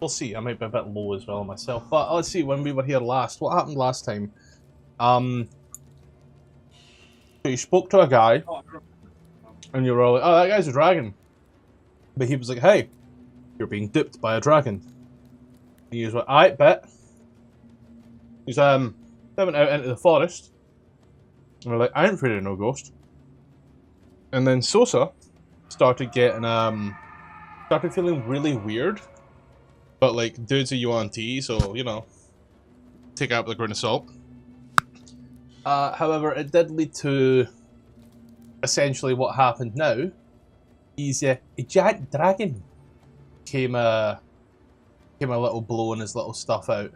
We'll see. I might be a bit low as well myself. But let's see, when we were here last, what happened last time? So you spoke to a guy, and you were all like, oh, that guy's a dragon. But he was like, hey, you're being duped by a dragon. And he was like, I bet. He's, they went out into the forest. And we're like, I ain't afraid of no ghost. And then Sosa started getting, started feeling really weird. But, like, dude's a UNT, so, you know, take it out with a grain of salt. However, it did lead to essentially what happened now. He's a giant dragon came a little blowing his little stuff out,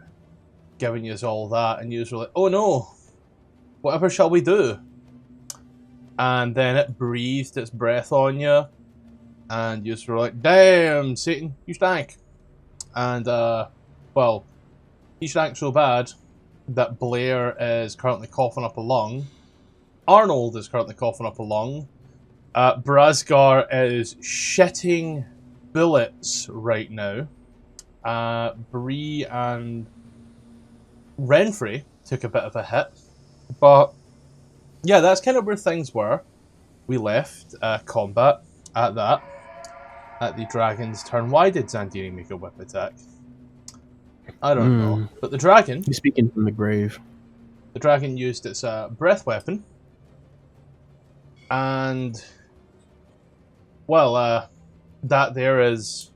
giving you all that, and you were like, oh no, whatever shall we do? And then it breathed its breath on you, and you were like, damn, Satan, you stank. And, well, he stank so bad that Blair is currently coughing up a lung. Arnold is currently coughing up a lung. Brazgar is shitting bullets right now. Bree and Renfrey took a bit of a hit. But, yeah, that's kind of where things were. We left combat at the dragon's turn. Why did Zandiri make a whip attack? I don't know. But the dragon... He's speaking from the grave. The dragon used its breath weapon. And... well, that there is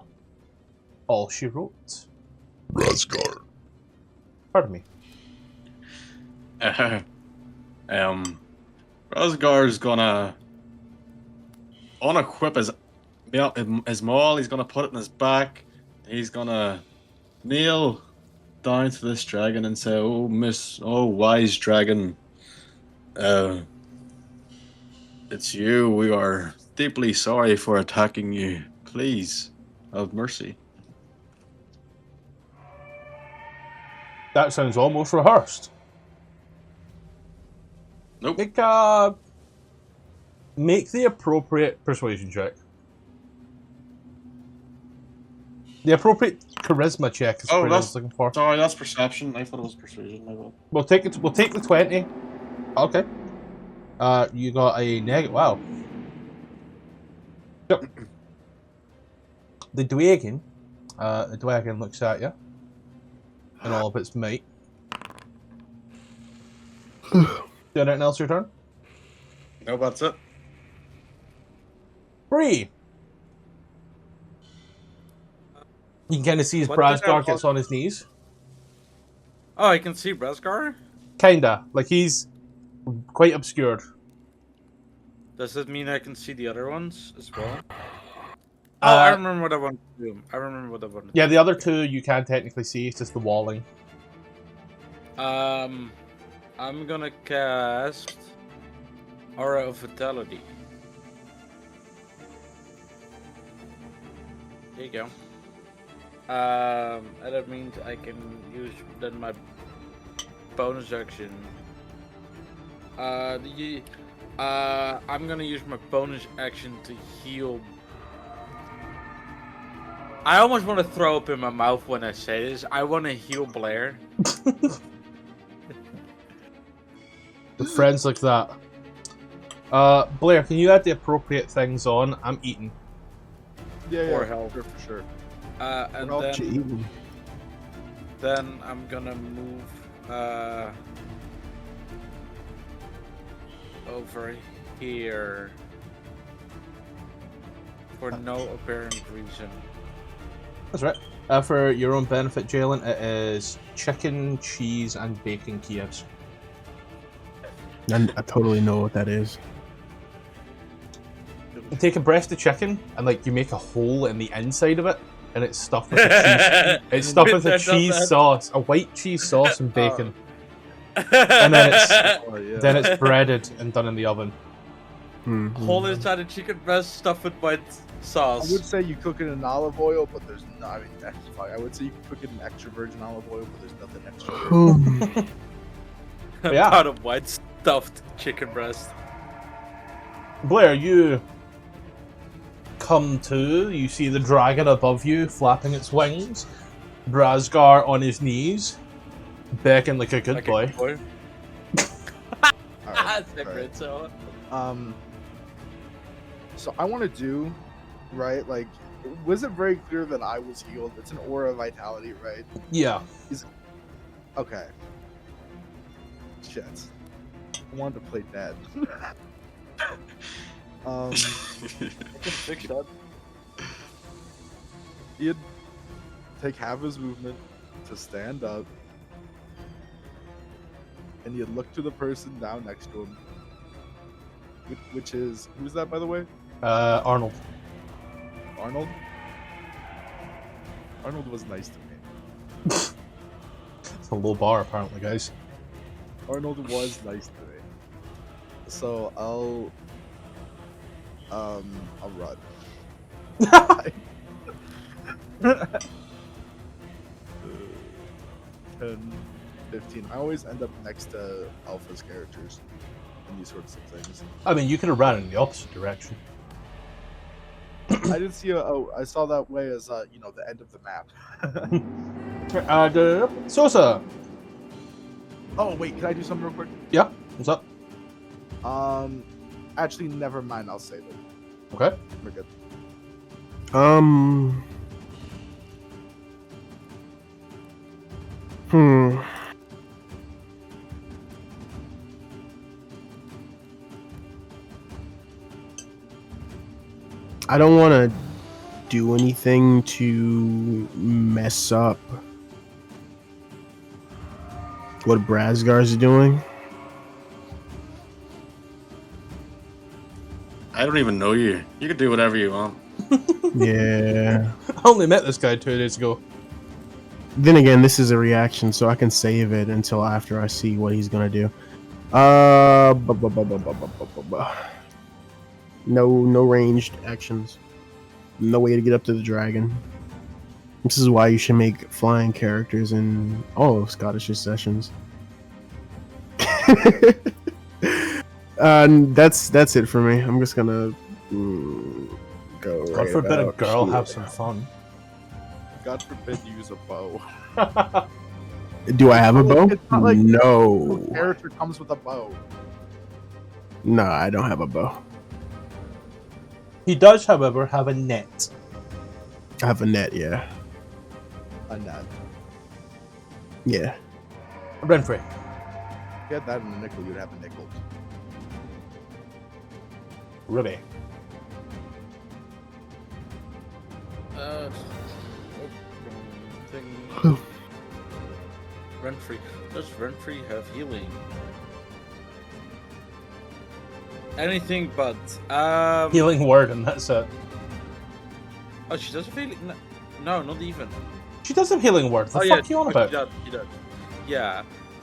all she wrote. Brazgar. Pardon me. Brazgar's gonna unequip his maul. He's gonna put it in his back. He's gonna kneel down to this dragon and say, "Oh wise dragon, it's you. We are deeply sorry for attacking you. Please, have mercy." That sounds almost rehearsed. Nope. Make the appropriate persuasion check. The appropriate charisma check is what I was looking for. Sorry, that's perception. I thought it was persuasion. We'll take it. We'll take the 20. Okay. You got a negative. Wow. Yep. The dragon looks at you in all of its might. Do anything else your turn? No, that's it. Bree! You can kind of see his Brazgar gets on his knees. Oh, I can see Brazgar? Kinda. Like, he's quite obscured. Does it mean I can see the other ones as well? Oh, I remember what I wanted to do. Yeah, the other two you can technically see. It's just the walling. I'm gonna cast Aura of Vitality. There you go. And that means I can use then my bonus action. I'm gonna use my bonus action to heal. I almost want to throw up in my mouth when I say this. I want to heal Blair. Friends like that. Blair, can you add the appropriate things on? I'm eating. Yeah, For health. for sure. And then I'm gonna move over here for no apparent reason. That's right. For your own benefit, Jalen, it is chicken, cheese, and bacon Kievs. And I totally know what that is. You take a breast of chicken and like you make a hole in the inside of it, and it's stuffed with a cheese. It's stuffed with a cheese sauce, a white cheese sauce and bacon, and then it's breaded and done in the oven. Hole inside a chicken breast stuffed with white sauce. I would say you cook it in olive oil, but there's no. I mean, that's fine. I would say you can cook it in extra virgin olive oil, but there's nothing extra. Yeah. Out of white stuffed chicken breast. Blair, you come to. You see the dragon above you flapping its wings. Brazgar on his knees, begging like a good Like boy. a boy. Alright, Separate, so. So I want to do, right? Like, was it very clear that I was healed? It's an aura of vitality, right? Yeah. Okay. Shit. I wanted to play dead. I can fix that. He'd take half his movement to stand up, and he'd look to the person down next to him, which is, who's that, by the way? Arnold. Arnold? Arnold was nice to me. It's a low bar, apparently, guys. Arnold was nice to me. So I'll run. 10, 15. I always end up next to Alpha's characters in these sorts of things. I mean, you could have ran in the opposite direction. I did see I saw that way as the end of the map. Sosa. Oh wait, can I do something real quick? Yeah. What's up? Actually, never mind. I'll save it. Okay. We're good. I don't want to do anything to mess up what Brazgar's doing. I don't even know you. You can do whatever you want. Yeah. I only met this guy 2 days ago. Then again, this is a reaction, so I can save it until after I see what he's gonna do. No ranged actions. No way to get up to the dragon. This is why you should make flying characters in all of Scottish sessions. That's it for me. I'm just gonna go. God right forbid a about girl here. have some fun. God forbid you use a bow. Do I have a bow? It's not like No. the character comes with a bow. No, I don't have a bow. He does, however, have a net. I have a net, yeah. A net. Yeah. Renfrey. If you had that in a nickel, you'd have a nickel. Ruby. Renfrey. Does Renfrey have healing? Anything but Healing word, and that's it. Oh, she does have healing. No, not even. She does have healing word. The fuck you on about? She does. Yeah.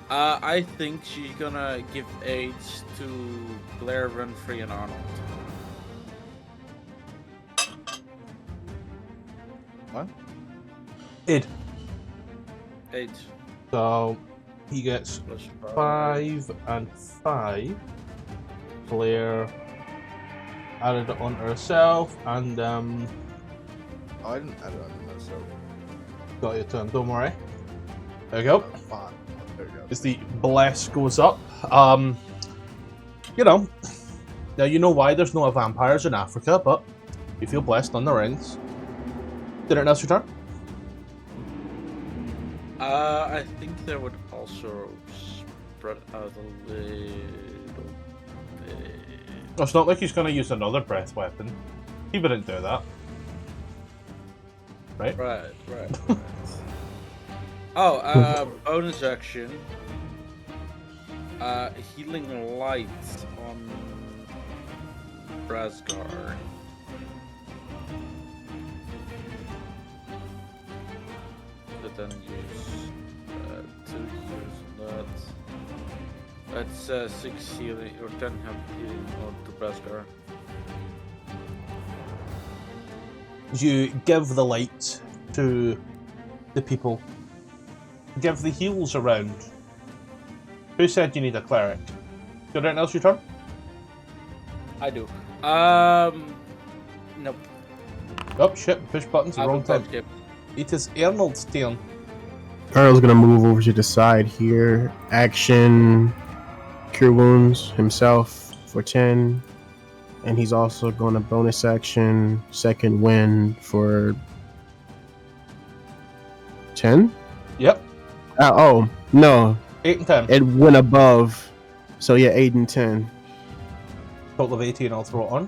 I think she's gonna give aids to Blair, Renfrey, and Arnold. What? Id. Aids. So he gets Plus 5 and 5. Blair added it onto herself, and Oh, I didn't add it on myself. got your turn. Don't worry. There we go. Fine. There you go. As the bless goes up, you know. Now you know why there's no vampires in Africa, but you feel blessed on the rings. Did it else your turn? I think there would also spread out a little bit. It's not like he's going to use another breath weapon. He wouldn't do that. Right? Right. Oh, bonus action. Healing light on Brazgar. But then use 2 use that. That's 6 healing or 10 health healing on to Brazgar. You give the light to the people. Give the heals around. Who said you need a cleric? Got anything else your turn? I do. Nope. Oh shit, push buttons the I wrong will time time. skip. It is Arnold's turn. Earl's gonna move over to the side here. Action, cure wounds himself for 10, and he's also going to bonus action second wind for 10. Yep. Oh no, 8 and 10. it went above. So yeah, 8 and 10. Total of 18, I'll throw it on.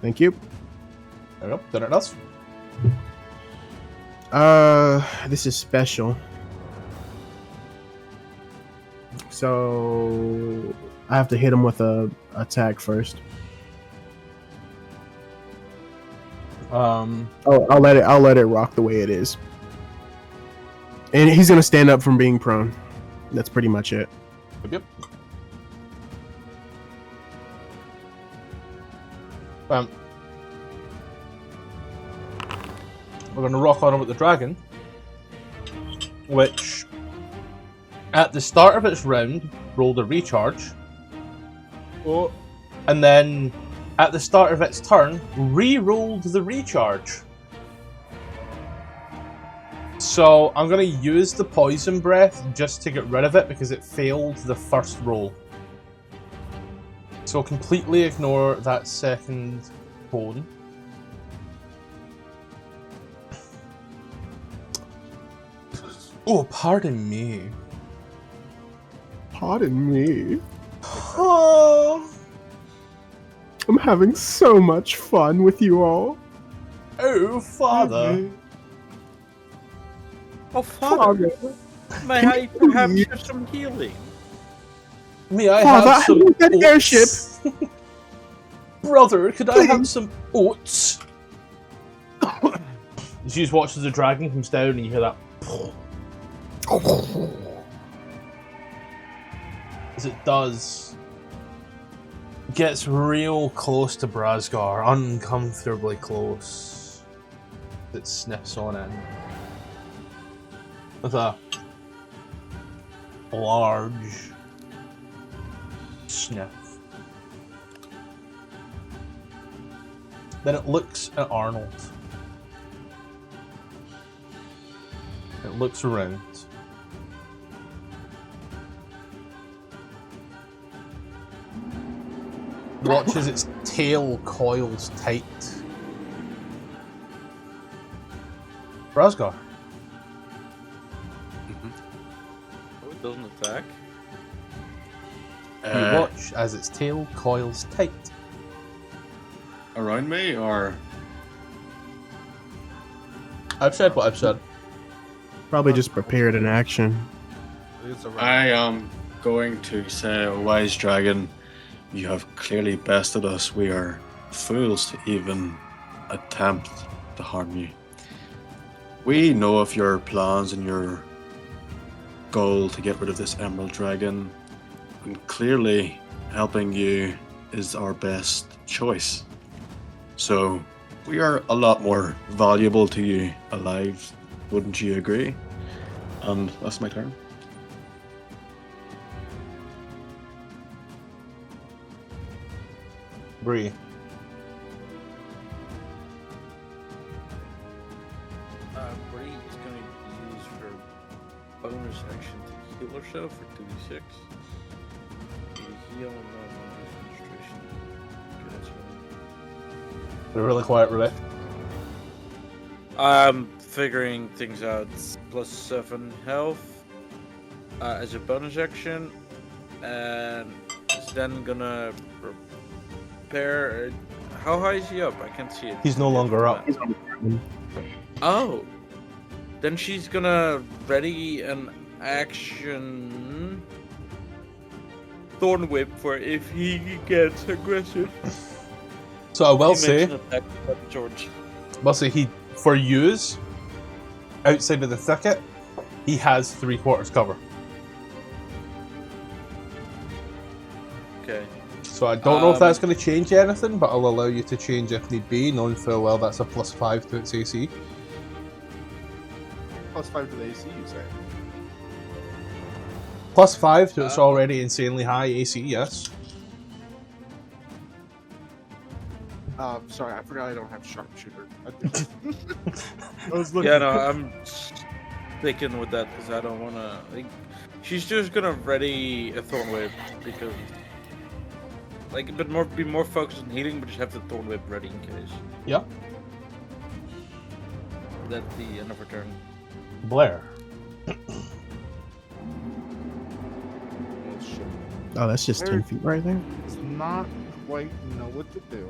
Thank you. There we go. Then it does. This is special. So I have to hit him with a attack first. Oh, I'll let it rock the way it is. And he's gonna stand up from being prone. That's pretty much it. Yep. We're going to rock on with the dragon, which at the start of its round rolled a recharge. Oh, And then at the start of its turn re-rolled the recharge. So I'm going to use the poison breath just to get rid of it because it failed the first roll. So completely ignore that second cone. Oh, pardon me. Pardon me. Oh, I'm having so much fun with you all. oh father. Oh, Father, may I perhaps have some healing? May I Father, have some I need that oats? airship. Brother, could I have Please. some oats? You just watch as the dragon comes down and you hear that. As it does, gets real close to Brazgar, uncomfortably close. It sniffs on in with a large sniff. Then it looks at Arnold. It looks around. Watches its tail coils tight. Brazgar. Oh, it doesn't attack. You watch as its tail coils tight. Around me, or I've said what I've said. Probably just prepared an action. it's around. I am going to say, wise dragon, you have clearly bested us. We are fools to even attempt to harm you. We know of your plans and your goal to get rid of this emerald dragon, and clearly helping you is our best choice. So we are a lot more valuable to you alive, wouldn't you agree? And that's my turn. Bree. Bree is going to use her bonus action to heal herself for 2d6. Heal and non concentration. Okay, that's right. They're really quiet, really. I'm figuring things out. +7 health as a bonus action, and it's then gonna repair. How high is he up? I can't see it. He's no longer up. Oh, then she's gonna ready an action Thorn Whip for if he gets aggressive. So I will You say, mentioned attack, but George. he for use outside of the thicket, he has 3/4 cover. Okay. So I don't know if that's going to change anything, but I'll allow you to change if need be, knowing full well that's a +5 to its AC. +5 to the AC, you say? +5 to its already insanely high AC, yes. Sorry, I forgot I don't have sharpshooter. I was looking. Yeah, no, I'm sticking with that because I don't want to. Like, she's just gonna ready a thorn whip because, like, be more focused on healing, but just have the thorn whip ready in case. Yeah. That's the end of her turn. Blair. Oh, shit. Oh, that's just 10 feet right there. Does not quite know what to do.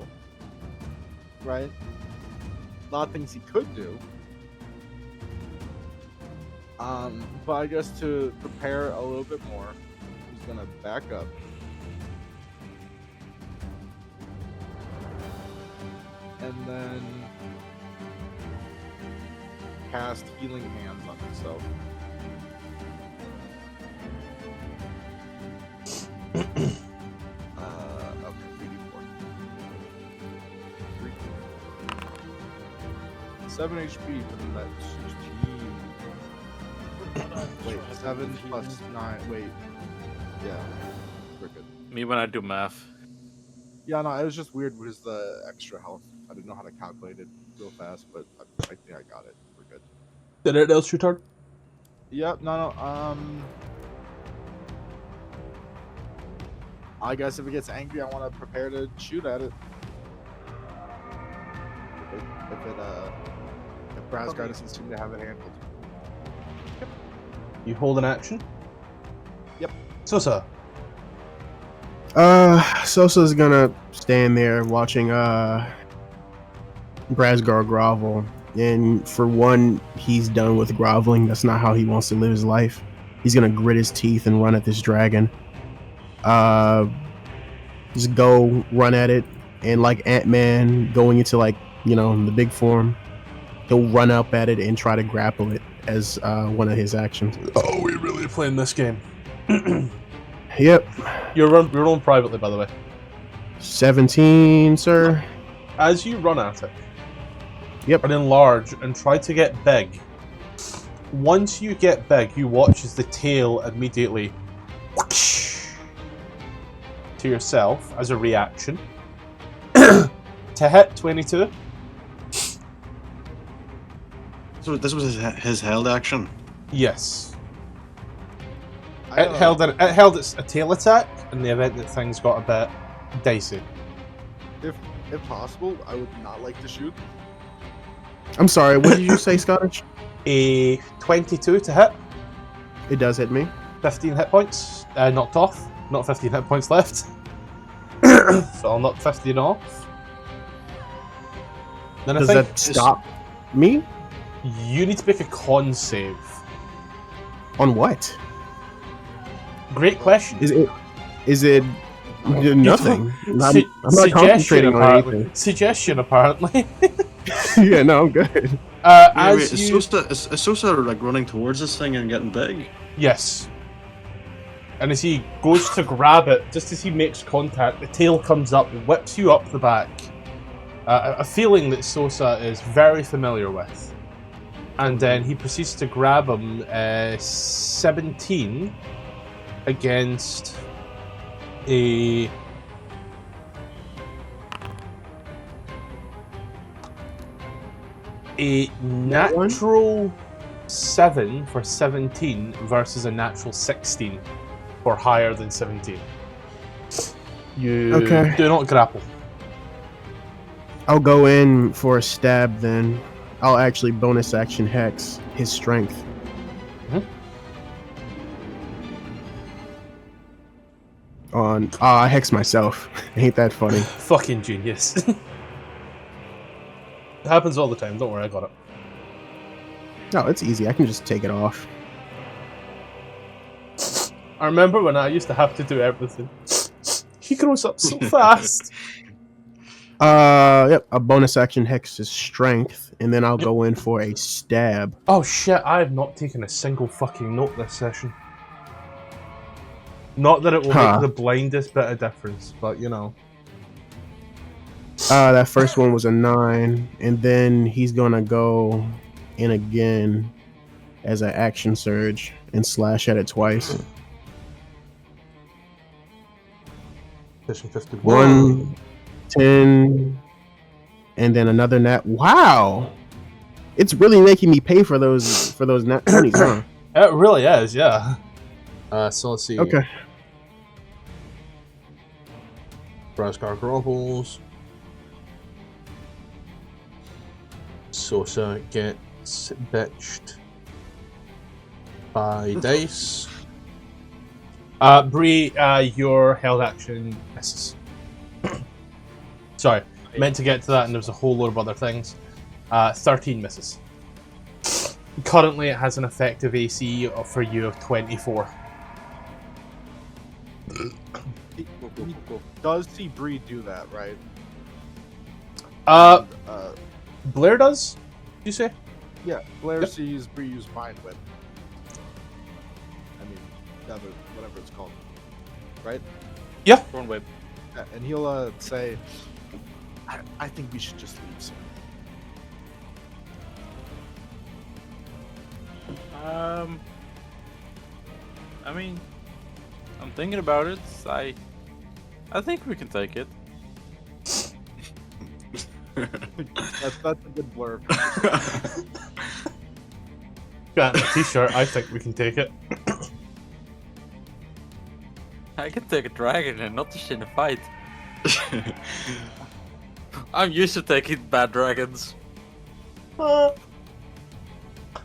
Right? A lot of things he could do. But I guess to prepare a little bit more, he's gonna back up. And then cast Healing Hands on himself. Okay, 3d4. 7 HP for the net 16. Wait, 7 plus 9. Wait. Yeah. We're good. Me when I do math. Yeah, no, it was just weird because the extra health. I didn't know how to calculate it real fast, but I think I got it. We're good. Did it else your turn? Yep, no. I guess if it gets angry, I want to prepare to shoot at it. If Brasgar doesn't seem to have it handled. You hold an action? Yep. Sosa. Sosa's gonna stand there watching Brasgar grovel. And for one, he's done with groveling. That's not how he wants to live his life. He's gonna grit his teeth and run at this dragon. Just go run at it, and like Ant-Man going into the big form, he'll run up at it and try to grapple it as one of his actions. Oh, we really playing this game. Yep. You're rolling privately, by the way. 17, sir. As you run at it, Yep. and enlarge and try to get big. Once you get big, you watch as the tail immediately whoosh, to yourself as a reaction. To hit 22. So this was his held action. Yes. I It held a tail attack in the event that things got a bit dicey. If possible, I would not like to shoot. I'm sorry, what did you say, Scottish? A 22 to hit. It does hit me. 15 hit points. Knocked off. Not 15 hit points left. So I'll knock 15 off. Then Does I think that stop me? you need to make a con save. On what? Great question. Is it nothing? I'm not Suggestion, concentrating on apparently. anything. Suggestion, apparently. Yeah, no, I'm good. As Is you... Sosa like running towards this thing and getting big? Yes. And as he goes to grab it, just as he makes contact, the tail comes up, whips you up the back. A feeling that Sosa is very familiar with. And then he proceeds to grab him 17 against a... A natural 7 for 17 versus a natural 16 for higher than 17. You Okay. do not grapple. I'll go in for a stab then. I'll actually bonus action hex his strength. I hex myself. Ain't that funny? Fucking genius. It happens all the time, don't worry, I got it. No, it's easy. I can just take it off. I remember when I used to have to do everything. He grows up so fast. Yep. A bonus action hex his strength, and then I'll go in for a stab. Oh shit, I have not taken a single fucking note this session. Not that it will make the blindest bit of difference, but you know. That first one was a 9, and then he's gonna go in again as an action surge and slash at it twice. Session 51. 1, 10, and then another nat. Wow! It's really making me pay for those net 20s, huh? It really is, yeah. So let's see. Okay. Brascar Gropples. Sosa gets bitched by Dice. Bree, your held action misses. Sorry, meant to get to that and there was a whole load of other things. 13 misses. Currently it has an effective AC for you of 24. Does see Bree do that, right? Uh, Uh, Blair does? You say? yeah, Blair Yep. sees Bree use Mind Whip. I mean, whatever it's called, right? Yeah. Thorn Whip. Yeah, and he'll say, I think we should just leave soon. I mean, I'm thinking about it. I think we can take it. That's a good blurb. Got a t-shirt. I think we can take it. I can take a dragon and not just in a fight. I'm used to taking bad dragons.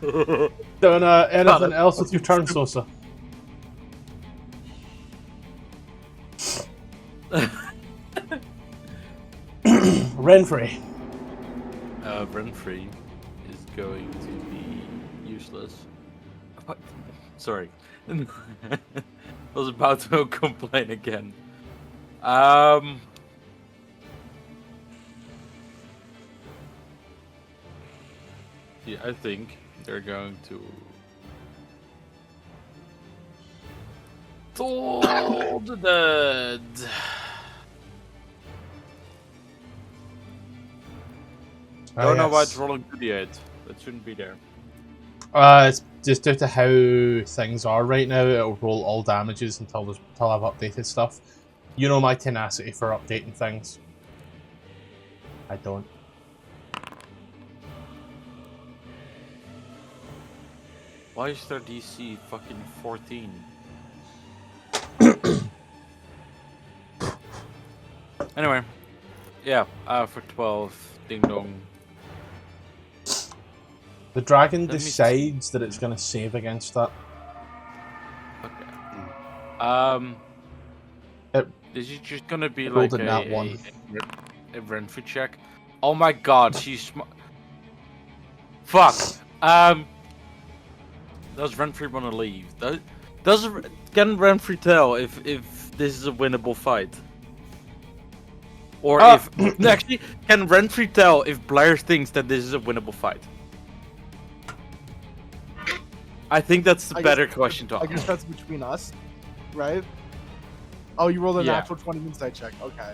Doing anything else with your turn, Sosa? Renfrey. Renfrey is going to be useless. What? Sorry. I was about to complain again. Yeah, I think they're going to Toll the Dead. Don't know why it's rolling 2d8. That shouldn't be there. It's just due to how things are right now. It'll roll all damages until I've updated stuff. You know my tenacity for updating things. I don't. Why is their DC fucking 14? Anyway, yeah, for 12, ding dong. The dragon Let me decides that it's going to save against that. Okay. It This is just gonna be rolled like a nat one. a Renfrew check. Oh my god, she's fuck. Does Renfrew want to leave? Can Renfrew tell if this is a winnable fight? Or if actually, can Renfrew tell if Blair thinks that this is a winnable fight? I think that's the better question to I ask. guess that's between us, right? Oh, you rolled a Yeah. natural 20 insight check. Okay.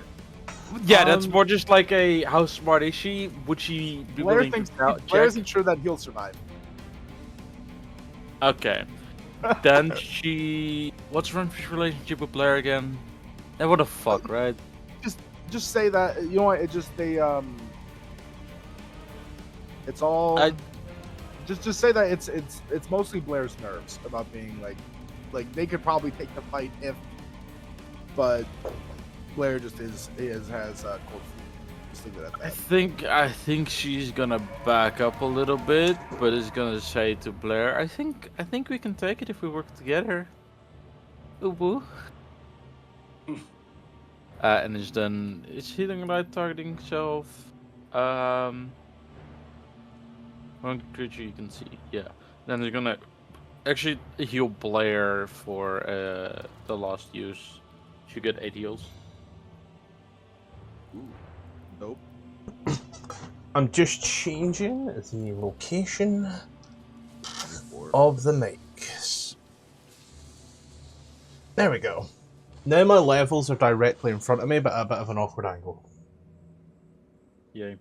Yeah, that's more just like a how smart is she? Would she be Blair willing thinks to Blair check? isn't sure that he'll survive. Okay. Then she. What's Renfrew's relationship with Blair again? And what the fuck, right? Just say that, you know what? It's all. Just say that it's mostly Blair's nerves about being like they could probably take the fight if, but Blair just has cold feet. Just leave it at that. I think she's gonna back up a little bit, but is gonna say to Blair, I think we can take it if we work together. Ooh woo. And is then is healing light targeting self. One creature you can see. Yeah. Then they're gonna actually heal Blair for the last use. She get 8 heals. Nope. I'm just changing the location of the mics. There we go. Now my levels are directly in front of me, but at a bit of an awkward angle. Yay.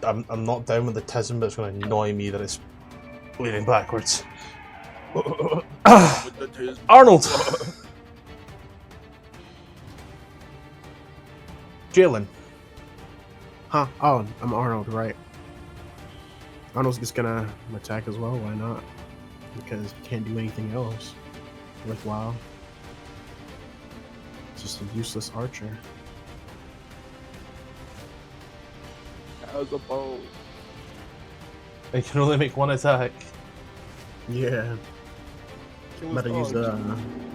I'm not down with the tism, but it's going to annoy me that it's leaning backwards. Arnold! Jalen. Huh? Oh, I'm Arnold, right? Arnold's just gonna attack as well. Why not? Because he can't do anything else worthwhile. Just a useless archer. As a bow. They can only make one attack. Yeah. Kill Let his her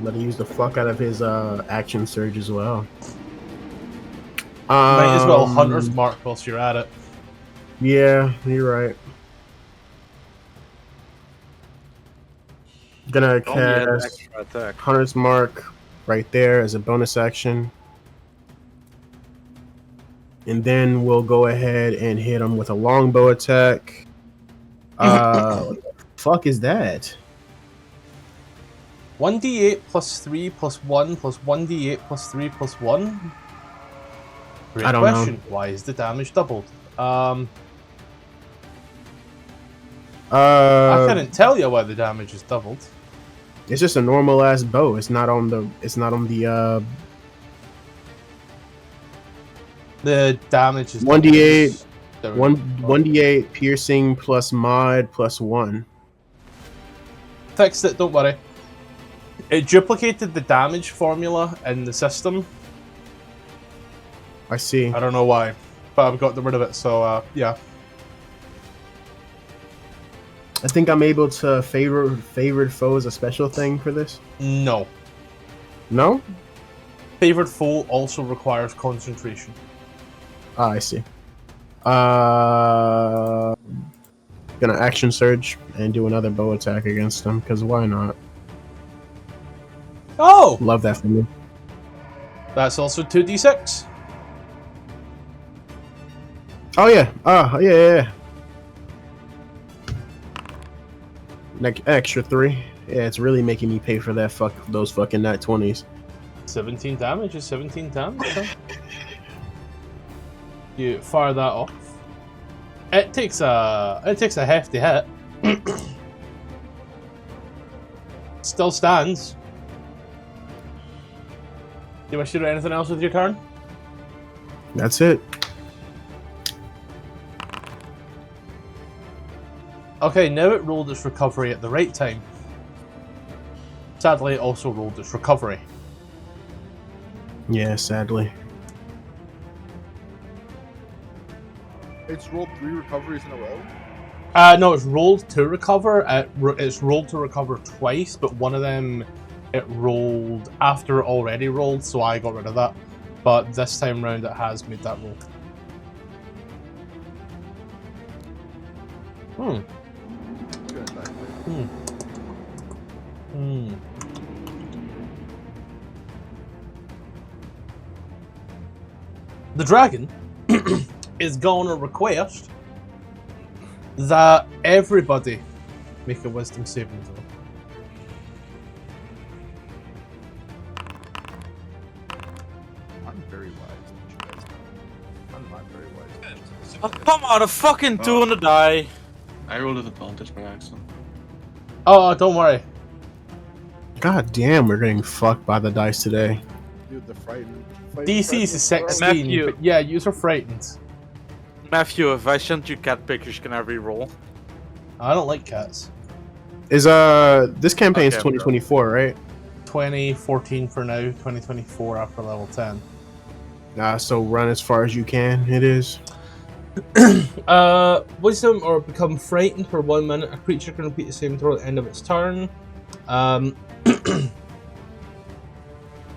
dog. use the fuck out of his action surge as well. Might as well Hunter's Mark whilst you're at it. Yeah, you're right. Gonna Only had cast extra attack. Hunter's Mark right there as a bonus action. And then we'll go ahead and hit him with a longbow attack. What the fuck is that? 1d8 plus 3 plus 1 plus 1d8 plus 3 plus 1? Great I don't question. Why is the damage doubled? I couldn't tell you why the damage is doubled. It's just a normal ass bow. It's not on the. It's not on the. The damage is 1d8. doubled. 1d8 piercing plus mod plus 1. Fixed it, don't worry. It duplicated the damage formula in the system. I see. I don't know why, but I've got rid of it, so yeah. I think I'm able to favored foe as a special thing for this. No. No? Favored foe also requires concentration. Ah, I see. Gonna action surge and do another bow attack against him, because why not? Oh! Love that for me. That's also 2d6. Oh yeah. Yeah. Like extra 3. Yeah, it's really making me pay for that those fucking nat 20s. 17 damage is 17 damage. Huh? You fire that off. It takes a hefty hit. Still stands. You wish to do anything else with your turn? That's it. Okay, now it rolled its recovery at the right time. Sadly, it also rolled its recovery. Yeah, sadly. It's rolled 3 recoveries in a row. No, it's rolled to recover. It's rolled to recover twice, but one of them it rolled after it already rolled, so I got rid of that. But this time round, it has made that roll. Good, nice. The dragon is going to request that everybody make a wisdom saving throw. I'm very wise. You guys know. I'm not very wise. Oh, come on, a fucking 2 on the die. I rolled an advantage by accident. Oh, don't worry. God damn, we're getting fucked by the dice today. Dude, the frightened. DC is a 16, Matthew. but yeah, you are frightened. Matthew, if I sent you cat pictures, can I re-roll? I don't like cats. Is this campaign's Okay, 2024, right? 2014 for now, 2024 after level 10. So run as far as you can. It is. Wisdom or become frightened for 1 minute. A creature can repeat the same throw at the end of its turn.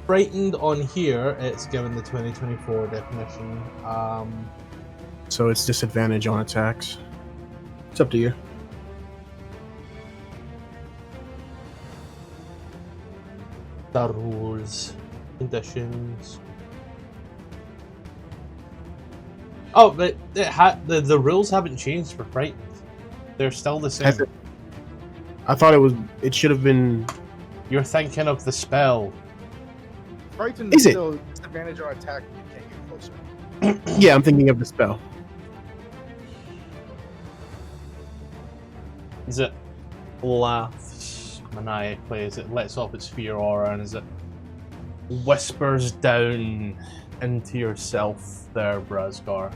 Frightened on here, it's given the 2024 definition. So it's disadvantage on attacks. It's up to you. The rules, conditions. Oh, but the rules haven't changed for frightened. They're still the same. I thought it should have been. You're thinking of the spell. Frightened Is it? still disadvantage on attack. You can't get closer. Yeah, I'm thinking of the spell. Is it laughs maniacally? Is it lets off its fear aura? And is it whispers down into yourself there, Brazgar?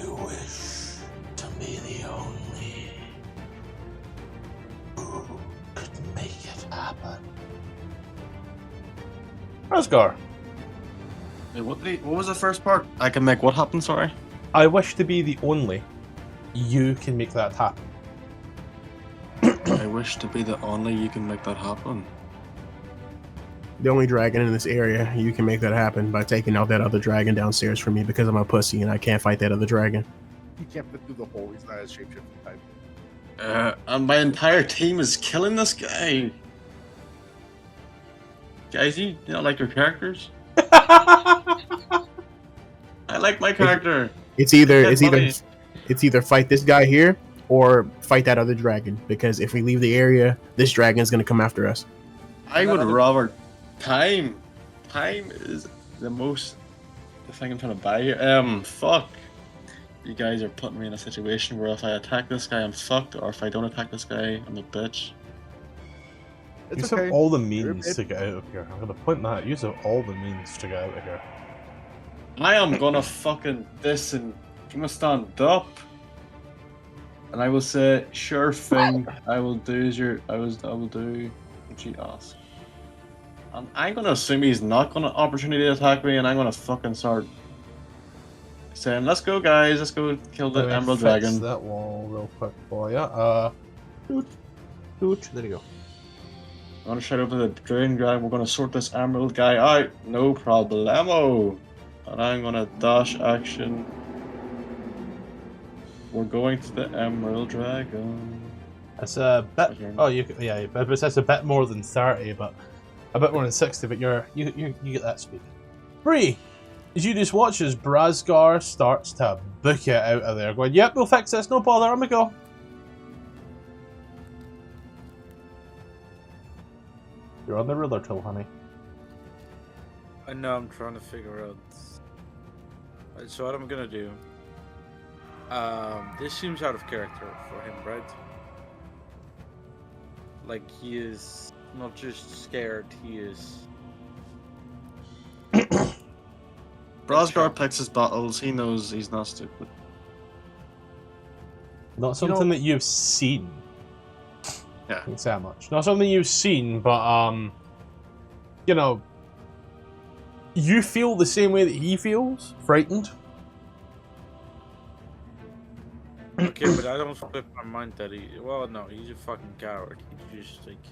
You wish to be the only who could make it happen. Asgar. Wait, what was the first part? I can make what happen, sorry? I wish to be the only. You can make that happen. I wish to be the only you can make that happen. The only dragon in this area, you can make that happen by taking out that other dragon downstairs for me because I'm a pussy and I can't fight that other dragon. He can't fit through the hole. He's not a shapeshifting type. And my entire team is killing this guy. Guys, you don't like your characters? I like my character. It's either fight this guy here or fight that other dragon, because if we leave the area, this dragon's gonna come after us. I would rather time. Time is the thing I'm trying to buy here. Fuck. You guys are putting me in a situation where if I attack this guy, I'm fucked, or if I don't attack this guy, I'm a bitch. It's Use okay. all the means to get out of here. I'm gonna point that. Use all the means to get out of here. I am gonna fucking I'm gonna stand up, and I will say, sure thing. I will do what you ask. And I'm gonna assume he's not gonna opportunity attack me, and I'm gonna fucking start saying, "Let's go, guys! Let's go kill the Emerald Dragon." That wall real quick for you. There you go. I'm gonna shout out to the Dragon guy. We're gonna sort this Emerald guy out. No problemo. And I'm gonna dash action. We're going to the Emerald Dragon. It's a bit. Oh, it's a bit more than 30, but a bit more than 60. But you get that speed. Bree, as you just watch as Brazgar starts to book it out of there, going, "Yep, we'll fix this. No bother. I'm gonna go." You're on the ruler tool, honey. I know. I'm trying to figure out. So what I'm gonna do. This seems out of character for him, right? Like, he is not just scared, he is... Brazgar picks his battles, he knows he's not stupid. Not something that you've seen. Yeah. I can say that much. Not something you've seen, but, you know, you feel the same way that he feels, frightened. Okay, but I don't flip my mind that he... Well, no, he's a fucking coward. He just, like,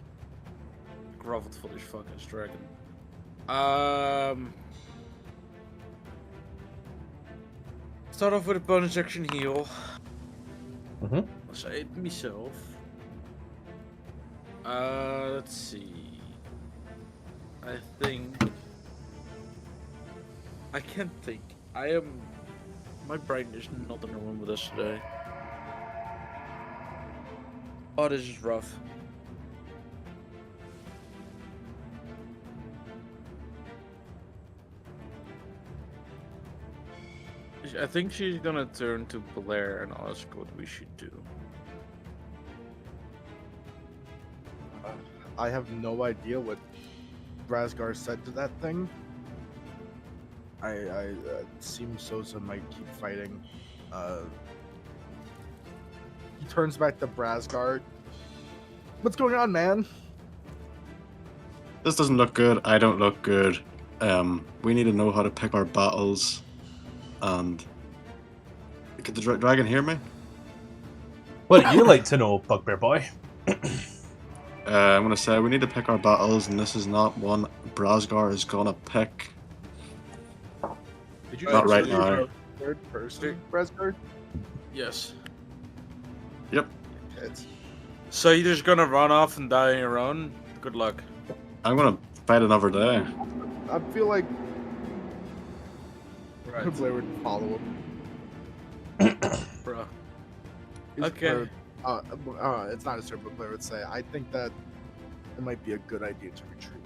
groveled for this fucking dragon. Start off with a bonus action heal. Mm-hmm. I'll save myself. Let's see. I think... I can't think. My brain is not in the room with us today. Oh, this is rough. I think she's gonna turn to Blair and ask what we should do. I have no idea what Brazgar said to that thing. It seems Sosa might keep fighting. He turns back to Brazgar. What's going on, man? This doesn't look good, I don't look good. We need to know how to pick our battles. And... Could the dragon hear me? What do you like to know, Bugbear Boy? I'm gonna say we need to pick our battles, and this is not one Brazgar is gonna pick. Did you Not right say now. Third person, Brazgar? Yes. Yep. So you're just gonna run off and die on your own? Good luck. I'm gonna fight another day. I feel like Right. Blair would follow him. Bro. He's Okay. It's not a certain, but Blair would say, I think that it might be a good idea to retreat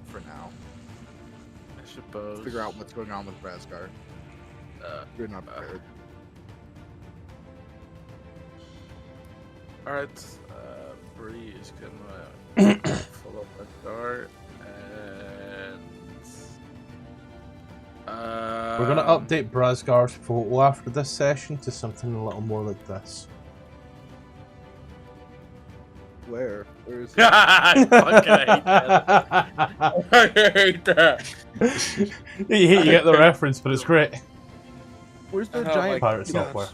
for now. I suppose. Figure out what's going on with Brazgar. You're not prepared. Alright, Bree is gonna follow that guard, and... We're going to update Brazgar's photo after this session to something a little more like this. Where is it? I fucking hate that. I hate that. You get the reference, but it's great. Where's the Oh giant my Pirate gosh. software.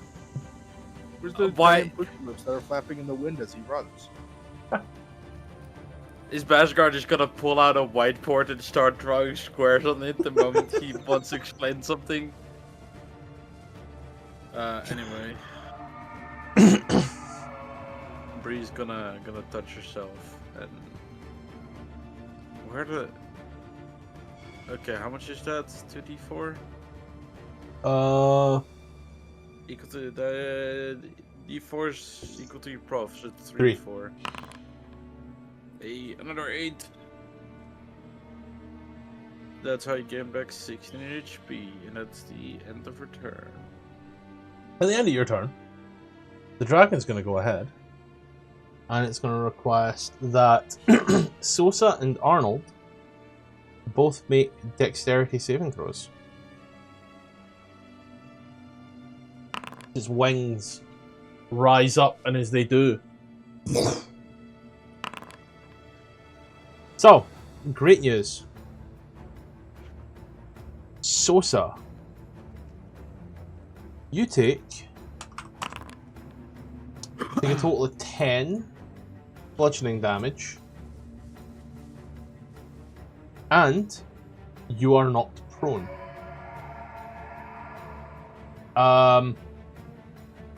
Where's the Why- giant bush lips that are flapping in the wind as he runs? Is Bashgar just gonna pull out a whiteboard and start drawing squares on it the moment he wants to explain something? Anyway. Bree's gonna touch herself and where the okay, how much is that? 2d4? Equal to the d4 is equal to your prof, so it's 3 4. Another 8. That's how you gain back 16 HP, and that's the end of her turn. At the end of your turn, the dragon's going to go ahead, and it's going to request that Sosa and Arnold both make dexterity saving throws. His wings rise up, and as they do, so great news. Sosa, you take a total of 10 bludgeoning damage, and you are knocked prone.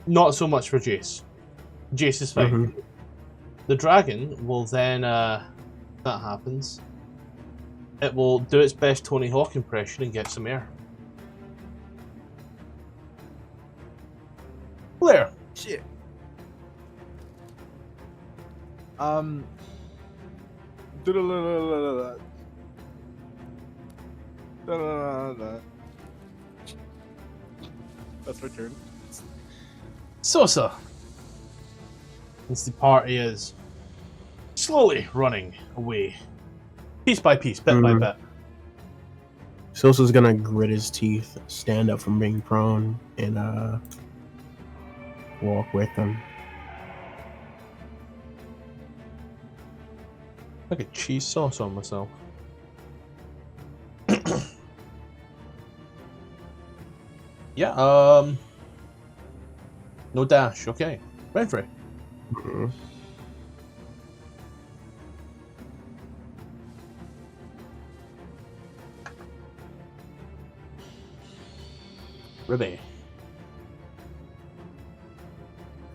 Not so much for Jace. Jace is fine. Mhm. The dragon will then, that happens, it will do its best Tony Hawk impression and get some air. Blair. Shit. That's my turn. Sosa. As the party is slowly running away, piece by piece, bit by bit. Sosa's gonna grit his teeth, stand up from being prone, and walk with them. I get cheese sauce on myself. Yeah, no dash, okay. Renfrey. Mhm. Ribby.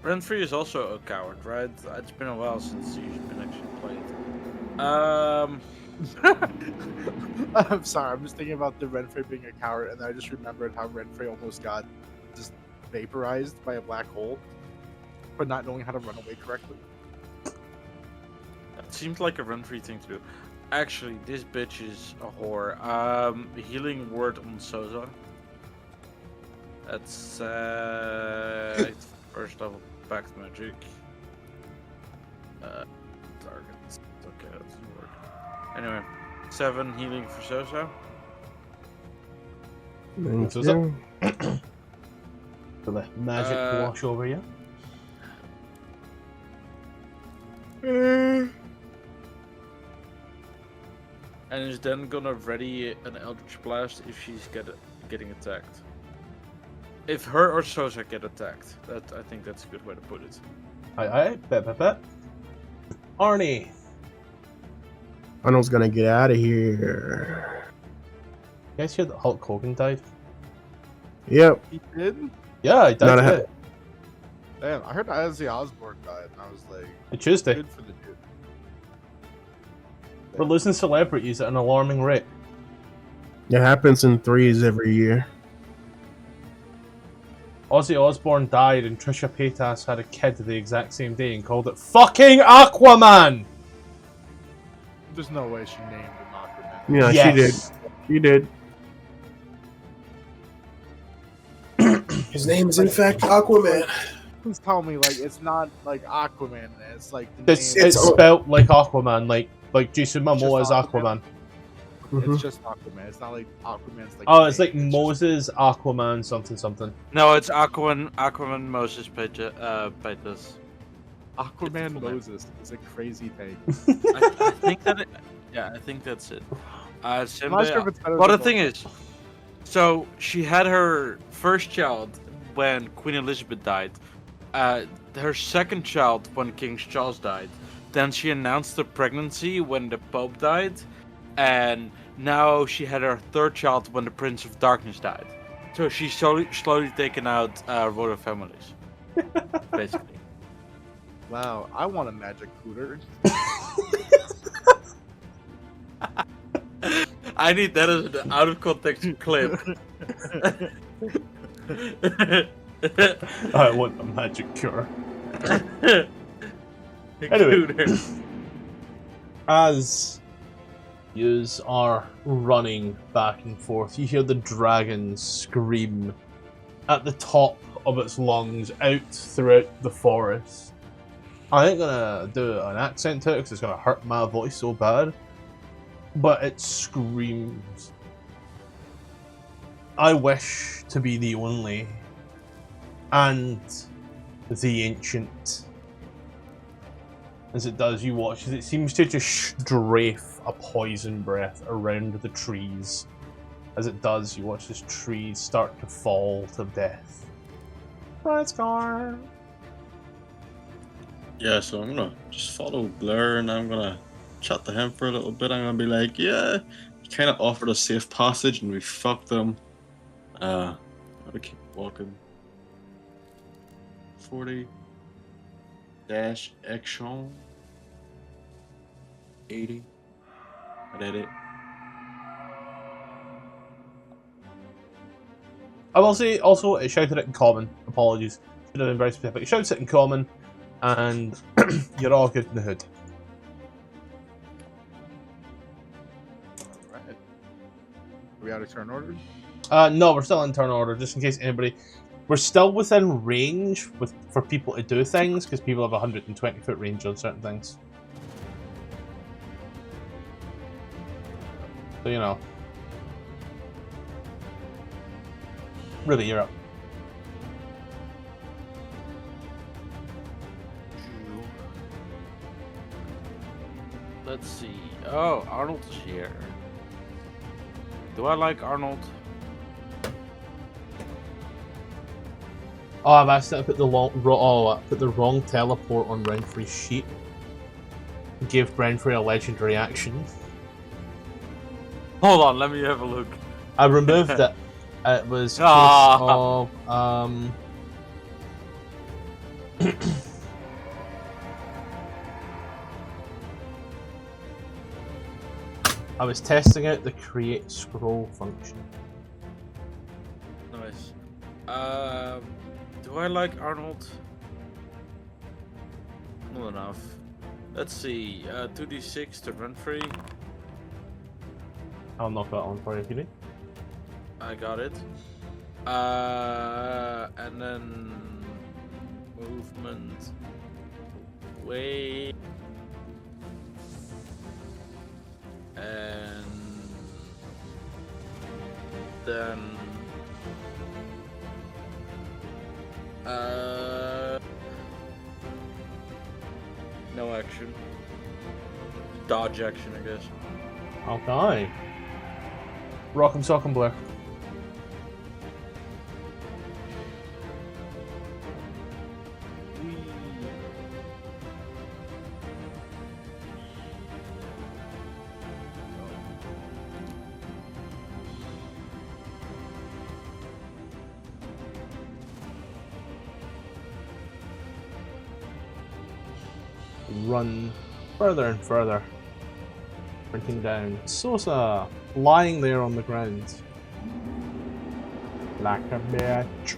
Renfrey is also a coward, right? It's been a while since you've been actually played. I'm sorry, I'm just thinking about the Renfrey being a coward, and I just remembered how Renfrey almost got just vaporized by a black hole for not knowing how to run away correctly. It seems like a Renfrey thing to do. Actually, this bitch is a whore. Healing word on Sosa. That's first level pact magic. Targets. Okay, that doesn't work. Anyway, 7 healing for Sosa. Thanks, Sosa? yeah. So the magic wash over you. And is then gonna ready an Eldritch Blast if she's getting attacked. If her or Sosa get attacked. I think that's a good way to put it. Aye, bet. Arnie. Arnold's gonna get out of here. You guys hear that Hulk Hogan died? Yep. He did? Yeah, he died Not a- today. Damn, I heard Ozzy Osbourne died, and I was like, Tuesday. good for the dude. We're losing celebrities at an alarming rate. It happens in threes every year. Ozzy Osbourne died and Trisha Paytas had a kid the exact same day and called it fucking Aquaman! There's no way she named him Aquaman. Yeah, Yes. She did. His name is in fact Aquaman. Please tell me, like, it's not like Aquaman. It's like the It's name. spelt like Aquaman, like Jason Momoa is Just Aquaman. Mhm. It's just Aquaman. It's not like Aquaman's like. Oh, it's like just- Moses, Aquaman, something. No, it's Aquaman, Moses, Peter, Peters. Aquaman full name. Moses is a crazy thing. I think that. I think that's it. I'm not Simba, sure if it's better well, the than thing is, so she had her first child when Queen Elizabeth died. Her second child when King Charles died. Then she announced the pregnancy when the Pope died, and now she had her third child when the Prince of Darkness died. So she's slowly taken out royal families, basically. Wow, I want a magic cooter. I need that as an out of context clip. I want a magic cure. Anyway. As yous are running back and forth, you hear the dragon scream at the top of its lungs out throughout the forest. I ain't gonna do an accent to it because it's gonna hurt my voice so bad, but it screams. I wish to be the only and the ancient. As it does, you watch as it seems to just strafe a poison breath around the trees. As it does, you watch this tree start to fall to death. Let's go. Yeah, so I'm gonna just follow Blair and I'm gonna chat to him for a little bit. I'm gonna be like, yeah, he kind of offered a safe passage and we fucked him. I'm gonna keep walking. 40 dash action 80. I did it. I will say also it shouted it in common. Apologies. Should have been very specific. It shouts it in common, and you're all good in the hood. Right. Are we out of turn order? No, we're still in turn order, just in case anybody. We're still within range for people to do things, because people have 120-foot range on certain things. So, you know. Ruby, you're up. Let's see. Oh, Arnold's here. Do I like Arnold? Oh, I've accidentally put I put the wrong teleport on Renfrey's sheet. Gave Renfrey a legendary action. Hold on, let me have a look. I removed it. It was case Ah. of I was testing out the create scroll function. Nice. Do I like Arnold? Not enough. Let's see. 2d6 to Renfrey. I'll knock that on for you if you need. I got it. And then movement. Way. And then no action. Dodge action, I guess. Okay. Rock'em sock'em Blair. Run further and further. Sprinting down. Sosa lying there on the ground. Like a bitch.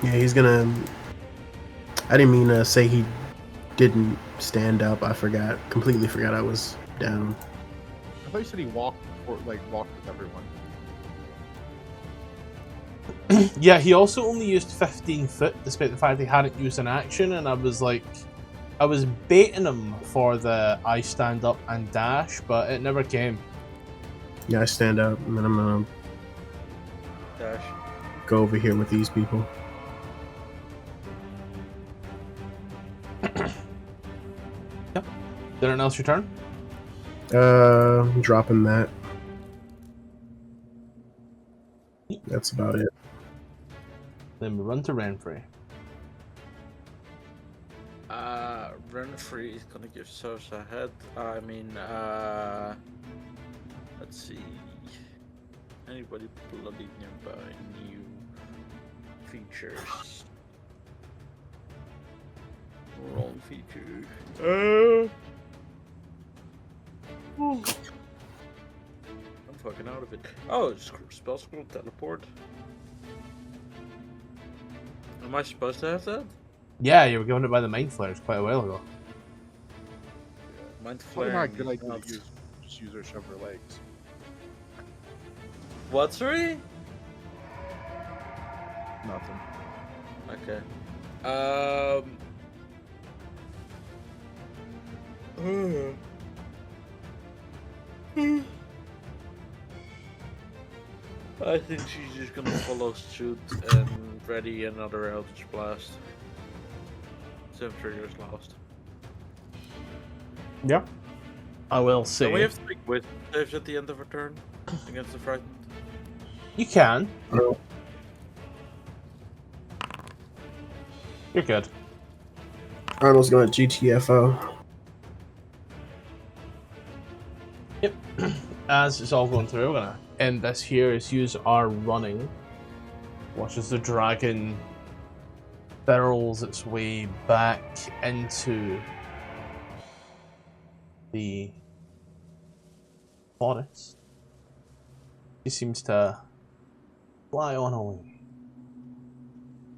Yeah, he's gonna. I didn't mean to say he didn't stand up. I forgot. Completely forgot I was down. I thought you said he walked with everyone. Yeah, he also only used 15 foot, despite the fact he hadn't used an action, and I was like, I was baiting him for the I stand up and dash, but it never came. Yeah, I stand up, and then I'm gonna Dash. go over here with these people. Yep. Anything else your turn? I'm dropping that. That's about it. Then we run to Renfrey. Renfrey is gonna give Sosa a head. I mean, let's see. Anybody bloody nearby? New features. Roll feature. I'm fucking out of it. Oh, spell scroll teleport. Am I supposed to have that? Yeah, you were given it by the Mind Flayers quite a while ago. Mind Probably flare. not a good idea to just use her shove her legs. What, sorry? Nothing. Okay. I think she's just gonna follow suit and ready another Eldritch Blast. 7 triggers lost. Yep. I will say. Can we have 3 with saves at the end of her turn against the frightened? You can. Oh. You're good. Arnold's going to GTFO. Yep. As it's all going through, we're gonna end this here as use our running. Watch as the dragon barrels its way back into the forest. He seems to fly on away.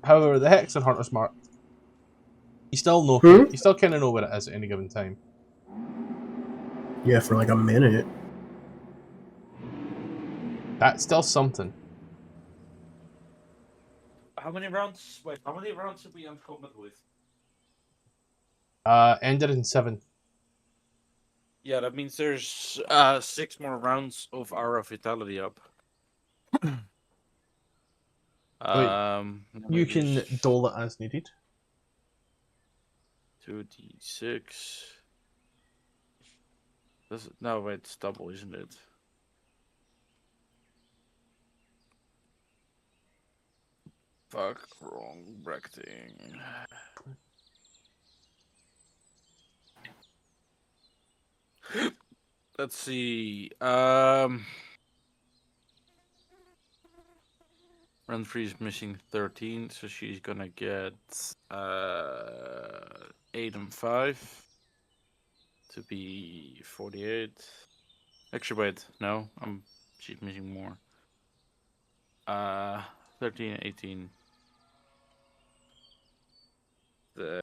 However, the Hexen Hunter's mark. You still know. You still kind of know where it is at any given time. Yeah, for like a minute. That's still something. How many rounds? Wait, how many rounds did we end combat with? Ended in 7. Yeah, that means there's 6 more rounds of our vitality up. You can dole it as needed. 2d6. No, wait, it's double, isn't it? Fuck, wrong bracketing. Let's see. Renfrey's missing 13, so she's gonna get 8 and 5 to be 48. Actually, wait, no, she's missing more. 13, 18. The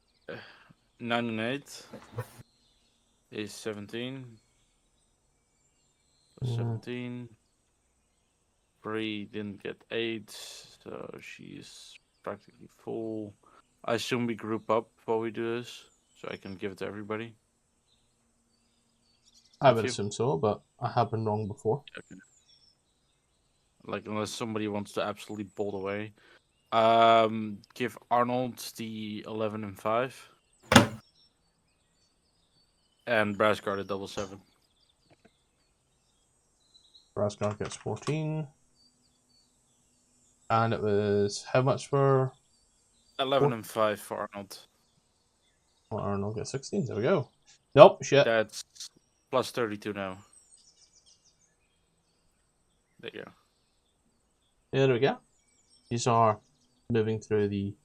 9 and 8 is 17. 17. 3 didn't get 8, so she's practically full. I assume we group up while we do this, so I can give it to everybody. I would assume so, but I have been wrong before. Okay. Like, unless somebody wants to absolutely bolt away. Give Arnold the 11 and 5. And Brassguard a double 7. Brassguard gets 14. And it was how much for 11 and 5 for Arnold. Well, Arnold gets 16. There we go. Nope, shit. That's plus 32 now. There you go. Yeah, there we go. These are moving through the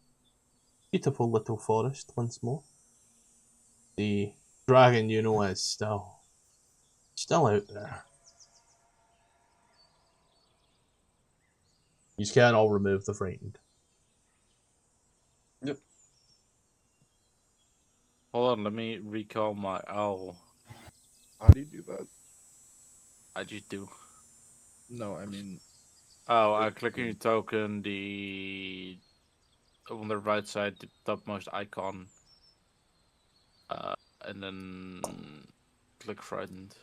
beautiful little forest once more. The dragon, you know, is still out there. You can't all remove the frightened. Yep. Hold on, let me recall my owl. How do you do that? I just do. No, I mean. Oh, I click on your token, on the right side, the topmost icon. And then click frightened.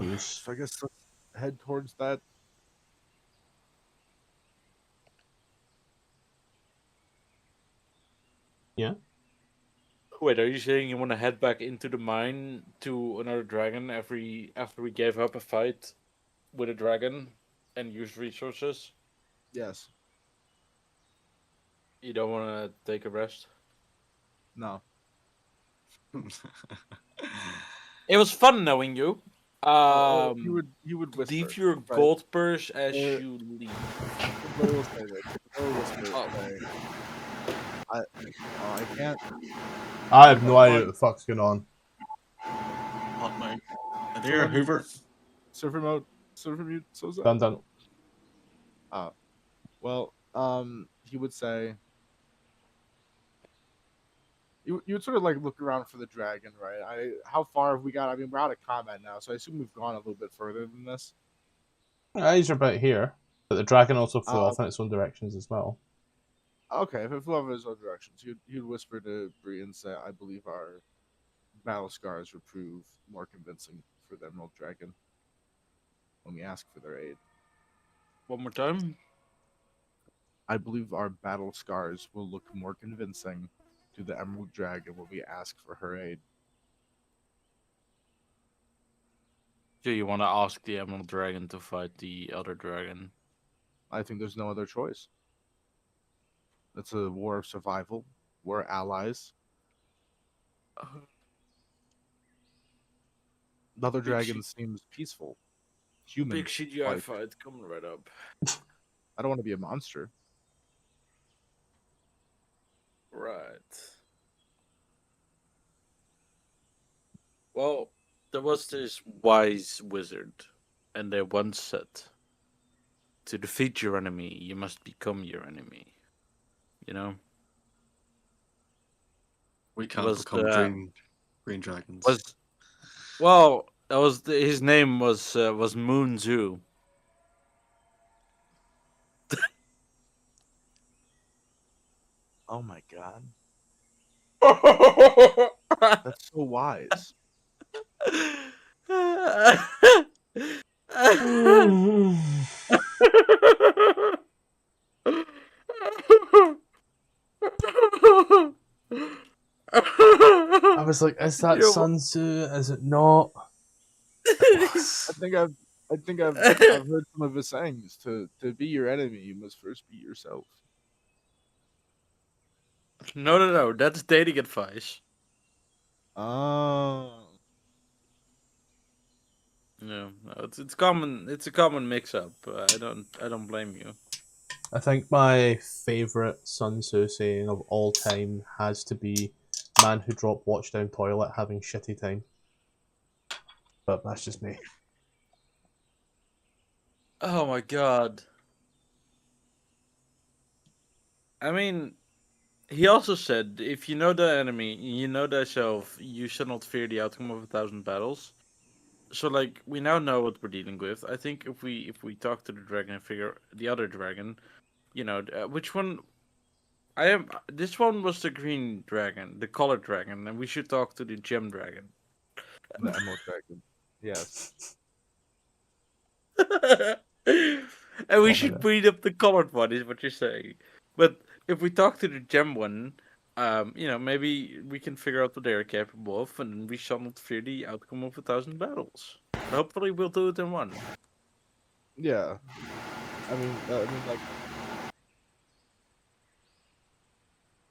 Yes. So I guess let's head towards that. Yeah. Wait, are you saying you want to head back into the mine to another dragon after we gave up a fight with a dragon and used resources? Yes. You don't want to take a rest? No. It was fun knowing you. You would whisper. Leave your Right. gold purse as Or- you leave. Blair will say this. Blair will whisper. Oh. Say, I can't. I have no idea what the fuck's going on. Hot mate. And here, Hoover. Surfer mode. Surfer mute. So is that? Done. Well, he would say. You would sort of like look around for the dragon, right? How far have we got? I mean, we're out of combat now, so I assume we've gone a little bit further than this. Eyes are about here, but the dragon also flew off in its own directions as well. Okay, if it flew off in its own directions, you'd whisper to Bree and say, "I believe our battle scars would prove more convincing for the Emerald Dragon when we ask for their aid. One more time. I believe our battle scars will look more convincing to the Emerald Dragon when we ask for her aid." Do you want to ask the Emerald Dragon to fight the other dragon? I think there's no other choice. It's a war of survival. We're allies. The other dragon seems peaceful. Human. Big CGI fight coming right up. I don't want to be a monster. Right. Well, there was this wise wizard, and they once said, "To defeat your enemy, you must become your enemy." You know? We can't Was become the- green dragons. Well, that was his name was Moon Zoo. Oh my god. That's so wise. I was like, is that Sun Tzu? Is it not? I think I've heard some of his sayings. To be your enemy, you must first be yourself. No. That's dating advice. Oh. No, it's common. It's a common mix-up. I don't blame you. I think my favourite Sun Tzu saying of all time has to be "Man who dropped watch down toilet having shitty time." But that's just me. Oh my god. I mean, he also said, if you know the enemy, you know thyself, you shall not fear the outcome of 1,000 battles. So, like, we now know what we're dealing with. I think if we talk to the dragon and figure the other dragon, you know, which one? This one was the green dragon, the colored dragon, and we should talk to the gem dragon. The Emerald Dragon. Yes. And we should breed up the colored one, is what you're saying. But if we talk to the gem one, you know, maybe we can figure out what they are capable of, and we shall not fear the outcome of 1,000 battles. Hopefully, we'll do it in one. Yeah. I mean, like,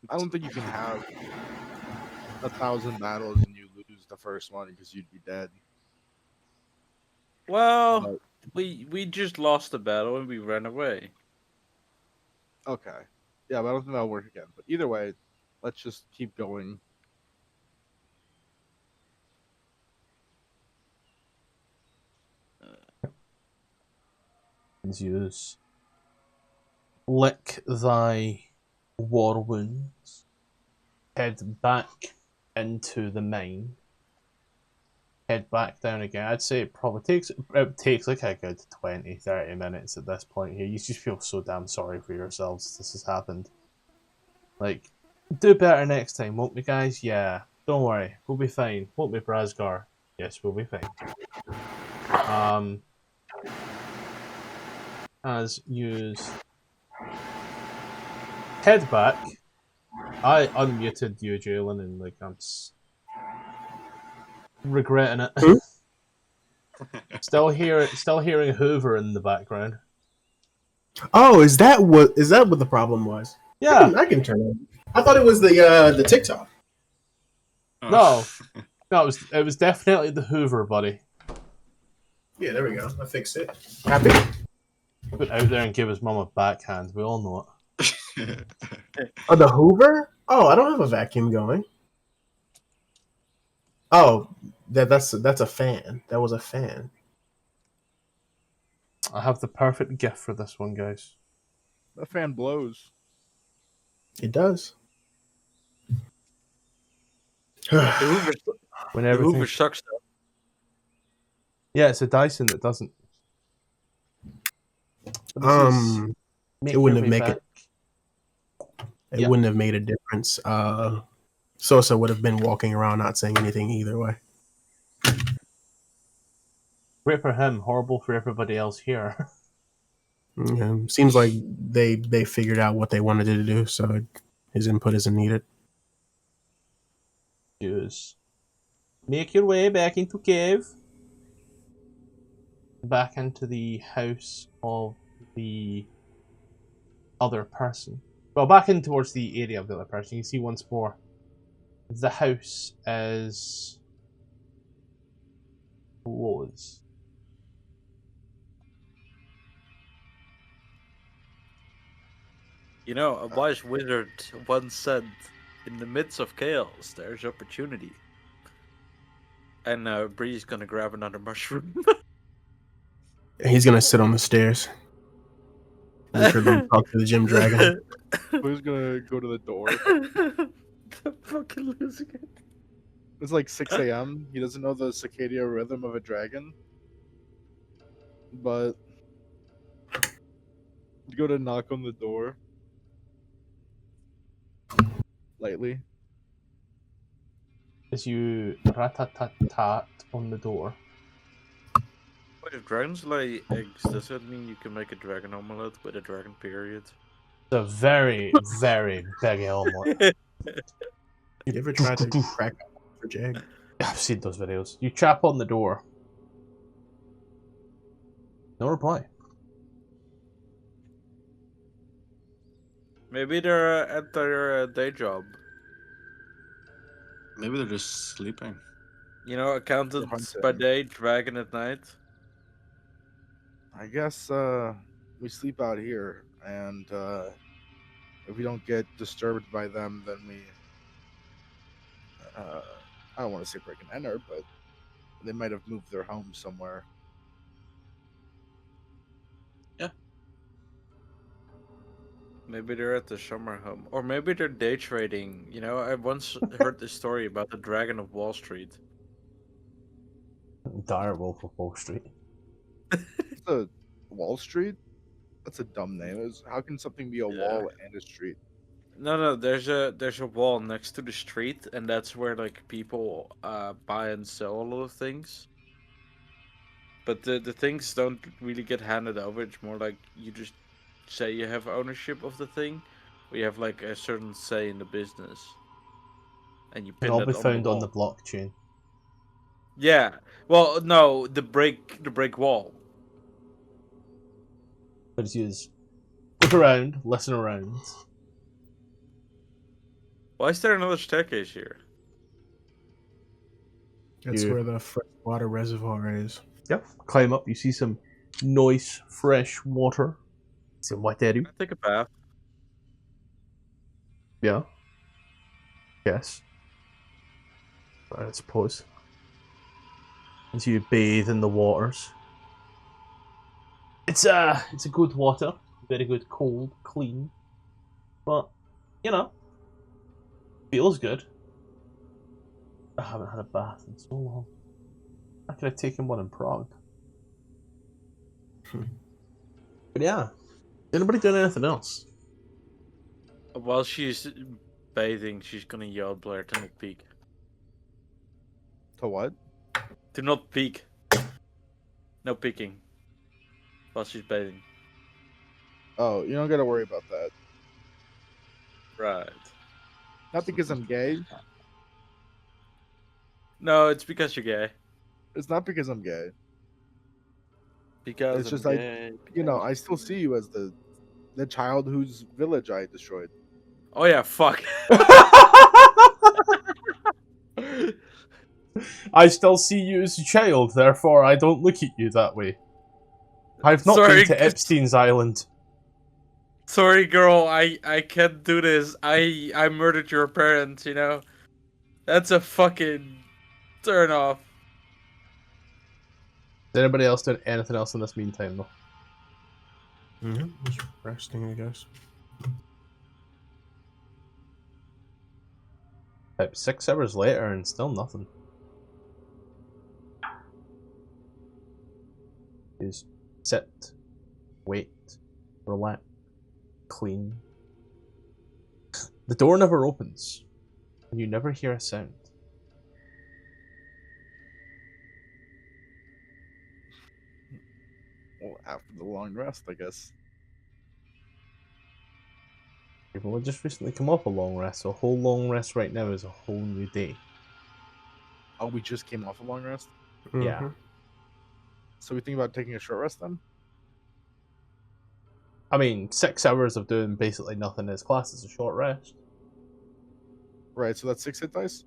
I don't think you can have 1,000 battles and you lose the first one because you'd be dead. Well, But, we just lost the battle and we ran away. okay. Yeah, but I don't think that'll work again. But either way, let's just keep going. Use lick thy war wounds, head back into the mine, head back down again. I'd say it takes like a good 20-30 minutes at this point here. You just feel so damn sorry for yourselves this has happened. Like, do better next time, won't we, guys? Yeah, don't worry, we'll be fine, won't we, Brazgar? Yes, we'll be fine. As you head back, I unmuted you, Jalen, and like I'm regretting it. Still hearing Hoover in the background. Oh, is that what the problem was? Yeah. I can turn it. I thought it was the TikTok. No, it was definitely the Hoover, buddy. Yeah, there we go. I fixed it. Happy. Put out there and give his mum a backhand. We all know it. Oh, the Hoover? Oh, I don't have a vacuum going. Oh, that's a fan. That was a fan. I have the perfect gift for this one, guys. The fan blows. It does. The Hoover sucks though. Yeah, it's a Dyson that doesn't. It wouldn't have made it. It wouldn't have made a difference. Sosa would have been walking around not saying anything either way. Great for him, horrible for everybody else here. Yeah, seems like they figured out what they wanted to do, so his input isn't needed. Just make your way back into cave. Back into the house of the other person. Well, back in towards the area of the other person. You see once more the house is closed. You know, a wise wizard once said, "In the midst of chaos, there's opportunity." And Bree's gonna grab another mushroom. He's gonna sit on the stairs. Wait for them to talk to the gym dragon. Who's gonna go to the door? The fucking losing it. It's like 6 a.m. He doesn't know the circadian rhythm of a dragon. But you go to knock on the door. Lightly. As you rat-tat-tat on the door. Wait, if dragons lay eggs, does that mean you can make a dragon omelette with a dragon period? It's a very, very big omelette. You ever tried to crack for Jag? I've seen those videos. You chap on the door. No reply. Maybe they're at their day job. Maybe they're just sleeping. You know, accountant by day, dragon at night. I guess we sleep out here, and if we don't get disturbed by them, then we. I don't want to say break and enter, but they might have moved their home somewhere. Yeah. Maybe they're at the summer home, or maybe they're day trading. You know, I once heard this story about the Dragon of Wall Street. Dire Wolf of Wall Street. The Wall Street? That's a dumb name. How can something be a wall and a street? No, there's a wall next to the street, and that's where like people buy and sell a lot of things. But the things don't really get handed over. It's more like you just say you have ownership of the thing. We have like a certain say in the business, and you pin It'll that be on found the on the wall. blockchain. Yeah. Well, no, the brick wall. But it's used. Look around, listen around. Why is there another staircase here? That's where the freshwater reservoir is. Yep. Climb up, you see some nice fresh water. Some wet area. Can I take a bath? Yeah. Yes. I suppose. As you bathe in the waters. It's a good water. Very good, cold, clean. But, you know, feels good. I haven't had a bath in so long. I could have taken one in Prague. But yeah, anybody doing anything else? While she's bathing, she's gonna yell at Blair to not peek. To what? To not peek. No peeking. While she's bathing. Oh, you don't gotta worry about that. Right. Not because I'm gay. No, it's because you're gay. It's not because I'm gay. Because It's I'm just gay. I still see you as the child whose village I destroyed. Oh yeah, fuck. I still see you as a child, therefore I don't look at you that way. I've not Sorry, been to Epstein's Island. Sorry, girl. I can't do this. I murdered your parents. You know, that's a fucking turn off. Is anybody else doing anything else in this meantime, though? Just resting, I guess. About 6 hours later and still nothing. Just sit, wait, relax, clean. The door never opens, and you never hear a sound. Well, after the long rest, I guess. People have just recently come off a long rest, so a whole long rest right now is a whole new day. Oh, we just came off a long rest? Yeah. So we think about taking a short rest then? I mean, 6 hours of doing basically nothing is classed as a short rest. Right, so that's 6 hit dice?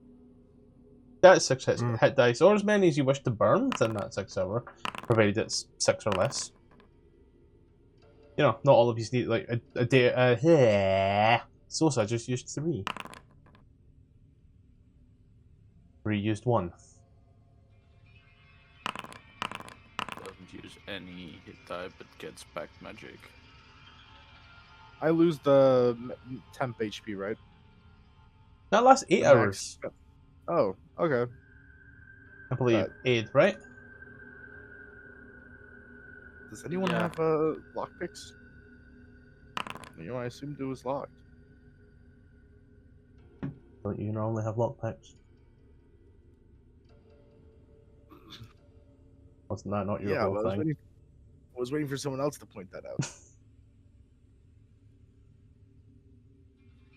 That's 6 hit dice, or as many as you wish to burn within that 6 hour, provided it's 6 or less. You know, not all of you need like a day. So I just used 3. Reused 1. Doesn't use any hit die, but gets back magic. I lose the temp HP, right? That lasts 8 The hours. max. Oh, okay. I believe. Right. 8, right? Does anyone Yeah. have lockpicks? You know, I assumed it was locked. Don't you normally have lockpicks? Wasn't that not your Yeah, whole but thing? I was waiting for someone else to point that out.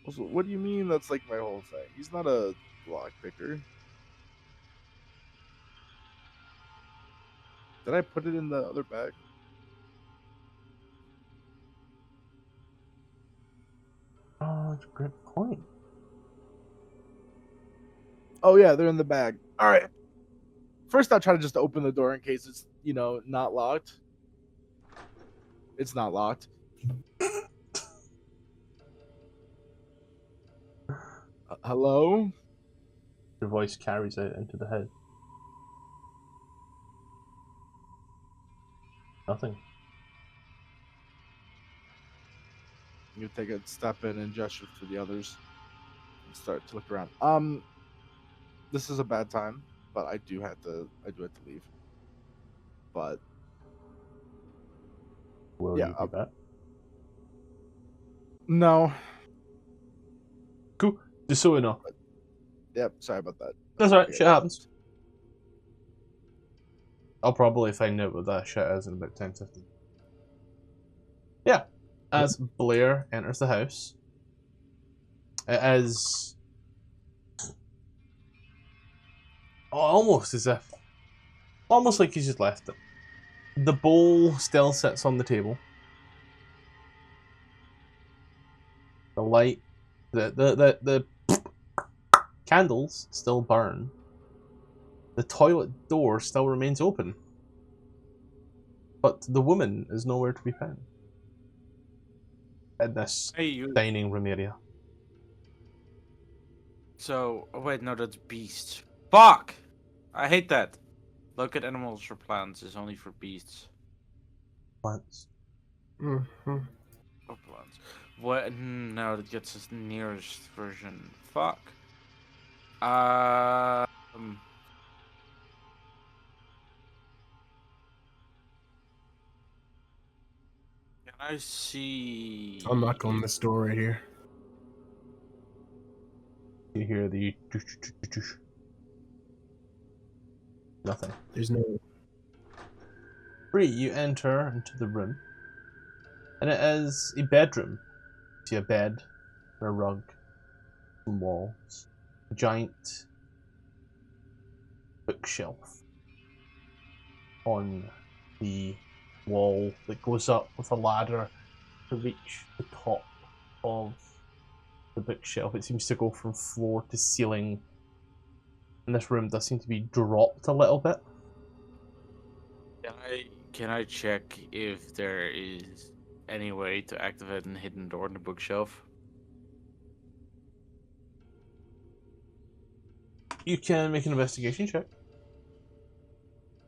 Also, what do you mean that's like my whole thing? He's not a lockpicker. Did I put it in the other bag? Oh, that's a great point. Oh yeah, they're in the bag. All right. First, I'll try to just open the door in case it's, you know, not locked. It's not locked. Hello? Your voice carries out into the head. Nothing. You take a step in and gesture to the others and start to look around. This is a bad time, but I do have to leave. But Will yeah, you be back? no. Cool. Just so we know. Yep, sorry about that. That's alright, Okay. shit happens. I'll probably find out what that shit is in about 10-15. Yeah. As Blair enters the house, it is almost as if, almost like he's just left it. The bowl still sits on the table. The light, the candles still burn. The toilet door still remains open. But the woman is nowhere to be found. In this Hey, you. dining room area. So, oh wait, no, that's beasts. Fuck! I hate that. Look at animals for plants is only for beasts. Plants. Or plants. What? No, that gets us nearest version. Fuck. I see. I'll knock on this door right here. You hear the nothing. There's no. Bree, you enter into the room, and it is a bedroom. You see a bed, a rug, some walls, a giant bookshelf on the wall that goes up with a ladder to reach the top of the bookshelf. It seems to go from floor to ceiling, and this room does seem to be dropped a little bit. Can I check if there is any way to activate a hidden door in the bookshelf? You can make an investigation check.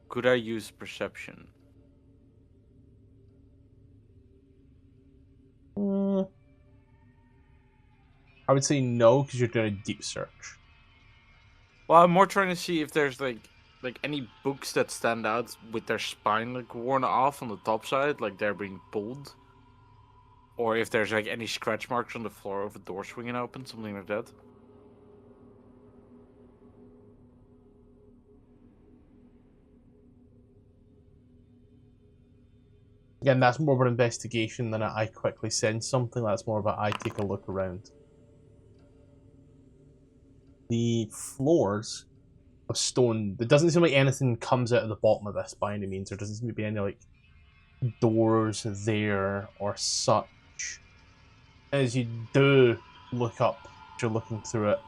Could I use perception? I would say no, because you're doing a deep search. Well, I'm more trying to see if there's like any books that stand out with their spine like worn off on the top side, like they're being pulled, or if there's like any scratch marks on the floor of a door swinging open, something like that. Again, that's more of an investigation than I quickly sense something. That's more about I take a look around. The floors of stone. It doesn't seem like anything comes out of the bottom of this by any means. There doesn't seem to be any like doors there or such. As you do look up, you're looking through it.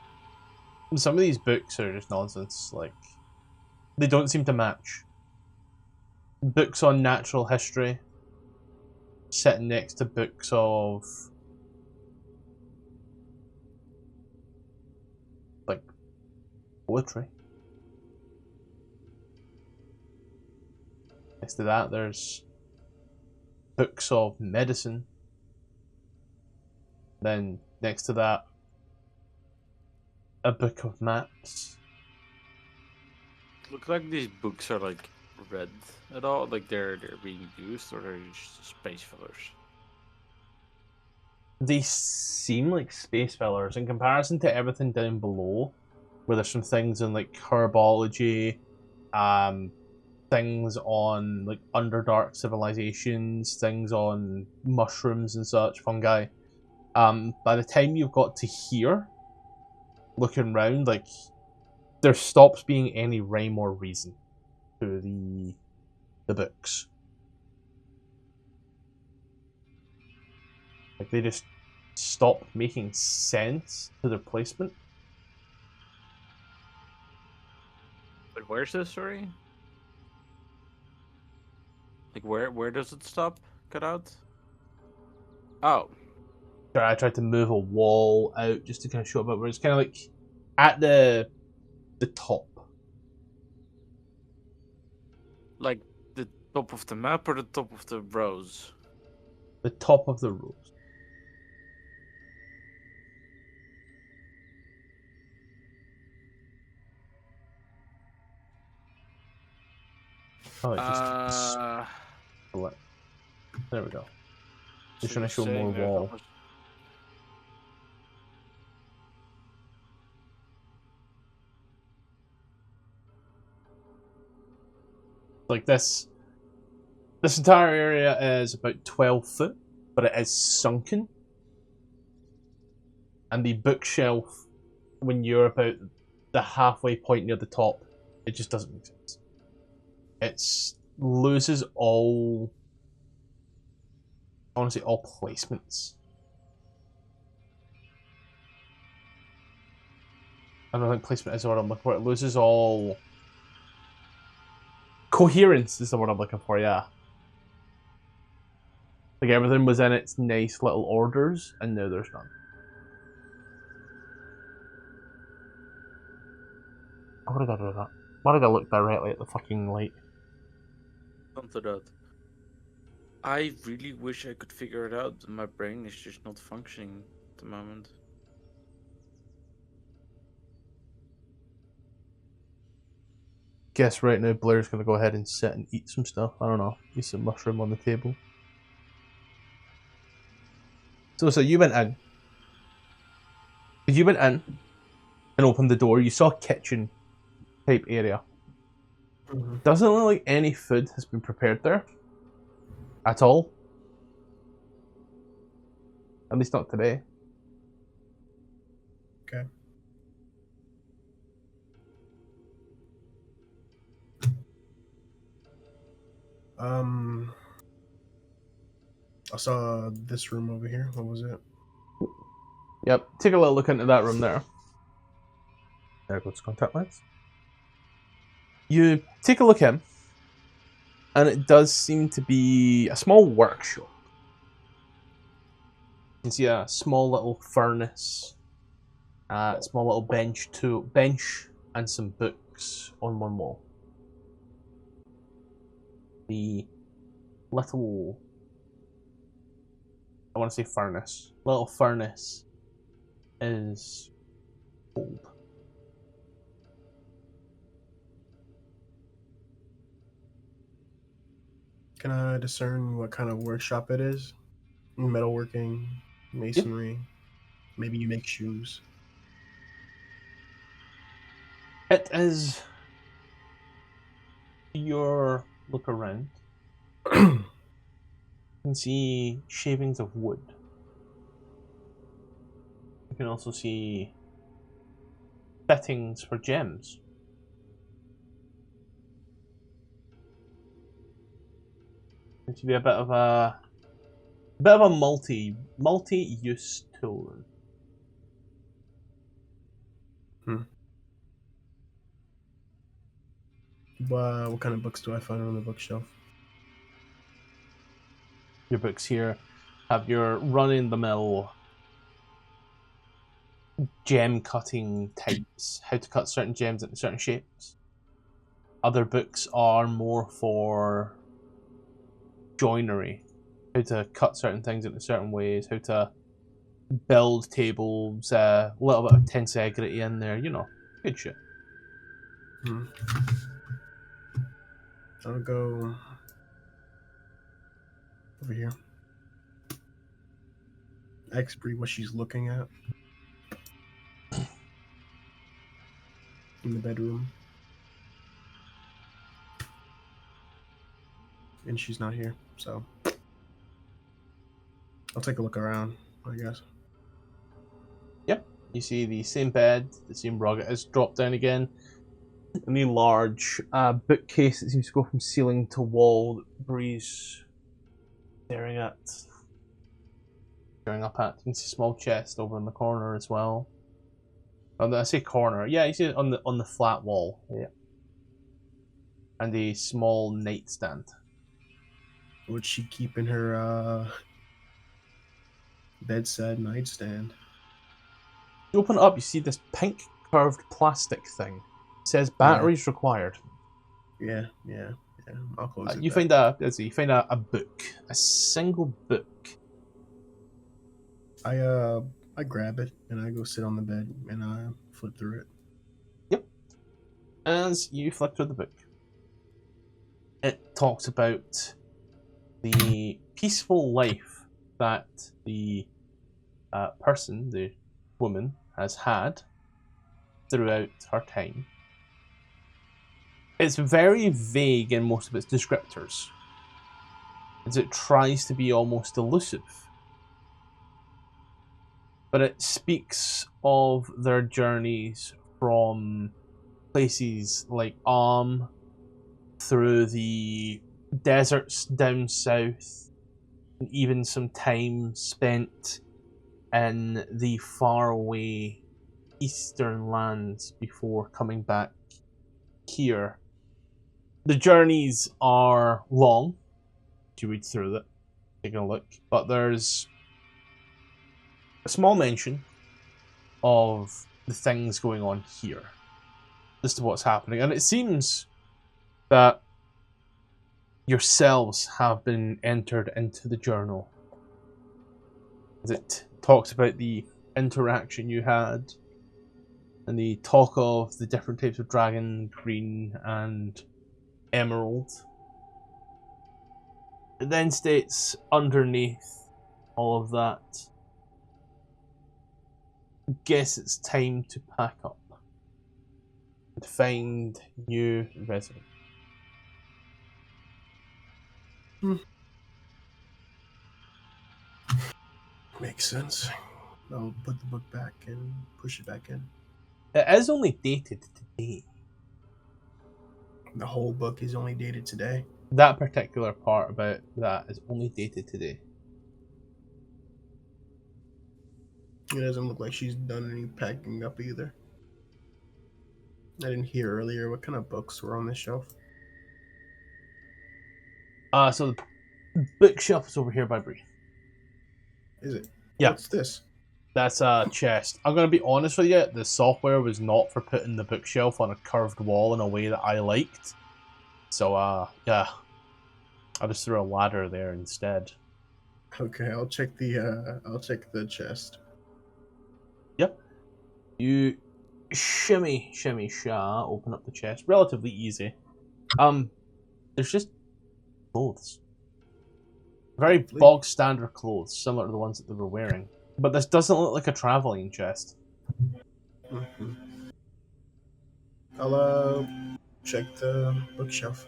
And some of these books are just nonsense. Like, they don't seem to match. Books on natural history sitting next to books of like poetry. Next to that, there's books of medicine. Then next to that, a book of maps. Look like these books are like read at all, like they're being used, or they're just space fillers. They seem like space fillers in comparison to everything down below, where there's some things in like herbology, things on like underdark civilizations, things on mushrooms and such, fungi. By the time you've got to here, looking around, like there stops being any rhyme or reason to the books. Like they just stop making sense to their placement. But where's this story? Like where does it stop? Cut out? Oh. I tried to move a wall out just to kind of show a bit where it's kind of like at the top. Like the top of the map or the top of the rows? The top of the rows. Oh, it just split. There we go. Just trying to show more wall. Like this entire area is about 12 foot, but it is sunken. And the bookshelf, when you're about the halfway point near the top, it just doesn't make sense. It loses all, honestly, all placements. I don't think placement is what I'm looking for. It loses all coherence is the word I'm looking for, yeah. Like everything was in its nice little orders, and now there's none. Why did I do that? Why did I look directly at the fucking light? Come to that. I really wish I could figure it out, but my brain is just not functioning at the moment. Guess right now Blair's gonna go ahead and sit and eat some stuff. I don't know. Eat some mushroom on the table. So you went in. You went in and opened the door. You saw a kitchen type area. Doesn't look like any food has been prepared there at all. At least not today. Okay. I saw this room over here. What was it? Yep. Take a little look into that room there. There goes contact lens. You take a look in, and it does seem to be a small workshop. You can see a small little furnace, a small little bench, and some books on one wall. The little, I want to say furnace. Little furnace is cold. Can I discern what kind of workshop it is? Metalworking, masonry. Maybe you make shoes. It is your look around. You can see shavings of wood. You can also see fittings for gems. Seems to be a bit of a multi-use tool. What kind of books do I find on the bookshelf? Your books here have your run-in-the-mill gem cutting types, how to cut certain gems into certain shapes. Other books are more for joinery, how to cut certain things into certain ways, how to build tables, a little bit of tensegrity in there, you know, good shit. I'll go over here. Ask Bree what she's looking at in the bedroom. And she's not here, so I'll take a look around, I guess. Yep, you see the same bed, the same rug. It has dropped down again. And the large bookcase that seems to go from ceiling to wall that Bree's staring up at. You can see a small chest over in the corner as well. Oh, I say corner. Yeah, you see it on the flat wall. Yeah. And a small nightstand. What'd she keep in her bedside nightstand? You open it up, you see this pink curved plastic thing. It says batteries required. Yeah. I'll close it. You find a book, a single book. I grab it and I go sit on the bed and I flip through it. Yep. As you flip through the book, it talks about the peaceful life that the person, the woman, has had throughout her time. It's very vague in most of its descriptors, as it tries to be almost elusive. But it speaks of their journeys from places like through the deserts down south, and even some time spent in the faraway eastern lands before coming back here. The journeys are long, to read through it, taking a look, but there's a small mention of the things going on here, just to what's happening, and it seems that yourselves have been entered into the journal. As it talks about the interaction you had, and the talk of the different types of dragon, green and emerald. It then states underneath all of that guess it's time to pack up and find new residents. Makes sense. I'll put the book back and push it back in. It is only dated today. The whole book is only dated today. That particular part about that is only dated today. It doesn't look like she's done any packing up either. I didn't hear earlier what kind of books were on this shelf. So the bookshelf is over here by Bree. Is it? Yeah. What's this? That's a chest. I'm going to be honest with you, the software was not for putting the bookshelf on a curved wall in a way that I liked. So, yeah. I just threw a ladder there instead. Okay, I'll check the chest. Yep. You shimmy, open up the chest. Relatively easy. There's just clothes. Very bog standard clothes, similar to the ones that they were wearing. But this doesn't look like a traveling chest. Mm-hmm. I'll check the bookshelf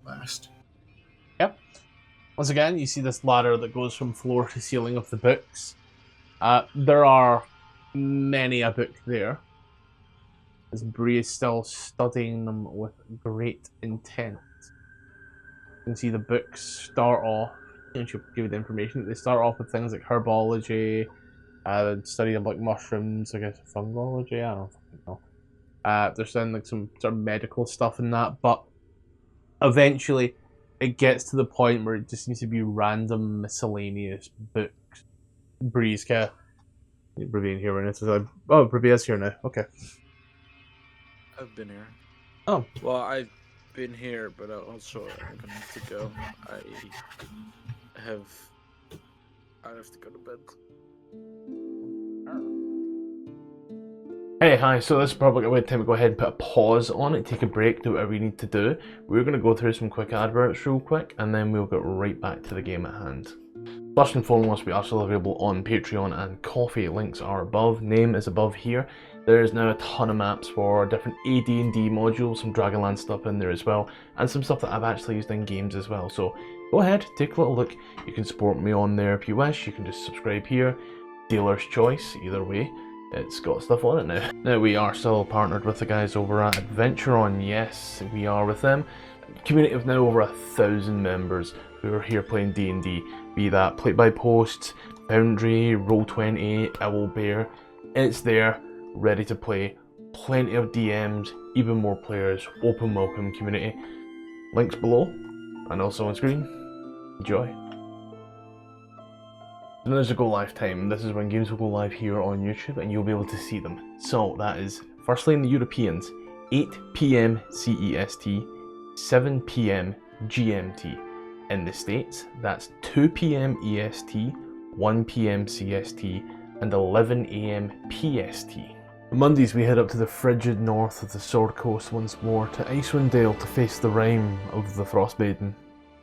last. Yep. Once again, you see this ladder that goes from floor to ceiling of the books. There are many a book there, as Bree is still studying them with great intent. You can see the books start off, and she'll give you the information. They start off with things like herbology, study of like mushrooms, I guess fungology, I don't fucking know. There's then like some sort of medical stuff in that, but eventually it gets to the point where it just seems to be random miscellaneous books. Bree's kind of Bree here right now. So like, oh, Bree is here now. Okay. I've been here. Oh. Well, I've been here, but also I'm gonna have to go. I have to go to bed. Hey, hi, so this is probably a good time to go ahead and put a pause on it, take a break, do whatever you need to do. We're going to go through some quick adverts real quick, and then we'll get right back to the game at hand. First and foremost, we are still available on Patreon and Coffee. Links are above, name is above here. There is now a ton of maps for different AD&D modules, some Dragonlance stuff in there as well, and some stuff that I've actually used in games as well. So go ahead, take a little look. You can support me on there if you wish. You can just subscribe here. Dealer's choice, either way. It's got stuff on it now. Now we are still partnered with the guys over at AdverntureOn. Yes, we are with them. Community of now over 1,000 members who are here playing D&D. Be that Play by Post, Foundry, Roll20, Owlbear. It's there, ready to play. Plenty of DMs, even more players. Open welcome community. Links below and also on screen. Enjoy. When there's a go live time, this is when games will go live here on YouTube and you'll be able to see them. So that is, firstly in the Europeans, 8 PM CEST, 7 PM GMT. In the States, that's 2 PM EST, 1 PM CST, and 11 AM PST. On Mondays we head up to the frigid north of the Sword Coast once more to Icewind Dale to face the rime of the Frostmaiden.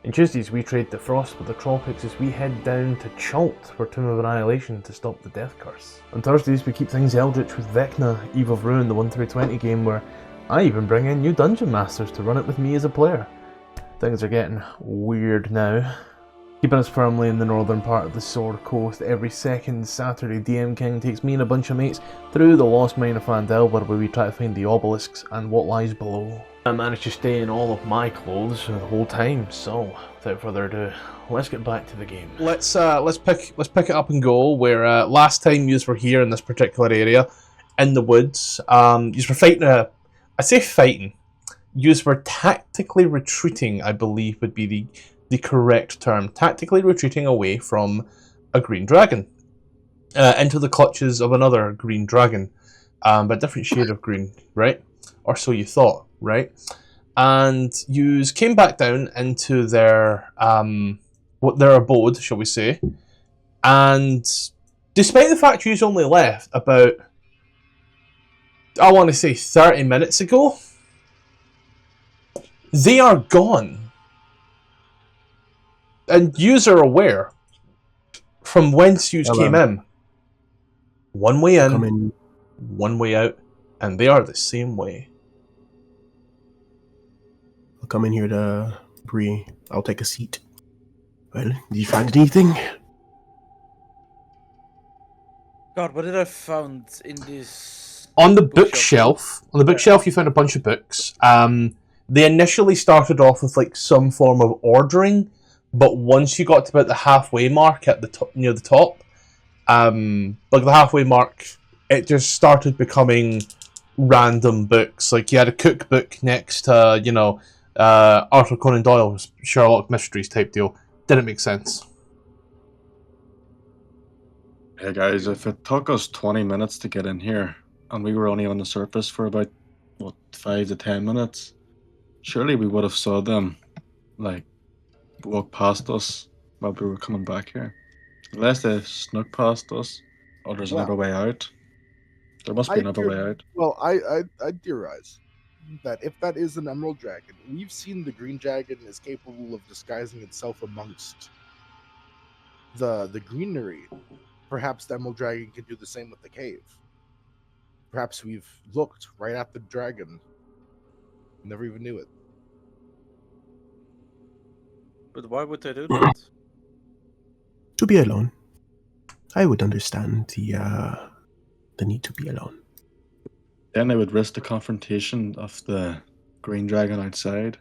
On Tuesdays we trade the frost with the tropics as we head down to Chult for Tomb of Annihilation to stop the Death Curse. On Thursdays we keep things eldritch with Vecna, Eve of Ruin, the 1-20 game where I even bring in new dungeon masters to run it with me as a player. Things are getting weird now. Keeping us firmly in the northern part of the Sword Coast, every second Saturday DM King takes me and a bunch of mates through the lost mine of Phandelver where we try to find the obelisks and what lies below. I managed to stay in all of my clothes the whole time, so without further ado, let's get back to the game. Let's pick it up and go. Where last time yous were here in this particular area, in the woods, yous were fighting I say fighting. Yous were tactically retreating, I believe would be the correct term. Tactically retreating away from a green dragon, into the clutches of another green dragon, but different shade of green, right? Or so you thought, right? And yous came back down into their abode, shall we say? And despite the fact yous only left about, I want to say 30 minutes ago, they are gone. And yous are aware from whence yous came in. One way I'll come in, in. one way out, and they are the same way. I'll come in here to Bree. I'll take a seat. Well, did you find anything? God, what did I found in this? On the bookshelf, you found a bunch of books. They initially started off with like some form of ordering, but once you got to about the halfway mark at the top, near the top, like the halfway mark, it just started becoming random books. Like you had a cookbook next to, Arthur Conan Doyle's Sherlock Mysteries type deal. Didn't make sense. Hey guys, if it took us 20 minutes to get in here, and we were only on the surface for about, 5 to 10 minutes, surely we would have saw them, like, walk past us while we were coming back here. Unless they snuck past us, or there's another way out. There must be another way out. Well, I theorize that if that is an emerald dragon, we've seen the green dragon is capable of disguising itself amongst the greenery. Perhaps the emerald dragon can do the same with the cave. Perhaps we've looked right at the dragon, never even knew it. But why would they do that? To be alone. I would understand the need to be alone. Then they would risk the confrontation of the green dragon outside.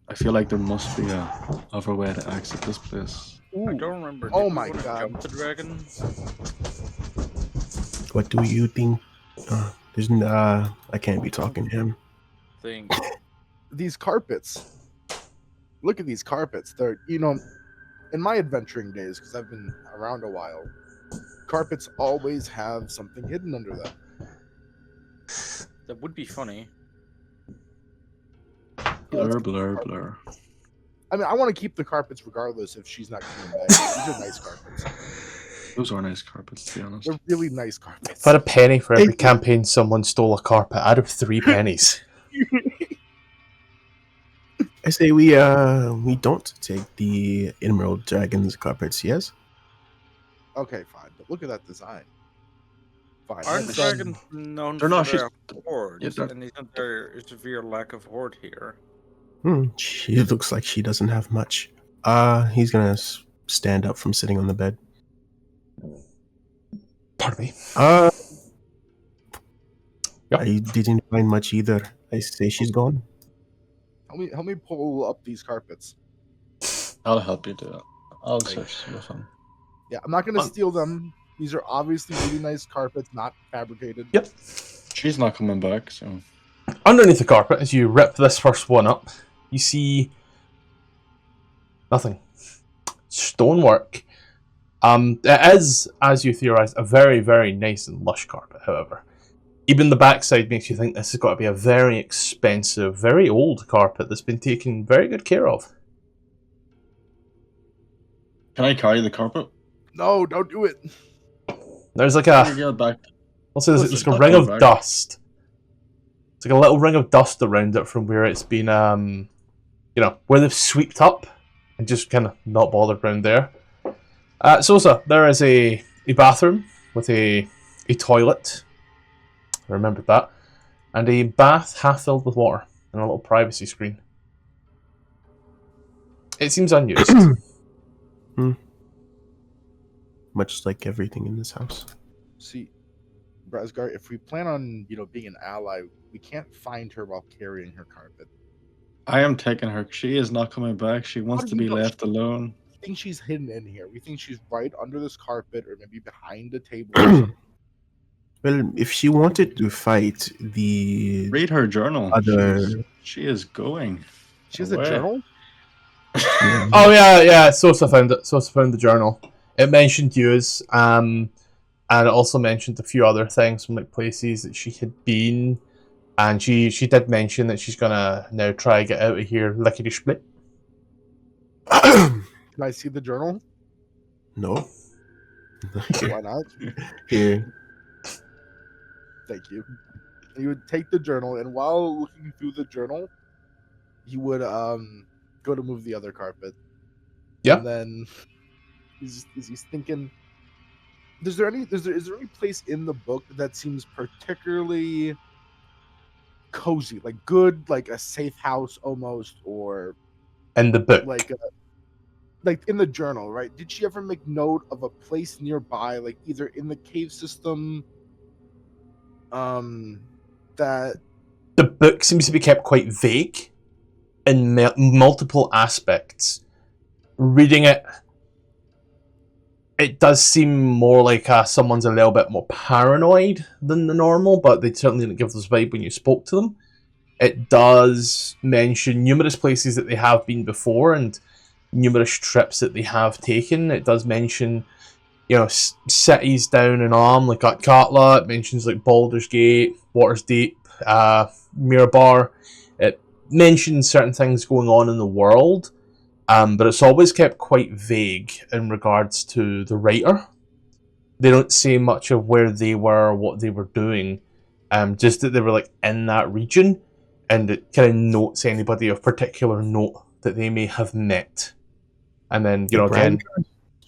I feel like there must be a other way to exit this place. Ooh. I don't remember. Oh Did we my wanna God. Jump the dragon? What do you think? I can't be talking to him. Think. These carpets. Look at these carpets. They're, in my adventuring days, because I've been around a while, carpets always have something hidden under them. That would be funny. Blur, blur, blur. I mean, I want to keep the carpets regardless if she's not coming back. These are nice carpets. Those are nice carpets, to be honest. They're really nice carpets. If I had a penny for every campaign someone stole a carpet, I'd have 3 pennies. I say we don't take the Emerald Dragon's carpets, yes? Okay, fine. But look at that design. Fine. Aren't That's- dragons known They're for not, their she's- hoard? yeah, they're- And isn't there a severe lack of hoard here? She looks like she doesn't have much. He's gonna stand up from sitting on the bed. Pardon me. Yep. I didn't find much either. I say she's gone. Help me pull up these carpets. I'll help you do it. I'll search with them. Yeah, I'm not going to steal them. These are obviously really nice carpets, not fabricated. Yep. She's not coming back, so... Underneath the carpet, as you rip this first one up, you see nothing. Stonework. It is, as you theorized, a very, very nice and lush carpet, however. Even the backside makes you think this has got to be a very expensive, very old carpet that's been taken very good care of. Can I carry the carpet? No, don't do it. There's like a... Get it back. Also, there's It's like a not ring going of back. dust. It's like a little ring of dust around it from where it's been, where they've swept up and just kind of not bothered around there. So there is a bathroom with a toilet. I remembered that. And a bath half filled with water and a little privacy screen. It seems unused. Much like everything in this house. See, Brasgar, if we plan on, being an ally, we can't find her while carrying her carpet. I am taking her. She is not coming back. She wants to be left alone. We think she's hidden in here. We think she's right under this carpet or maybe behind a table or something. Well, if she wanted to fight the Read her journal. other... She is going. She has a away. journal? Oh yeah, Sosa found it. Sosa found the journal. It mentioned yous, and it also mentioned a few other things from like places that she had been, and she did mention that she's gonna now try and get out of here lickety split. Can I see the journal? No. Why not? Here. Thank you. You would take the journal, and while looking through the journal, you would go to move the other carpet. Yeah. And then he's thinking, is there any place in the book that seems particularly cozy, like good, like a safe house almost, or In the book. like in the journal, right? Did she ever make note of a place nearby, like either in the cave system, that The book seems to be kept quite vague in multiple aspects. Reading it, it does seem more like someone's a little bit more paranoid than the normal, but they certainly didn't give this vibe when you spoke to them. It does mention numerous places that they have been before and numerous trips that they have taken. It does mention, cities down in Arm, like at Katla. It mentions like Baldur's Gate, Water's Deep, Mirabar. It mentions certain things going on in the world, but it's always kept quite vague in regards to the writer. They don't say much of where they were, what they were doing, just that they were like in that region, and it kind of notes anybody of particular note that they may have met. And then, again,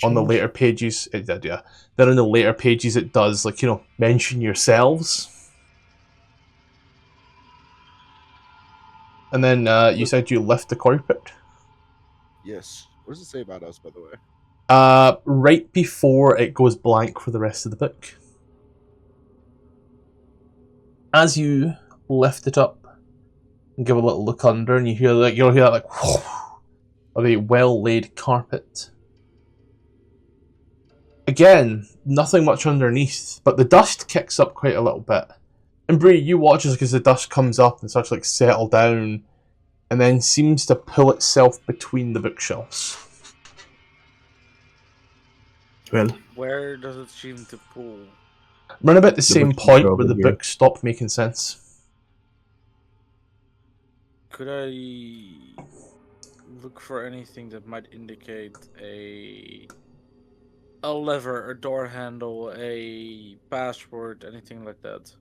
on the later pages, it did, yeah. Then on the later pages, it does, like, mention yourselves. And then you said you left the carpet. yes. What does it say about us, by the way? Right before it goes blank for the rest of the book. As you lift it up and give a little look under, and you'll hear that like of a well-laid carpet. Again, nothing much underneath, but the dust kicks up quite a little bit. And Bree, you watch as the dust comes up and starts to settle down, and then seems to pull itself between the bookshelves. Well, Where does it seem to pull? Run about the same bookshelves point are where over the here. book stopped making sense. Could I look for anything that might indicate a lever, a door handle, a password, anything like that?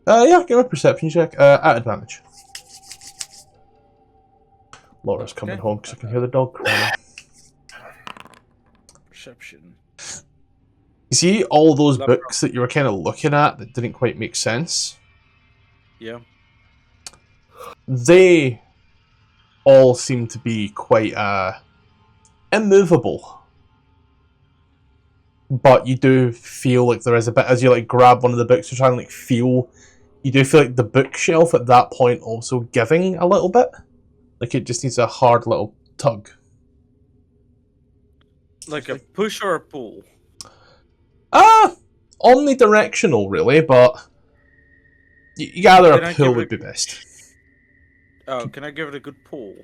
Yeah, give me a perception check at advantage. Laura's coming Okay. home because I can hear the dog crying. Perception. You see all those No books that you were kind of looking at that didn't quite make sense? Yeah. They all seem to be quite immovable. But you do feel like there is a bit, as you like grab one of the books, you're trying to like feel, you do feel like the bookshelf at that point also giving a little bit. Like it just needs a hard little tug. Like a push or a pull? Omnidirectional really, but you gather Can a I pull give would it be best. Oh, can I give it a good pull?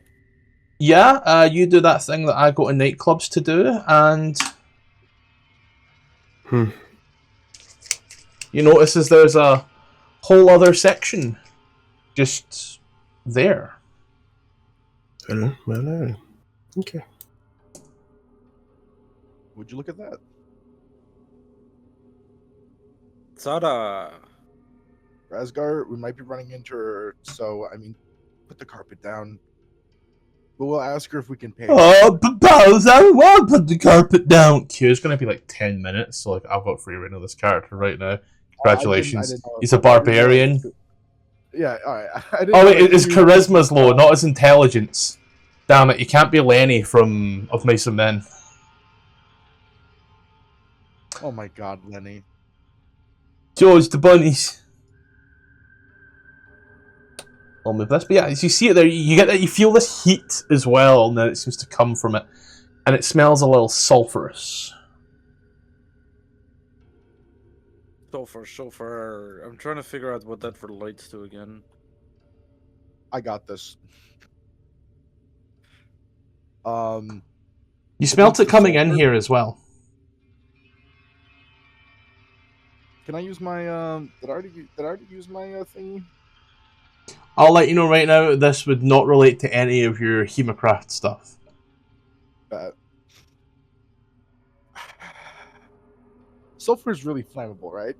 Yeah, you do that thing that I go to nightclubs to do, and you notice as there's a whole other section just there. Well, okay. Would you look at that? Tada! Rasgar, we might be running into her, so I mean, put the carpet down. But we'll ask her if we can pay. Oh, but Bowser, why put the carpet down? Q's gonna be like 10 minutes, so like I've got free reign of this character right now. Congratulations. I didn't know. He's a barbarian. Yeah, alright. Oh wait, his charisma's low, not his intelligence. Damn it, you can't be Lenny from Of Mice and Men. Oh my god, Lenny. George the bunnies. I'll move this, but yeah, as you see it there, you get that, you feel this heat as well, and then it seems to come from it, and it smells a little sulphurous. Sulfur. I'm trying to figure out what that relates to again. I got this. You smelt it coming in here as well. Can I use my did I already use my thingy? I'll let you know right now, this would not relate to any of your Hemocraft stuff. Sulfur is really flammable, right?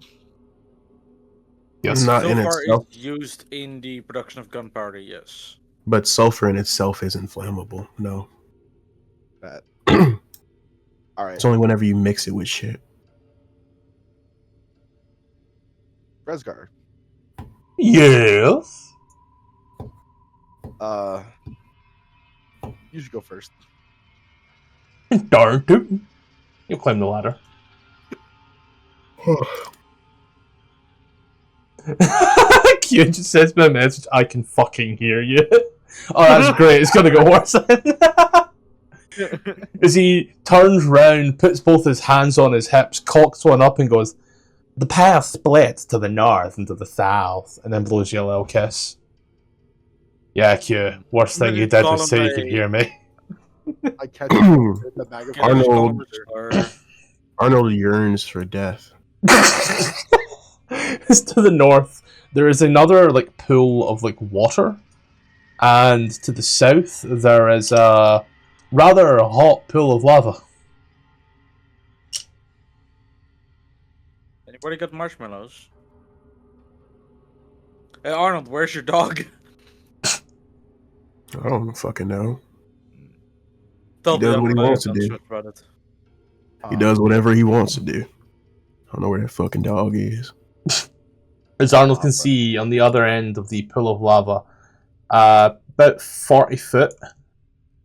Yes. Not in Sulfur itself, is used in the production of gunpowder, yes. but sulfur in itself isn't flammable. No, All right. it's only whenever you mix it with shit. Resgar. Yes. You should go first. Darn tootin'. You'll climb the ladder. Q just says my message, I can fucking hear you. Oh, that's great. It's gonna go worse. As he turns round, puts both his hands on his hips, cocks one up and goes, the path splits to the north and to the south, and then blows you a little kiss. Yeah, Q. Worst thing you did was say you could hear me. I catch you in the bag of Arnold yearns for death. It's to the north. There is another like pool of like water, and to the south there is a rather hot pool of lava. Anybody got marshmallows? Hey Arnold, where's your dog? I don't fucking know. He does what he wants to do. He does whatever he wants to do. I don't know where that fucking dog is. As Arnold can see on the other end of the pool of lava, about 40 foot,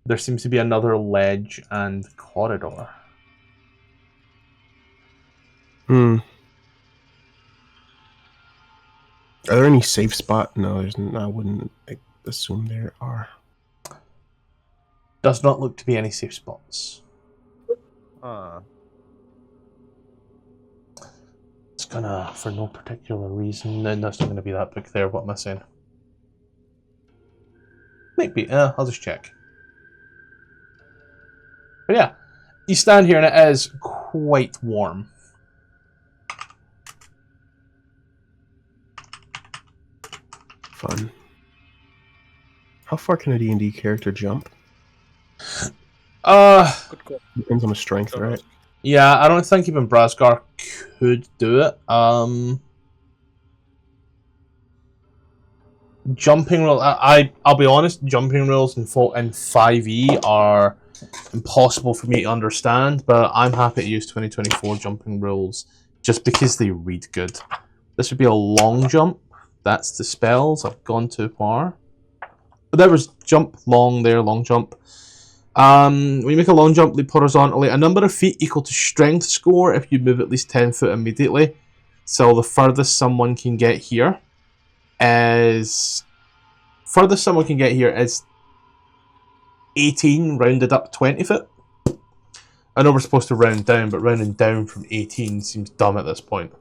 there seems to be another ledge and corridor. Are there any safe spots? No, there's not. I wouldn't assume there are. Does not look to be any safe spots. It's gonna, for no particular reason, and that's not gonna be that book there. What am I saying? Maybe. I'll just check. But yeah, you stand here and it is quite warm. Fun. How far can a D&D character jump? Depends on the strength, right? Yeah, I don't think even Brasgar could do it. Jumping roll. I'll be honest. Jumping rules in 5e are impossible for me to understand, but I'm happy to use 2024 jumping rules just because they read good. This would be a long jump. That's the spells. I've gone too far. But there was jump long there, long jump. When you make a long jump, leap horizontally, a number of feet equal to strength score if you move at least 10 foot immediately. So the furthest someone can get here is 18 rounded up 20 foot. I know we're supposed to round down, but rounding down from 18 seems dumb at this point.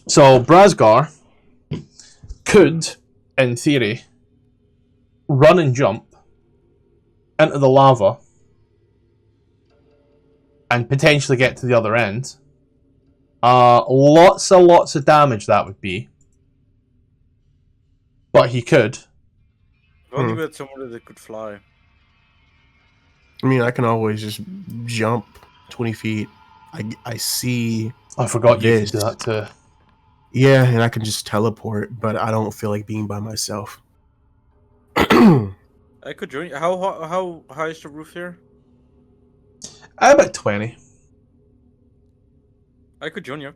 So Brasgar could, in theory, run and jump into the lava and potentially get to the other end. Lots of damage that would be. But he could. Only with somebody that could fly. I mean, I can always just jump 20 feet. I see. I forgot you could do that too. Yeah, and I can just teleport, but I don't feel like being by myself. I could join you. How high is the roof here? About 20. I could join you.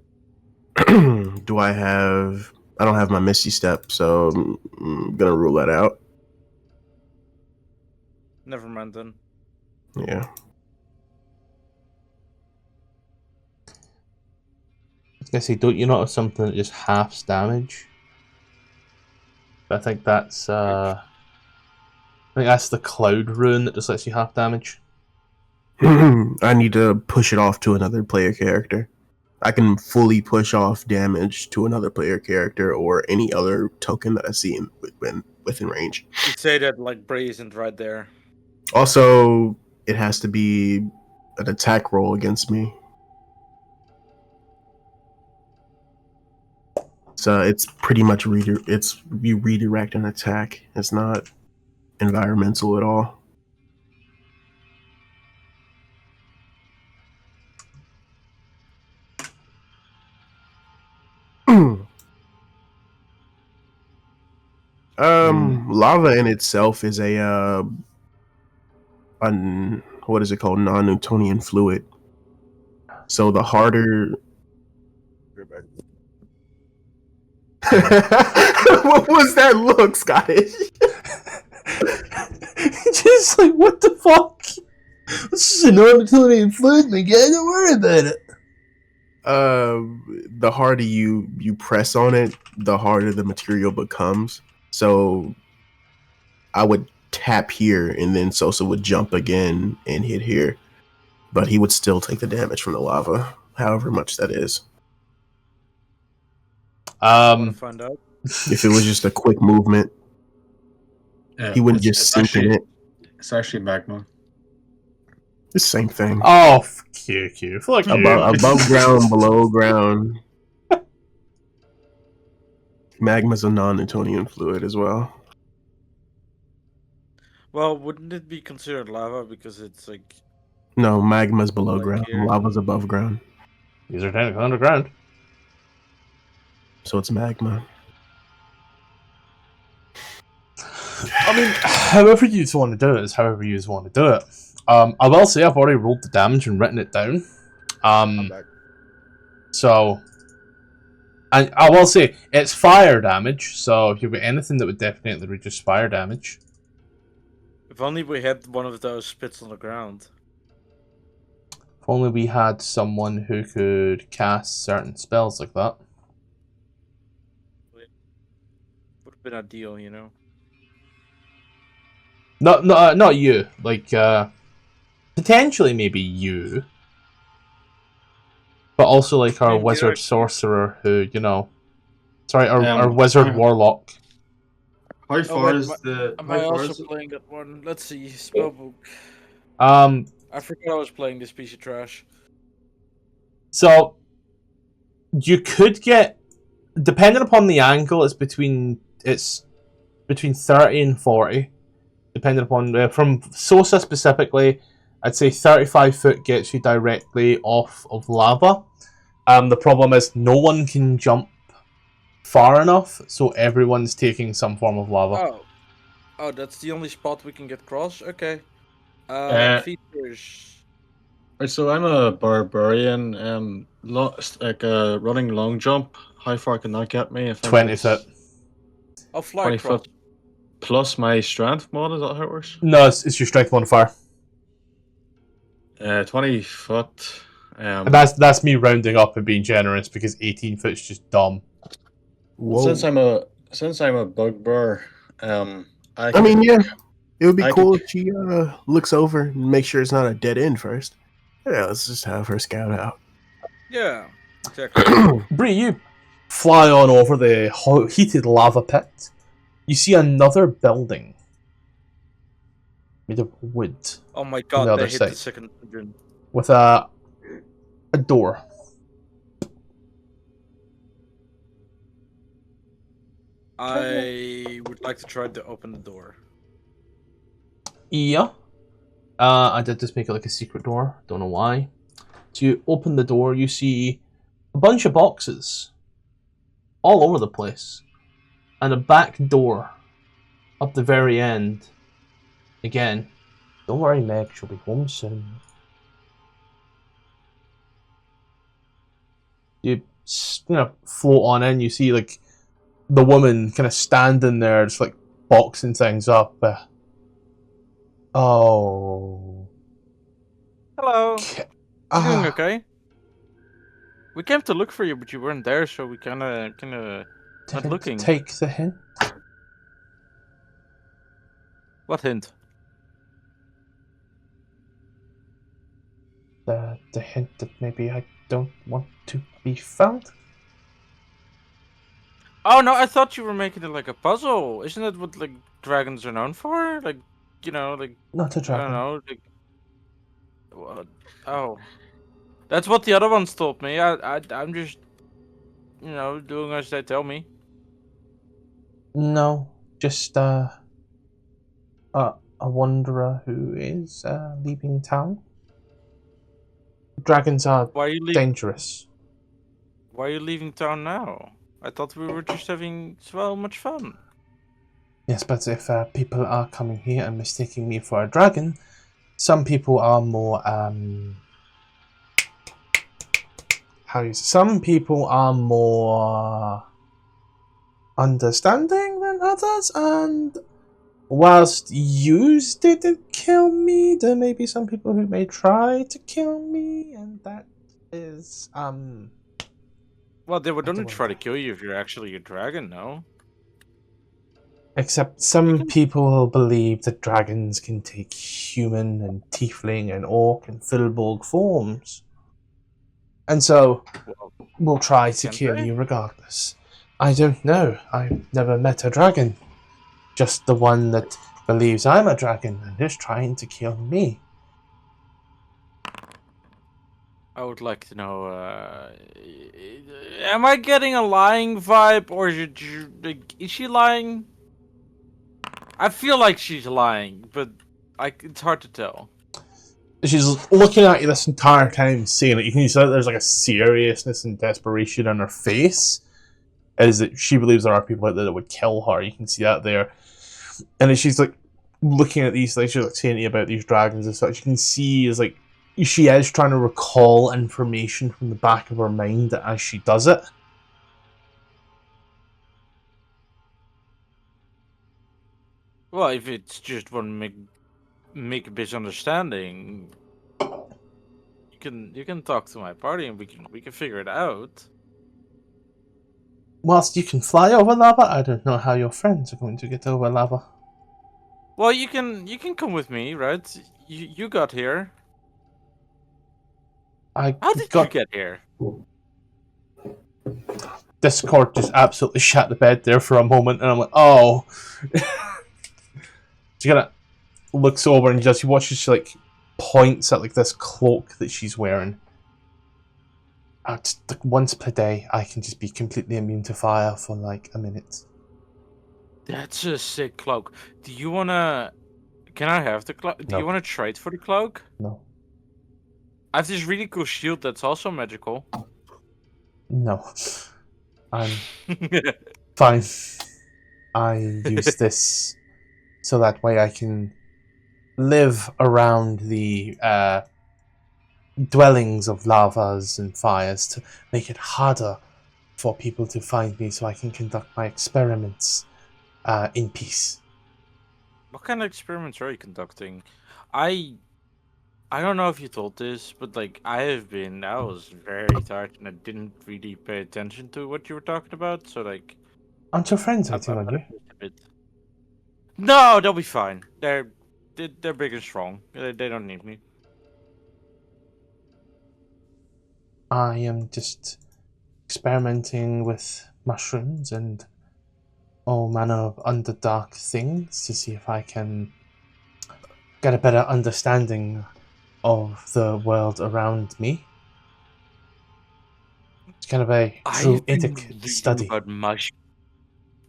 Do I have... I don't have my Misty Step, so I'm gonna rule that out. Never mind then. Yeah. I was gonna say, don't you not have something that just halves damage? But I think that's the cloud rune that just lets you half damage. I need to push it off to another player character. I can fully push off damage to another player character or any other token that I see within range. You'd say that like Bray isn't right there. Also, it has to be an attack roll against me. So it's pretty much you redirect an attack. It's not environmental at all. Lava in itself is what is it called? Non-Newtonian fluid. So the harder What was that look, Scottish? Just like, what the fuck? This is an auditory fluid, man. Don't worry about it. The harder you press on it, the harder the material becomes. So I would tap here, and then Sosa would jump again and hit here, but he would still take the damage from the lava, however much that is. I want to find out. If it was just a quick movement, he wouldn't just sink in it. It's actually magma. The same thing. Oh, fuck you. Fuck you. Above ground, below ground. Magma's a non-Newtonian fluid as well. Well, wouldn't it be considered lava because it's like... No, magma's below Like ground. here. Lava's above ground. These are technically underground. So it's magma. I mean, however you want to do it is however you want to do it. I will say I've already rolled the damage and written it down. I'm back. So, and I will say it's fire damage. So if you've got anything that would definitely reduce fire damage. If only we had one of those spits on the ground. If only we had someone who could cast certain spells like that. Would have been ideal, you know. Not you. Like potentially maybe you, but also like our Maybe wizard I- sorcerer who sorry, our Um, wizard warlock. How far wait, is the? Am How I far also is it? playing that one? Let's see, spellbook. I forgot I was playing this piece of trash. So you could get, depending upon the angle, it's between 30 and 40. Depending upon from Sosa specifically, I'd say 35 foot gets you directly off of lava. The problem is no one can jump far enough, so everyone's taking some form of lava. Oh, that's the only spot we can get cross. Okay. Features. Right, so I'm a barbarian. Like a running long jump. How far can that get me? If 20 foot. I'll fly 20 across. foot plus my strength mod. Is that how it works? No, it's your strength modifier. 20 foot. And that's me rounding up and being generous because 18 foot's just dumb. Whoa. Since I'm a bugbear, I mean, yeah, it would be I cool could- if she looks over and make sure it's not a dead end first. Yeah, let's just have her scout out. Yeah, exactly. Bree, you fly on over the heated lava pit. You see another building made of wood Oh my On god, the they other hit side. the second engine. with a door. I would like to try to open the door. Yeah. I did just make it like a secret door. Don't know why. So you open the door, you see a bunch of boxes all over the place, and a back door up the very end. Again, don't worry, Meg. She'll be home soon. You float on in. You see like the woman kind of standing there, just like boxing things up. Oh. Hello. You doing Ah, okay? We came to look for you, but you weren't there, so we kind of not didn't looking. take the hint. What hint? The hint that maybe I don't want to be found. Oh no, I thought you were making it like a puzzle. Isn't that what like dragons are known for? Like, like Not a I dragon. don't know. Like, what? Oh, that's what the other ones told me. I'm just, doing as they tell me. No, just a wanderer who is leaving town. Dragons are Why are you leaving? dangerous. Why are you leaving town now? I thought we were just having so much fun. Yes, but if people are coming here and mistaking me for a dragon, some people are more some people are more understanding than others, and whilst you didn't kill me, there may be some people who may try to kill me, and that is, Well, they would I don't only want try to that. kill you if you're actually a dragon, no? Except some people believe that dragons can take human and tiefling and orc and Filborg forms. And so, Well, we'll try to can't kill they? you regardless. I don't know. I've never met a dragon. Just the one that believes I'm a dragon and is trying to kill me. I would like to know, am I getting a lying vibe, or is she lying? I feel like she's lying, but it's hard to tell. She's looking at you this entire time, saying it. You can see that there's like a seriousness and desperation on her face. Is that she believes there are people out there that would kill her. You can see that there. And as she's like looking at these things, she's like saying to you about these dragons and such. You can see is like she is trying to recall information from the back of her mind as she does it. Well, if it's just one make a misunderstanding, you can talk to my party and we can figure it out. Whilst you can fly over lava, I don't know how your friends are going to get over lava. Well, you can come with me, right? You got here. I How did got you get here? Discord just absolutely shat the bed there for a moment, and I'm like, oh. She kind of looks over and just watches. She like points at like this cloak that she's wearing. Like once per day, I can just be completely immune to fire for like a minute. That's a sick cloak. Do you wanna? Can I have the cloak? Do No. you wanna trade for the cloak? No. I have this really cool shield that's also magical. No. I'm fine. I use this so that way I can live around the dwellings of lavas and fires to make it harder for people to find me so I can conduct my experiments in peace. What kind of experiments are you conducting? I don't know if you told this, but like I was very tired and I didn't really pay attention to what you were talking about. So like, Aren't your friends I waiting on you? missed a bit. No, they'll be fine. They're big and strong. They don't need me. I am just experimenting with mushrooms and all manner of underdark things to see if I can get a better understanding of the world around me. It's kind of a druidic study.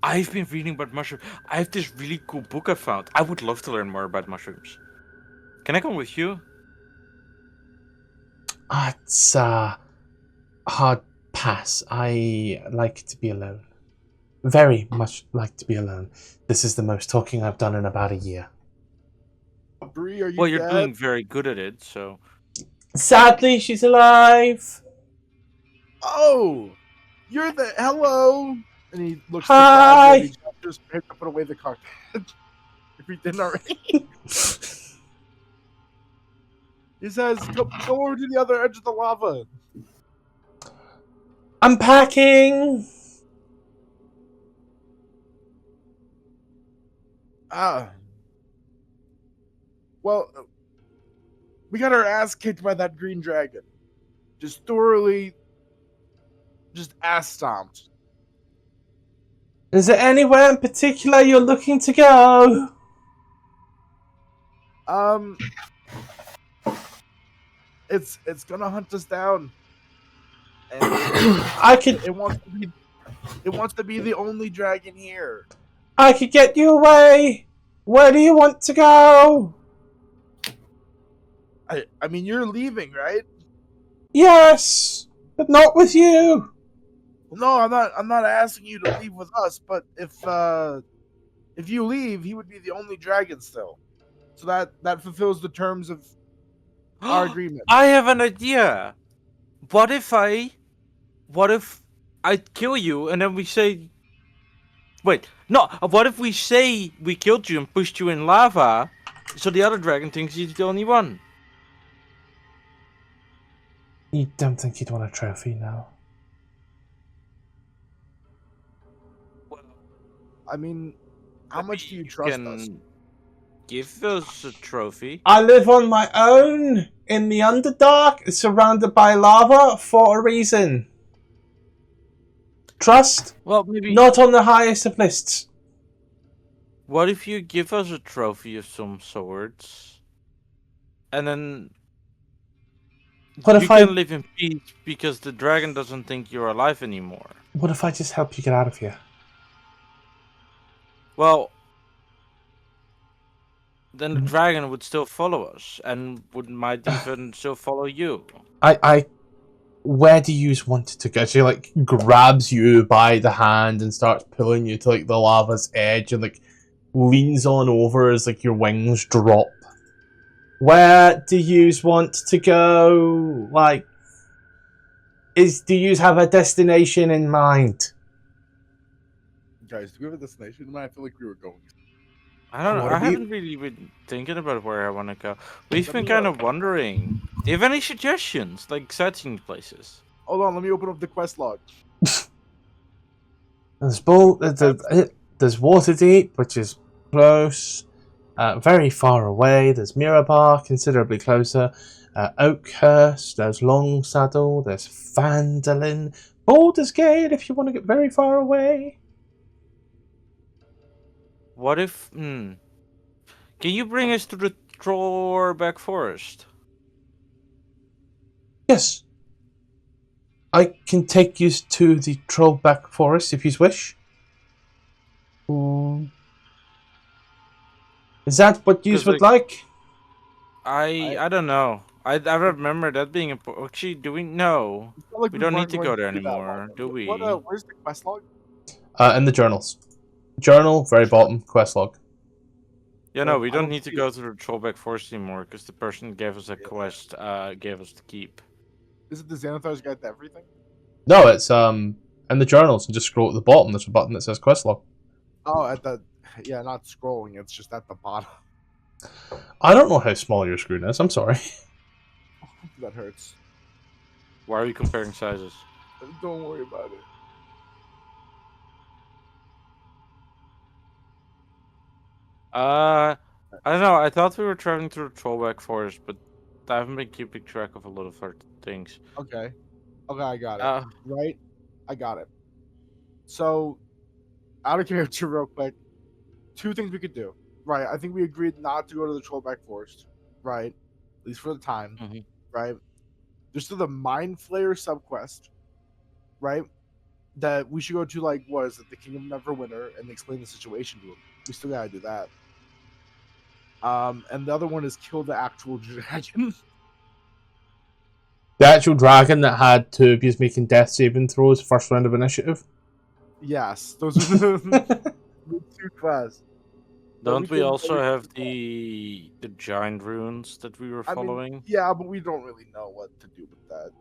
I've been reading about mushrooms. I have this really cool book I found. I would love to learn more about mushrooms. Can I come with you? It's a hard pass. I like to be alone. Very much like to be alone. This is the most talking I've done in about a year. Bree, are you Well, you're dead? doing very good at it, so. Sadly, she's alive. Oh, you're the hello. And he looks Hi. surprised. And he just had to put away the cartridge if he didn't already. He says, "Go over to the other edge of the lava." I'm packing. Well, we got our ass kicked by that green dragon. Just thoroughly, just ass stomped. Is there anywhere in particular you're looking to go? It's gonna hunt us down. And it wants to be the only dragon here. I could get you away. Where do you want to go? I mean, you're leaving, right? Yes, but not with you. No, I'm not asking you to leave with us, but if you leave, he would be the only dragon still. So that fulfills the terms of our agreement. I have an idea. What if I kill you and then we say Wait, no. What if we say we killed you and pushed you in lava, so the other dragon thinks he's the only one? You don't think he'd want a trophy now? I mean, how much do you trust us? Give us a trophy. I live on my own in the Underdark, surrounded by lava for a reason. Trust? Well, maybe Not on the highest of lists. What if you give us a trophy of some sorts, and then What you if I can live in peace because the dragon doesn't think you're alive anymore? What if I just help you get out of here? Well, then the dragon would still follow us, and might even still follow you. Where do you want to go? She like grabs you by the hand and starts pulling you to like the lava's edge and like leans on over as like your wings drop. Where do you want to go? Like, do you have a destination in mind? Guys, do we have a destination in mind? I feel like we were going. I don't know. I haven't really been thinking about where I want to go. We've been kind of wondering. Do you have any suggestions, like sightseeing places? Hold on, let me open up the quest log. There's Waterdeep, which is close. Very far away. There's Mirabar, considerably closer. Oakhurts. There's Longsaddle. There's Phandalin. Baldur's Gate, if you want to get very far away. What if? Can you bring us to the Trollback Forest? Yes. I can take you to the Trollback Forest if you wish. Is that what you would like? I don't know. I remember that being important. Actually, do we know? Like we don't need to weren't go going there do that anymore, one. do we? Where's the quest log? In the journals. Journal, very bottom, quest log. Yeah, no, we I don't don't need to see go to the Trollback Forest anymore because the person gave us a quest, gave us the keep. Is it the Xanathar's Guide to Everything? No, it's in the journals and just scroll at the bottom. There's a button that says quest log. Oh, not scrolling. It's just at the bottom. I don't know how small your screen is. I'm sorry. That hurts. Why are we comparing sizes? Don't worry about it. I don't know. I thought we were traveling through the Trollback Forest, but I haven't been keeping track of a lot of other things. Okay, I got it. Right? I got it. So, out of character real quick, two things we could do. Right, I think we agreed not to go to the Trollback Forest. Right? At least for the time. Mm-hmm. Right? There's still the Mind Flayer subquest. Right? That we should go to, like, what is it, the Kingdom Neverwinter, and explain the situation to him. We still gotta do that. And the other one is kill the actual dragon. The actual dragon that had two of you making death saving throws first round of initiative. Yes, those are the two quests. Don't we also have the giant runes that we were following? I mean, yeah, but we don't really know what to do with that.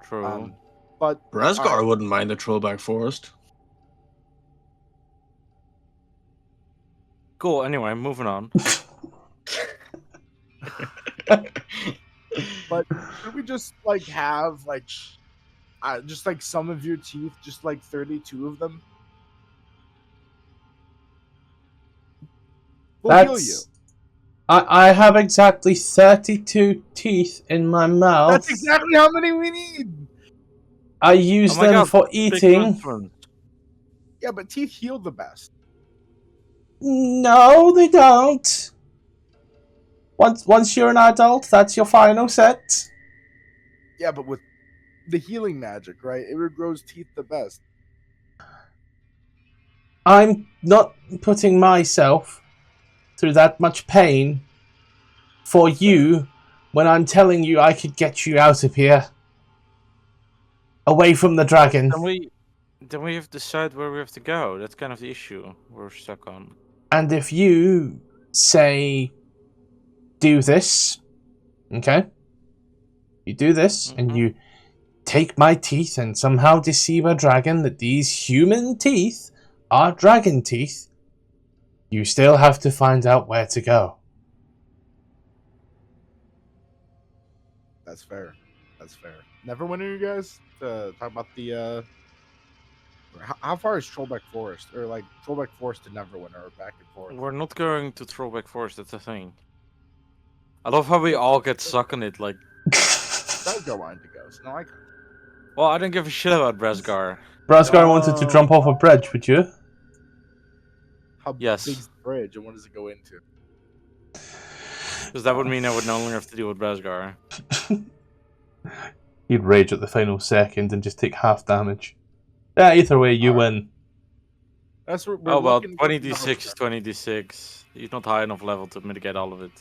True. But Bresgar wouldn't mind the Trollback Forest. Cool. Anyway, moving on. But could we just like have like just like some of your teeth, just like 32 of them? We'll heal you. I have exactly 32 teeth in my mouth. That's exactly how many we need. I use them for eating. Yeah, but teeth heal the best. No, they don't. Once you're an adult, that's your final set. Yeah, but with the healing magic, right? It regrows teeth the best. I'm not putting myself through that much pain for you when I'm telling you I could get you out of here. Away from the dragon. Then we have to decide where we have to go. That's kind of the issue we're stuck on. And if you say, do this, okay? You do this, and you take my teeth and somehow deceive a dragon that these human teeth are dragon teeth, you still have to find out where to go. That's fair. That's fair. Neverwinter, you guys, to talk about the how far is Trollbeck Forest, or like Trollbeck Forest to Neverwinter, or back and forth? We're not going to Trollbeck Forest, that's the thing. I love how we all get stuck on it, like... Bresgar wanted to go, so no, I can't. Well, I don't give a shit about Bresgar. Brazgar wanted to jump off a bridge, would you? How Yes. big's the bridge, and what does it go into? Because that would mean I would no longer have to deal with Bresgar. He'd rage at the final second and just take half damage. Yeah, either way, you win. That's what Oh well, 20d6 is 20d6. He's not high enough level to mitigate all of it.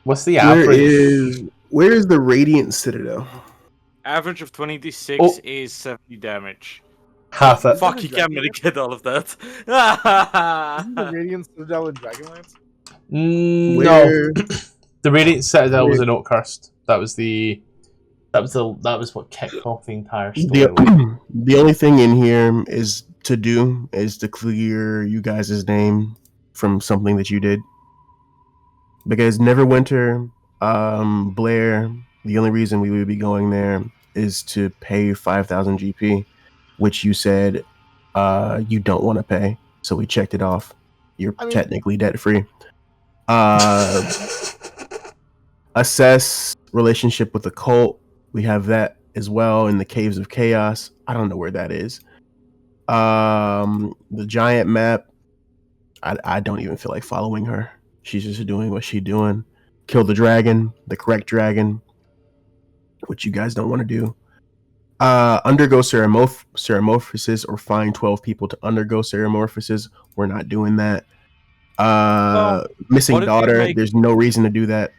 What's the average? Where is the Radiant Citadel? Average of 20d6 is 70 damage. Half it. Fuck, you can't mitigate all of that. Isn't the Radiant Citadel in Dragonlance? No. The Radiant Citadel was an Oakhurst. That was what kicked off the entire story. The only thing in here is to clear you guys' name from something that you did. Because Neverwinter, Blair, the only reason we would be going there is to pay 5,000 GP, which you said you don't want to pay. So we checked it off. You're technically debt free. Assess relationship with the cult. We have that as well in the Caves of Chaos. I don't know where that is. The giant map. I don't even feel like following her. She's just doing what she's doing. Kill the dragon, the correct dragon, which you guys don't want to do. Undergo Ceramorphosis or find 12 people to undergo Ceramorphosis. We're not doing that. Missing daughter, there's no reason to do that.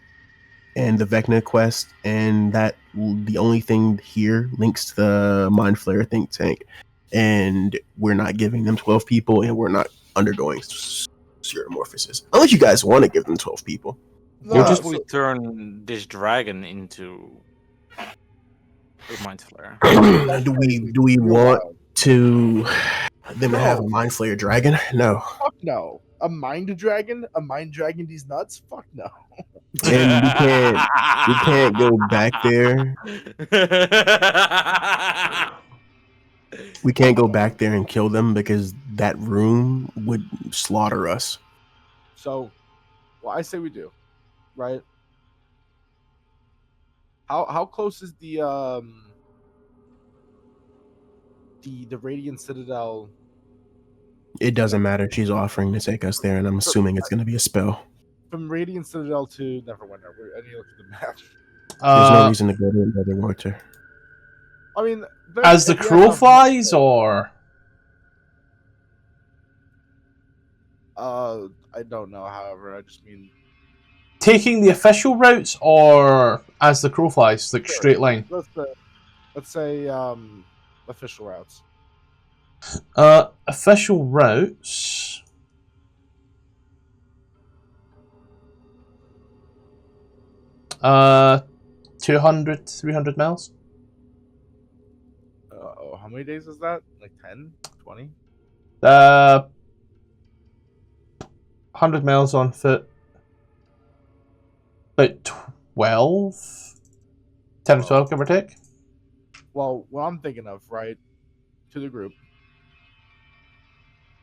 And the Vecna quest, and that the only thing here links to the Mind Flayer think tank. And we're not giving them 12 people, and we're not undergoing Ceramorphosis. Unless you guys want to give them 12 people. What if we turn this dragon into a Mind Flayer? do we want to them to have a Mind Flayer dragon? No. Fuck no. A mind dragon? A mind dragon these nuts? Fuck no. And we can't go back there. We can't go back there and kill them because that room would slaughter us. So, well, I say we do, right? How close is the Radiant Citadel? It doesn't matter. She's offering to take us there, and I'm assuming it's going to be a spell. From Radiant Citadel to Neverwinter. I need to look at the map. There's no reason to go to Neverwinter. I mean, as the crow flies, or I don't know. However, I just mean taking the official routes, or as the crow flies, like straight line. Let's say official routes. Official routes. 200, 300 miles. How many days is that? Like 10, 20? 100 miles on foot. About 12? 10 or 12, give or take. Well, what I'm thinking of, right, to the group,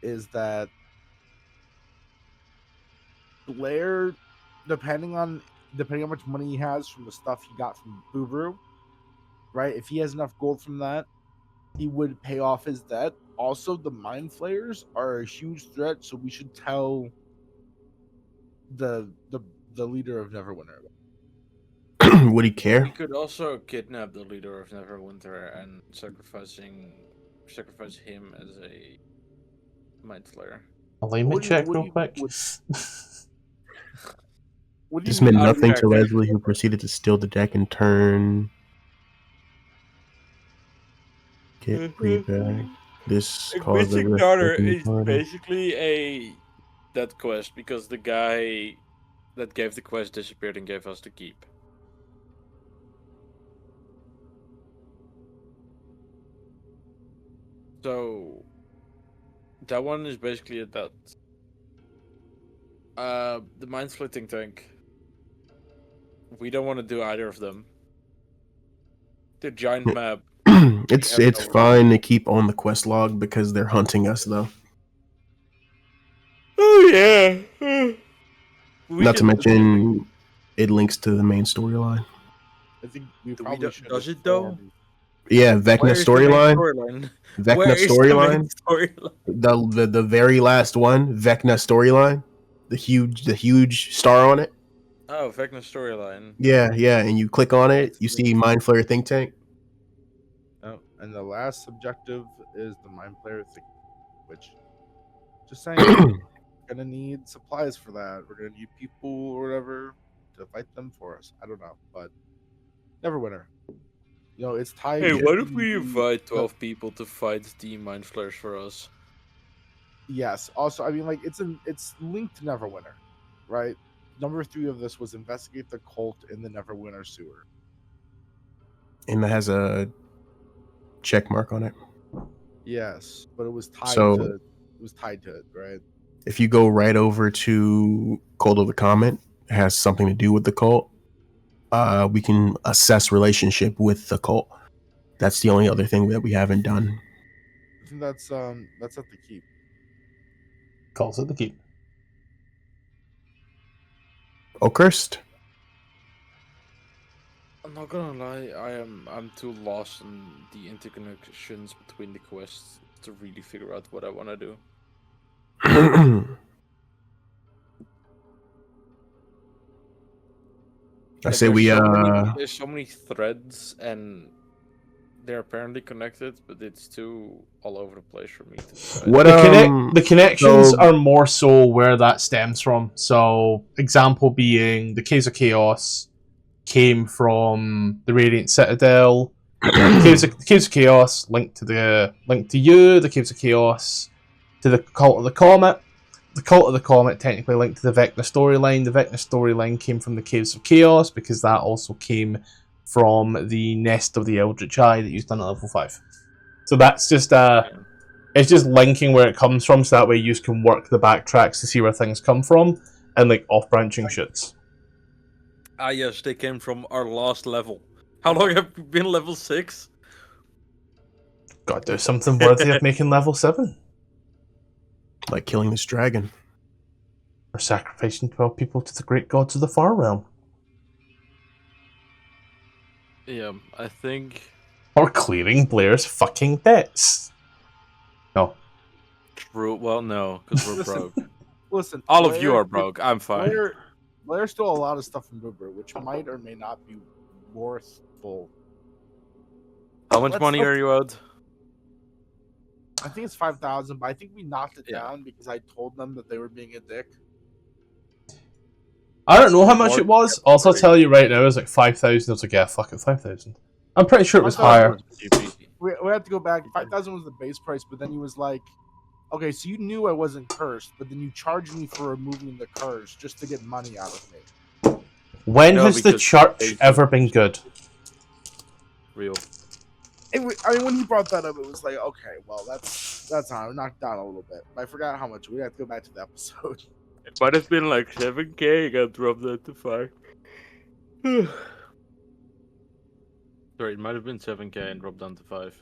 is that Blair, depending on how much money he has from the stuff he got from Boo-Brew, right? If he has enough gold from that, he would pay off his debt. Also, the Mind Flayers are a huge threat, so we should tell the leader of Neverwinter. Would he care? We could also kidnap the leader of Neverwinter and sacrifice him as a Mind Flayer. Alignment check real quick. This meant nothing to Leslie, who proceeded to steal the deck and turn. Get reback. This caused the Missing daughter is basically a death quest because the guy that gave the quest disappeared and gave us the keep. So that one is basically a dot. The mind splitting tank. We don't want to do either of them. The giant map. It's fine to keep on the quest log because they're hunting us though. Oh yeah. Not to mention, it links to the main storyline. I think we probably should. Does it though? Yeah, Vecna storyline. Vecna storyline. The very last one, Vecna storyline. The huge star on it. Oh, Vecna storyline. Yeah, and you click on it, you see Mind Flayer Think Tank. Oh, and the last objective is the Mind Flayer Think, which, just saying, we're gonna need supplies for that. We're gonna need people or whatever to fight them for us. I don't know, but Neverwinter. You know, it's tied. Hey, what if we invite 12 people to fight the Mind Flayers for us? Yes. Also, I mean, like it's linked to Neverwinter, right? Number 3 of this was investigate the cult in the Neverwinter sewer, and it has a check mark on it. Yes, but it was tied to it, right? If you go right over to Cult of the Comet, it has something to do with the cult. We can assess relationship with the cult. That's the only other thing that we haven't done. I think that's at the keep. Calls at the keep. Oakhurst. I'm not gonna lie, I'm too lost in the interconnections between the quests to really figure out what I want to do. I say we there's so many threads and they're apparently connected, but it's too all over the place for me to decide. What the connections are more so where that stems from. So example being the Caves of Chaos came from the Radiant Citadel. The Caves of Chaos linked to you, the Caves of Chaos to the Cult of the Comet. The Cult of the Comet technically linked to the Vecna storyline. The Vecna storyline came from the Caves of Chaos because that also came from the Nest of the Eldritch Eye that you've done at level 5. So that's just it's just linking where it comes from, so that way you can work the backtracks to see where things come from and like off-branching shits. Ah yes, they came from our last level. How long have you been level 6? Gotta do something worthy of making level 7. Like killing this dragon. Or sacrificing 12 people to the great gods of the Far Realm. Yeah, I think... Or clearing Blair's fucking debts. No. True, well no, because we're broke. Listen, all of you are broke, I'm fine. Blair stole a lot of stuff from Boober, which might or may not be worthful. How much money are you owed? I think it's 5,000, but I think we knocked it down because I told them that they were being a dick. I don't know how much it was. Also, I'll tell you right now, it was like 5,000. I was like, yeah, fuck it, 5,000. I'm pretty sure it was higher. We have to go back. 5,000 was the base price, but then he was like, okay, so you knew I wasn't cursed, but then you charged me for removing the curse just to get money out of me. When has the church ever been good? Real. I mean, when he brought that up, it was like, okay, well, that's how I knocked down a little bit. But I forgot how much. We have to go back to the episode. It might have been like 7K. I got dropped that to 5. Sorry, it might have been 7K and dropped down to 5.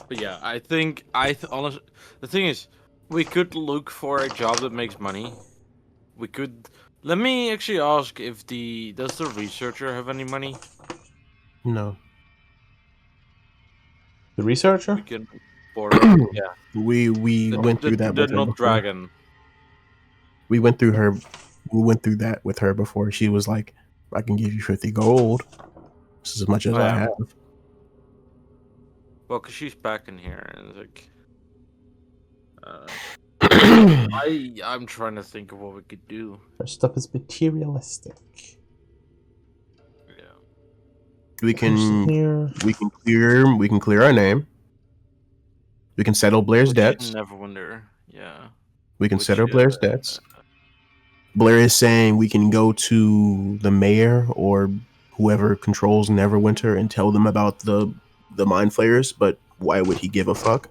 But yeah, I think honestly, the thing is, we could look for a job that makes money. We could. Let me actually ask if does the researcher have any money? No. The researcher? We can borrow. Yeah. We went through that with her before. Dragon. We went through that with her before. She was like, I can give you 50 gold. This is as much as I have. Well, because she's back in here, and like, I'm trying to think of what we could do. First up is materialistic. Yeah. We can clear our name. We can settle Blair's debts. Neverwinter. Yeah. We can settle Blair's debts. Blair is saying we can go to the mayor or whoever controls Neverwinter and tell them about the mind flayers, but why would he give a fuck?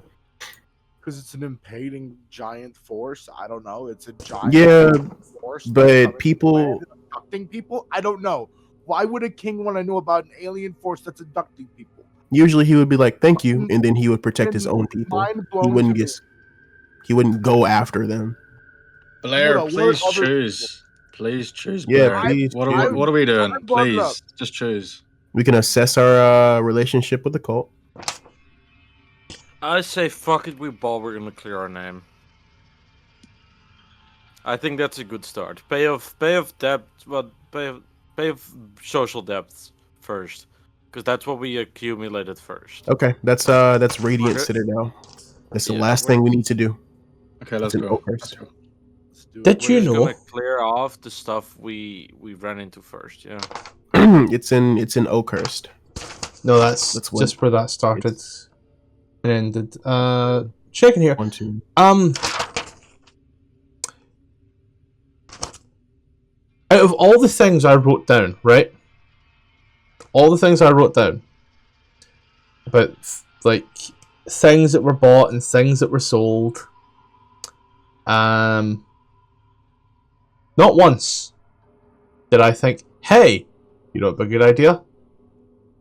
Because it's an invading giant force. I don't know. It's a giant force. But that's coming to people- land and abducting people. I don't know. Why would a king want to know about an alien force that's abducting people? Usually he would be like, "Thank you," and then he would protect his own people. Mind He blown wouldn't to get. He wouldn't go after them. Blair, No, we're please other choose. Please choose, Yeah, Blair. please What choose. are we doing? I brought it up. Please, just choose. We can assess our relationship with the cult. I say fuck it, we're gonna clear our name. I think that's a good start. Pay off debt, well, pay off social debts first, because that's what we accumulated first. Okay, that's Radiant Okay. Citadel. That's the Yeah, last thing we need to do. Okay, let's It's an go. Oakhurst. Let's go. Let's do it. Did We're you just know? gonna clear off the stuff we ran into first. Yeah. it's in Oakhurst. No, that's That's what- just where that started and ended. Checking here. 1, 2. Out of all the things I wrote down, right? All the things I wrote down about like things that were bought and things that were sold. Not once did I think, hey, you know what'd be a good idea?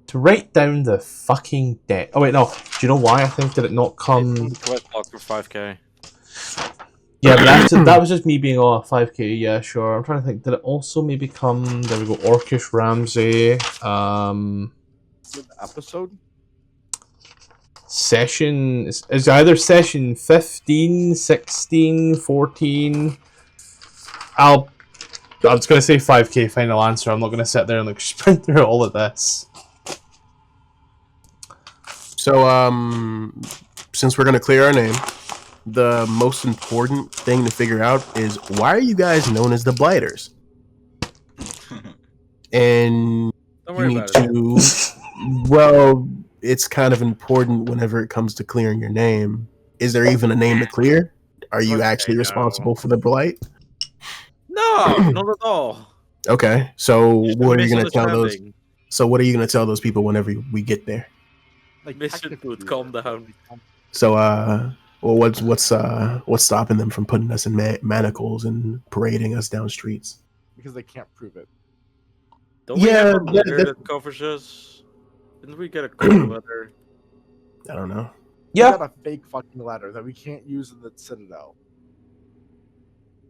To write down the fucking debt. Oh wait, no. Do you know why I think did it not come? Quest block for 5k. Yeah, but that was just me being 5k. Yeah, sure. I'm trying to think. Did it also maybe come? There we go. Orcish Ramsey. Good episode. Session is either session 15, 16, 14. I'm just gonna say 5k final answer. I'm not gonna sit there and like sprint through all of this. So, since we're gonna clear our name, the most important thing to figure out is why are you guys known as the Blighters? And Don't you worry need about it. to. Well, it's kind of important whenever it comes to clearing your name. Is there even a name to clear? Are you Okay, actually no. responsible for the blight? No, not at all. Okay, so Just a what are you gonna tell those? misunderstanding. So what are you gonna tell those people whenever we get there? Like Mission technically, food, calm down. So well, what's stopping them from putting us in manacles and parading us down streets? Because they can't prove it. Don't we Yeah, have a that- letter that- that covers us? Didn't we get a cover letter? I don't know. We Yeah. got a fake fucking letter that we can't use in the Citadel.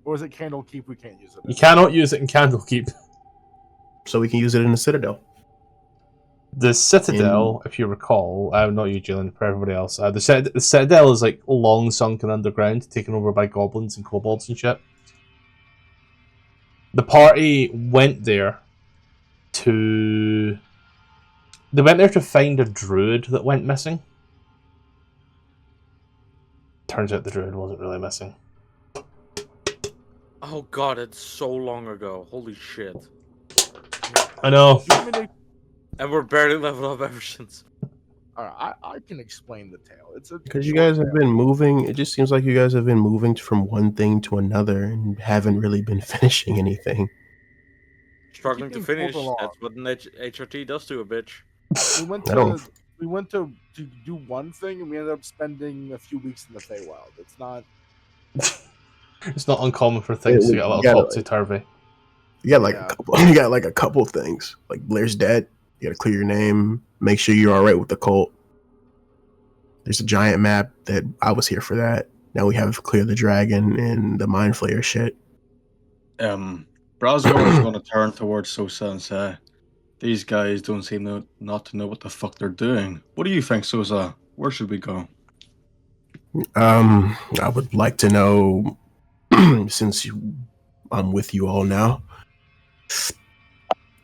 Or is it Candlekeep? We can't use it. You cannot use it in Candlekeep. So we can use it in the Citadel. The Citadel, if you recall, not you, Julian, for everybody else. The Citadel is like long sunken underground, taken over by goblins and kobolds and shit. The party went there to. They went there to find a druid that went missing. Turns out the druid wasn't really missing. Oh god, it's so long ago. Holy shit. I know. And we're barely leveled up ever since. Alright, I can explain the tale. It's a Because you short guys have tale. been moving. It just seems like you guys have been moving from one thing to another and haven't really been finishing anything. Struggling to Keeping finish. pulled along. That's what an HRT does to a bitch. We went I don't- to do one thing and we ended up spending a few weeks in the Feywild. It's not It's not uncommon for things to get a little Yeah, topsy-turvy. You got like Yeah. a couple. You got like a couple things. Like Blair's dead. You got to clear your name. Make sure you're all right with the cult. There's a giant map that I was here for that. Now we have clear the dragon and the mind flayer shit. Braswell is going to turn towards Sosa and say, "These guys don't seem not to know what the fuck they're doing. What do you think, Sosa? Where should we go?" I would like to know, since I'm with you all now,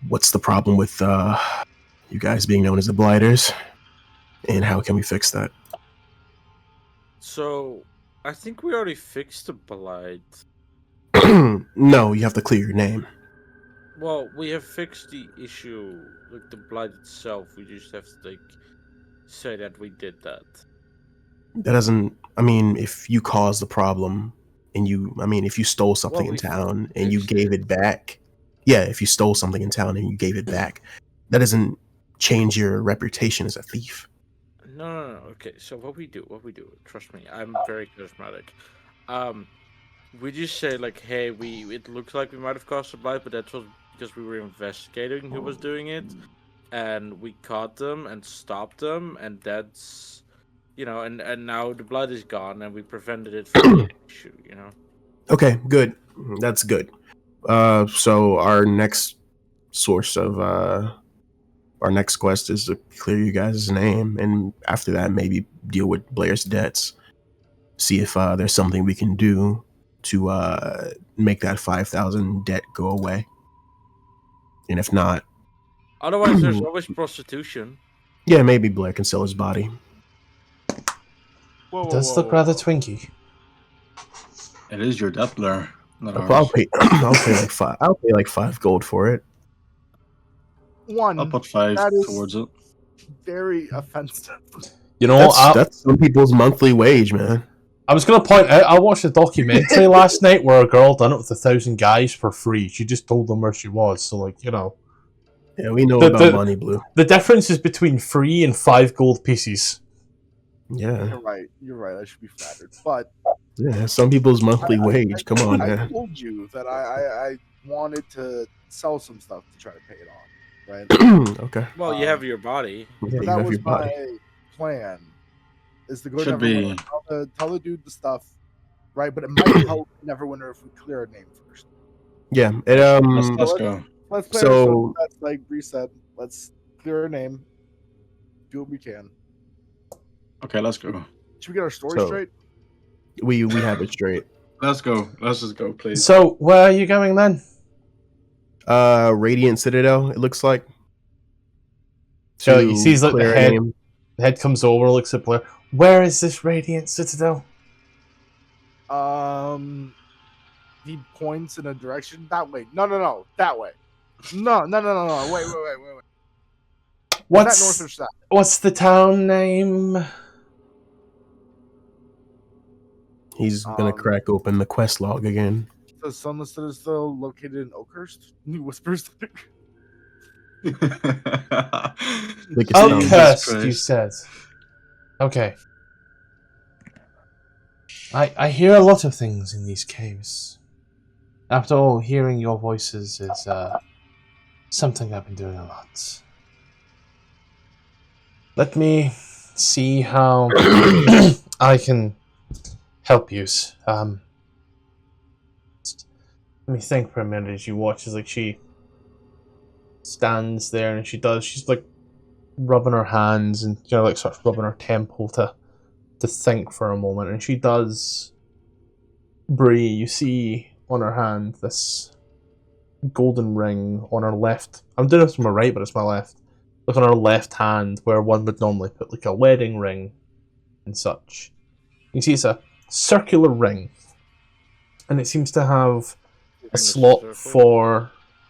what's the problem with you guys being known as the Blighters, and how can we fix that? So, I think we already fixed the blight. No, you have to clear your name. Well, we have fixed the issue, like the blight itself. We just have to, like, say that we did that. That doesn't. I mean, if you caused the problem and if you stole something in we town and you fixed gave it back, yeah, if you stole something in town and you gave it back, that doesn't change your reputation as a thief. No. Okay, so what we do, trust me, I'm very charismatic. We just say like, hey, it looks like we might have caused a blight, but that was because we were investigating who was doing it, and we caught them and stopped them, and that's, and now the blood is gone, and we prevented it from being an issue, Okay, good. That's good. So our next source of our next quest is to clear you guys' name, and after that, maybe deal with Blair's debts. See if there's something we can do to make that 5,000 debt go away. And if not, Otherwise, there's always prostitution. yeah, maybe Blair can sell his body. Whoa, Does look rather Twinkie. It is your debt, Blair. Not I'll ours. pay. I'll pay like five. I'll pay like 5 gold for it. One. I'll put 5 That is towards it. very offensive. You know, That's some people's monthly wage, man. I was going to point out, I watched a documentary last night where a girl done it with 1,000 guys for free. She just told them where she was. So, like, Yeah, we know about money, Blue. The difference is between 3 and 5 gold pieces. Yeah, You're right. I should be flattered. But yeah. Some people's monthly wage. Come on, I man. told you that I wanted to sell some stuff to try to pay it off, right? Okay. Well, you have your body. Yeah, But you that have was your body. my plan. Is to go Should to Neverwinter, tell the dude the stuff, right? But it might help Neverwinter if we clear our name first. Yeah. It Let's go. Let's clear So- our stuff. That's like Bree said. Let's clear our name. Do what we can. Okay, let's go. Should we get our story So- straight? we have it straight. Let's go. Let's just go, please. So, where are you going then? Radiant Citadel. It looks like. So To he sees like the clear a head. name. The head comes over, looks at Blair. Where is this Radiant Citadel? He points in a direction that way. No, that way. No. Wait. Is What's that north or south? what's the town name? He's gonna crack open the quest log again. The Sunless Citadel located in Oakhurst. He whispers. Like it's Oakhurst, Christ. you said. Okay. I hear a lot of things in these caves. After all, hearing your voices is something I've been doing a lot. Let me see how I can help you. Let me think for a minute as you watch as like she stands there and she's like rubbing her hands and like sort of rubbing her temple to think for a moment, and she does. Bree, you see on her hand this golden ring on her left. I'm doing this from my right, but it's my left. Look on her left hand where one would normally put like a wedding ring and such. You see it's a circular ring, and it seems to have a slot for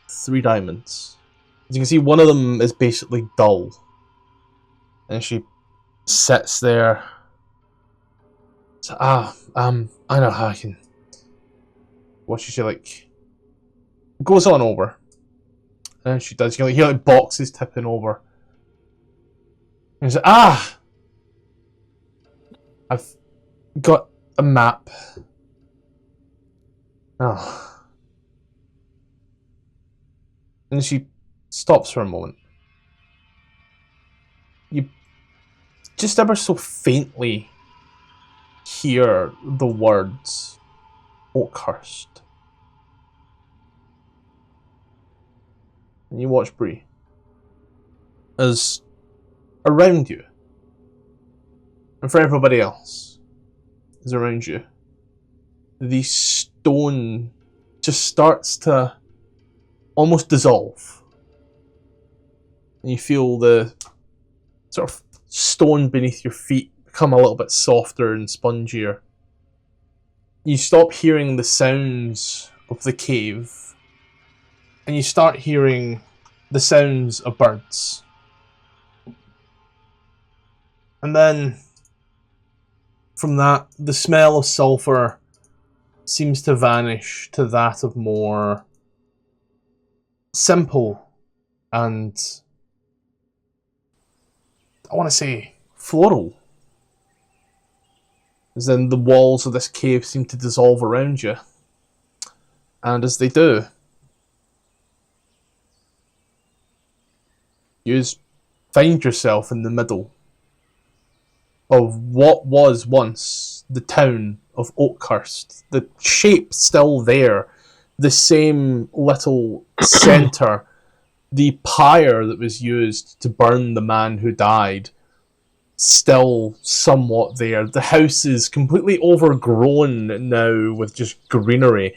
3 diamonds. As you can see, one of them is basically dull. And she sits there. So, I know how I can. What she like goes on over. And she does, you hear like boxes tipping over. And she's like, I've got a map. Oh. And she stops for a moment. You just ever so faintly hear the words Oakhurst. And you watch Bree as around you, and for everybody else is around you, the stone just starts to almost dissolve. And you feel the sort of stone beneath your feet become a little bit softer and spongier. You stop hearing the sounds of the cave, and you start hearing the sounds of birds. And then, from that, the smell of sulphur seems to vanish to that of more simple and, I want to say, floral. As in, the walls of this cave seem to dissolve around you. And as they do, you find yourself in the middle of what was once the town of Oakhurts. The shape still there, the same little centre, the pyre that was used to burn the man who died, still somewhat there. The house is completely overgrown now with just greenery.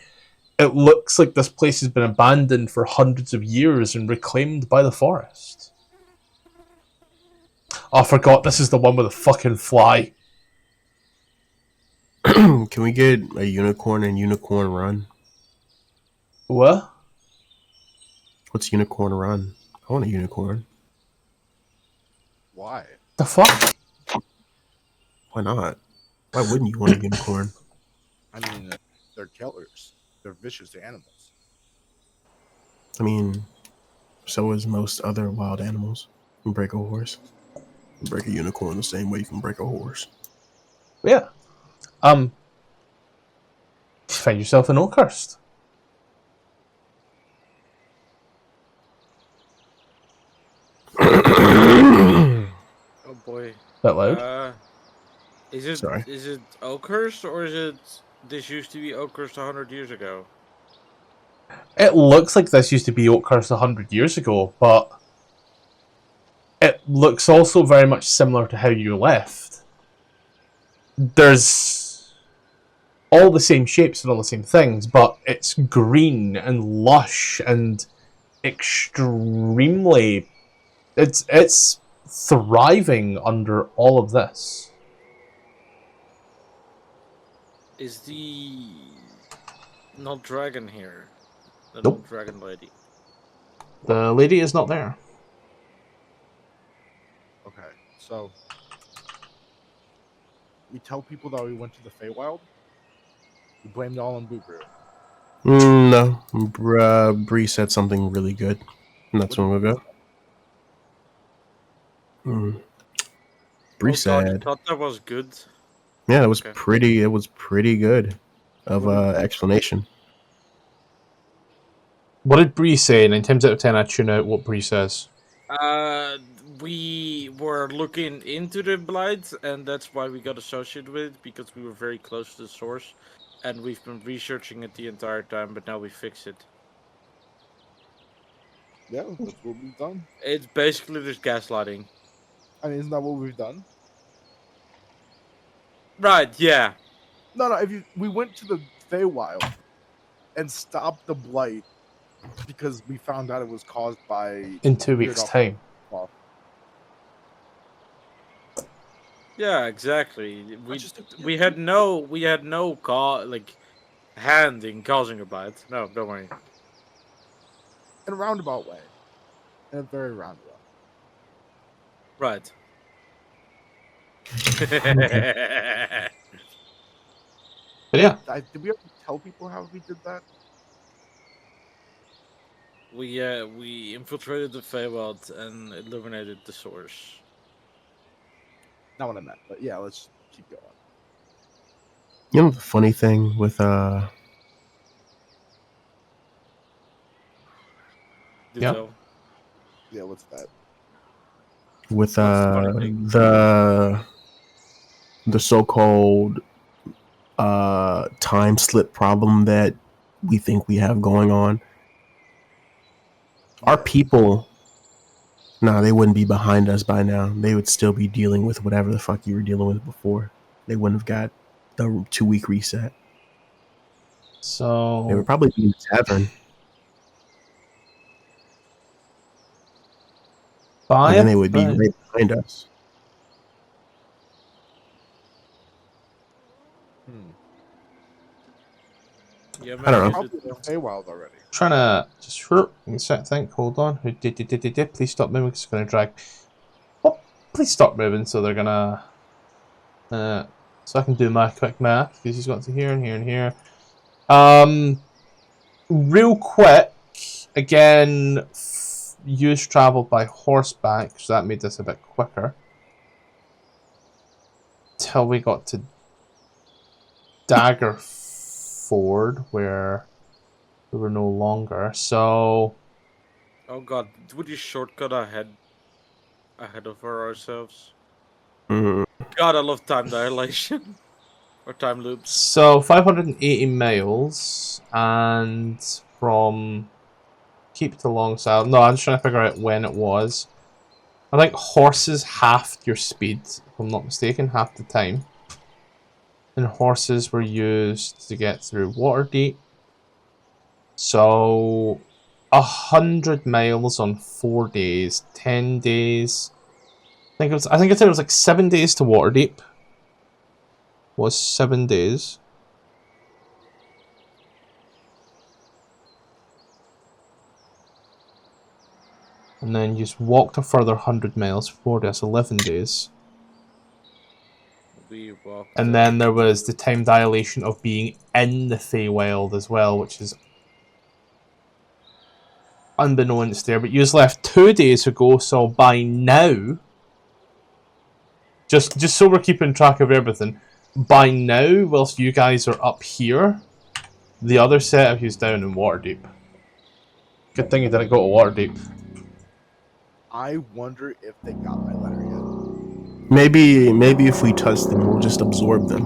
It looks like this place has been abandoned for hundreds of years and reclaimed by the forest. Oh, I forgot, this is the one with the fucking fly. Can we get a unicorn and unicorn run? What? What's unicorn run? I want a unicorn. Why? The fuck? Why not? Why wouldn't you want a unicorn? I mean, they're killers. They're vicious animals. I mean, so is most other wild animals. You can break a horse. You can break a unicorn the same way you can break a horse. Yeah. Find yourself in Oakhurst. Oh boy. Bit loud. Is it Oakhurst, or is it this used to be Oakhurst 100 years ago? It looks like this used to be Oakhurst 100 years ago, but it looks also very much similar to how you left. There's all the same shapes and all the same things, but it's green and lush and extremely... It's thriving under all of this. Is the not dragon here? The Nope. not dragon lady. The lady is not there. Okay, so we tell people that we went to the Feywild. We blamed it all on Boo-Brew. No. Bree said something really good. And that's when we'll go. Bree Oh, God, you said... thought that was good? Yeah, it was Okay. pretty good of explanation. What did Bree say? 9 times out of 10 I tune out what Bree says. We were looking into the blight, and that's why we got associated with it, because we were very close to the source, and we've been researching it the entire time, but now we fix it. Yeah, that's what we've done. It's basically just gaslighting. I mean, isn't that what we've done? Right, yeah. No. We went to the Feywild and stopped the blight because we found out it was caused by In 2 weeks' time. Well, Yeah, exactly. We had no hand in causing a blight. No, don't worry. in a roundabout way. In a very roundabout. Right. But yeah, Did we ever tell people how we did that? We infiltrated the Feywild and eliminated the source. Not what I meant, but yeah, let's keep going. You know the funny thing with Did Yeah. so. Yeah, what's that? with the funny thing? the so-called time slip problem that we think we have going on. Our people, they wouldn't be behind us by now. They would still be dealing with whatever the fuck you were dealing with before. They wouldn't have got the 2-week reset. They so would probably be in the tavern. And then they would be right behind us. Yeah, I don't know. Probably the Feywild already. trying to just think. Hold on. Who did? Please stop moving. It's going to drag. Oh, please stop moving. So they're gonna. So I can do my quick math because he's got to here and here and here. Real quick, again, use travel by horseback, so that made this a bit quicker. Till we got to Dagger Ford, where we were no longer. So, Oh god, would you shortcut ahead of ourselves? Mhm. God, I love time dilation or time loops. so 580 miles, and from Keep to Longside. No, I'm just trying to figure out when it was. I think horses halved your speed, if I'm not mistaken, half the time. And horses were used to get through Waterdeep. So 100 miles on 4 days, 10 days. I think it was like 7 days to Waterdeep. Was 7 days. And then you just walked a further 100 miles, 4 days, 11 days. We walked. And then there was the time dilation of being in the Feywild as well, which is unbeknownst there. But you just left 2 days ago, so by now, just so we're keeping track of everything, by now, whilst you guys are up here, the other set of you's down in Waterdeep. Good thing you didn't go to Waterdeep. I wonder if they got my letter yet. Maybe if we touch them, we'll just absorb them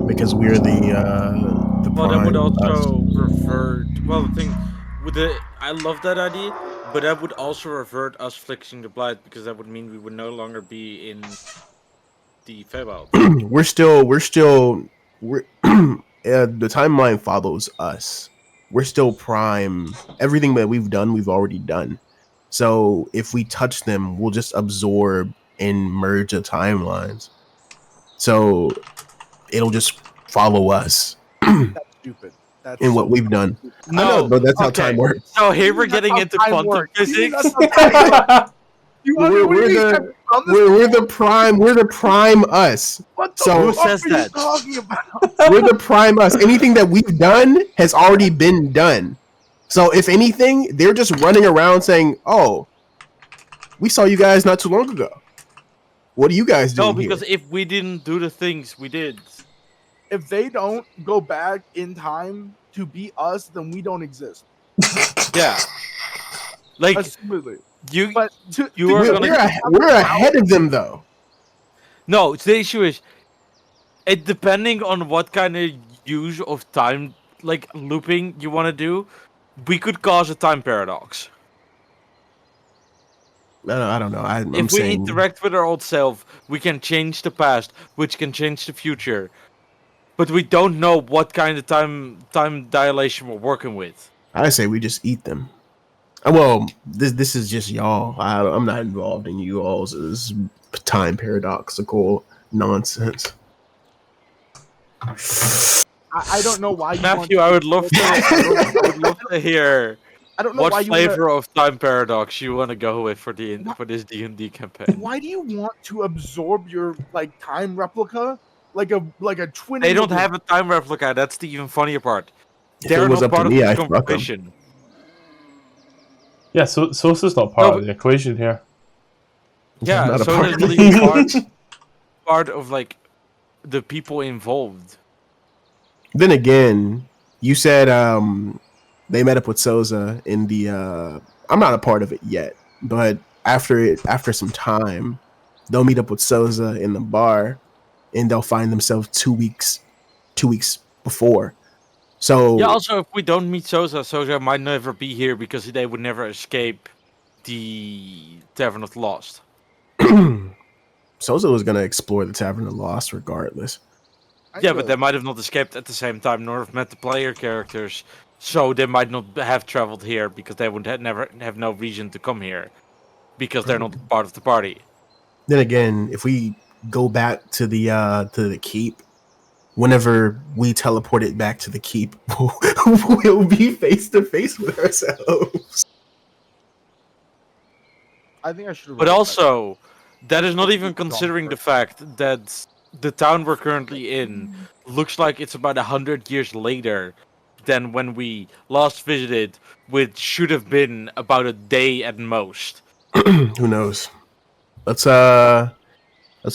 because we're the Well, that would prime also us. revert. Well, the thing with I love that idea, but that would also revert us flexing the blight because that would mean we would no longer be in the Feywild. we're the timeline follows us. We're still prime. Everything that we've done, we've already done. So if we touch them, we'll just absorb and merge the timelines. So it'll just follow us That's stupid. That's in so what we've done. No, I know, but that's how okay. time works. So here we're That's getting how into time quantum works. physics. That's how time works. We're the prime. We're the prime us. What the So- fuck Who says are you that? talking about? We're the prime us. Anything that we've done has already been done. So if anything, they're just running around saying, "Oh, we saw you guys not too long ago. What are you guys doing No, because here?" if we didn't do the things we did, If they don't go back in time to be us, then we don't exist. yeah, like Assumedly. you. But You are We're ahead of them though. No, the issue is, it depending on what kind of use of time, like looping, you want to do, we could cause a time paradox. I don't know. I'm If we saying interact with our old self, we can change the past, which can change the future. But we don't know what kind of time dilation we're working with. I say we just eat them. Well, this is just y'all. I'm not involved in you all's time paradoxical nonsense. I don't know why you Matthew, I would love to. I would love to hear I don't know what why you wanna, flavor of time paradox you want to go with for this D&D campaign. why do you want to absorb your like time replica like a twin? They don't have a time replica. That's the even funnier part. If They're it was not up to part of me, this I'd fuck 'em. competition. Yeah, so Sosa's not part No, of the equation here. Yeah, Not a so part it's of really part of like the people involved. Then again, you said they met up with Sosa in the I'm not a part of it yet, but after some time, they'll meet up with Sosa in the bar and they'll find themselves 2 weeks before. So Yeah, also if we don't meet Sosa might never be here because they would never escape the Tavern of the Lost. Sosa was gonna explore the Tavern of Lost regardless. Yeah, but they might have not escaped at the same time, nor have met the player characters. So they might not have traveled here because they would never have no reason to come here because they're not part of the party. Then again, if we go back to the keep, whenever we teleport it back to the keep, we'll be face to face with ourselves. I think I should. But also, that is not even considering the fact that the town we're currently in looks like it's about 100 years later than when we last visited, which should have been about a day at most. Who knows? Let's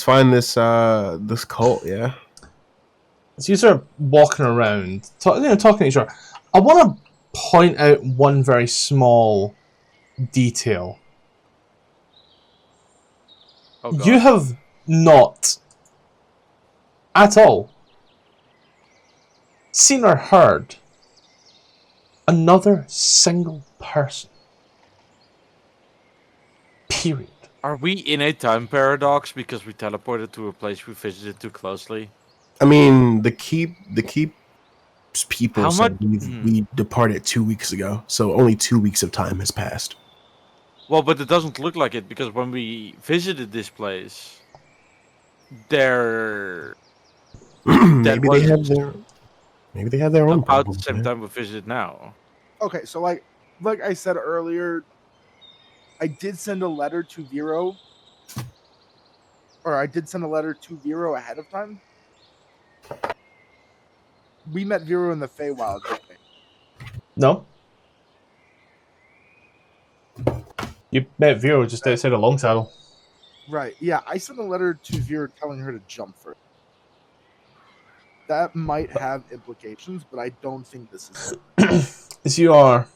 find this cult. Yeah. As you are walking around, talking to each other, I want to point out one very small detail. Oh, God. You have not at all seen or heard another single person. Period. Are we in a time paradox because we teleported to a place we visited too closely? I mean, the keep people How said much- we departed 2 weeks ago, so only 2 weeks of time has passed. Well, but it doesn't look like it because when we visited this place, there maybe was they have their own about the problems, same man. time we visited now. Okay, so like I said earlier, I did send a letter to Vero, or I did send a letter to Vero ahead of time. We met Vero in the Feywild, didn't we? No? You met Vero just outside of Longsaddle. Right. Yeah, I sent a letter to Vero telling her to jump first. That might have implications, but I don't think this is it. As you are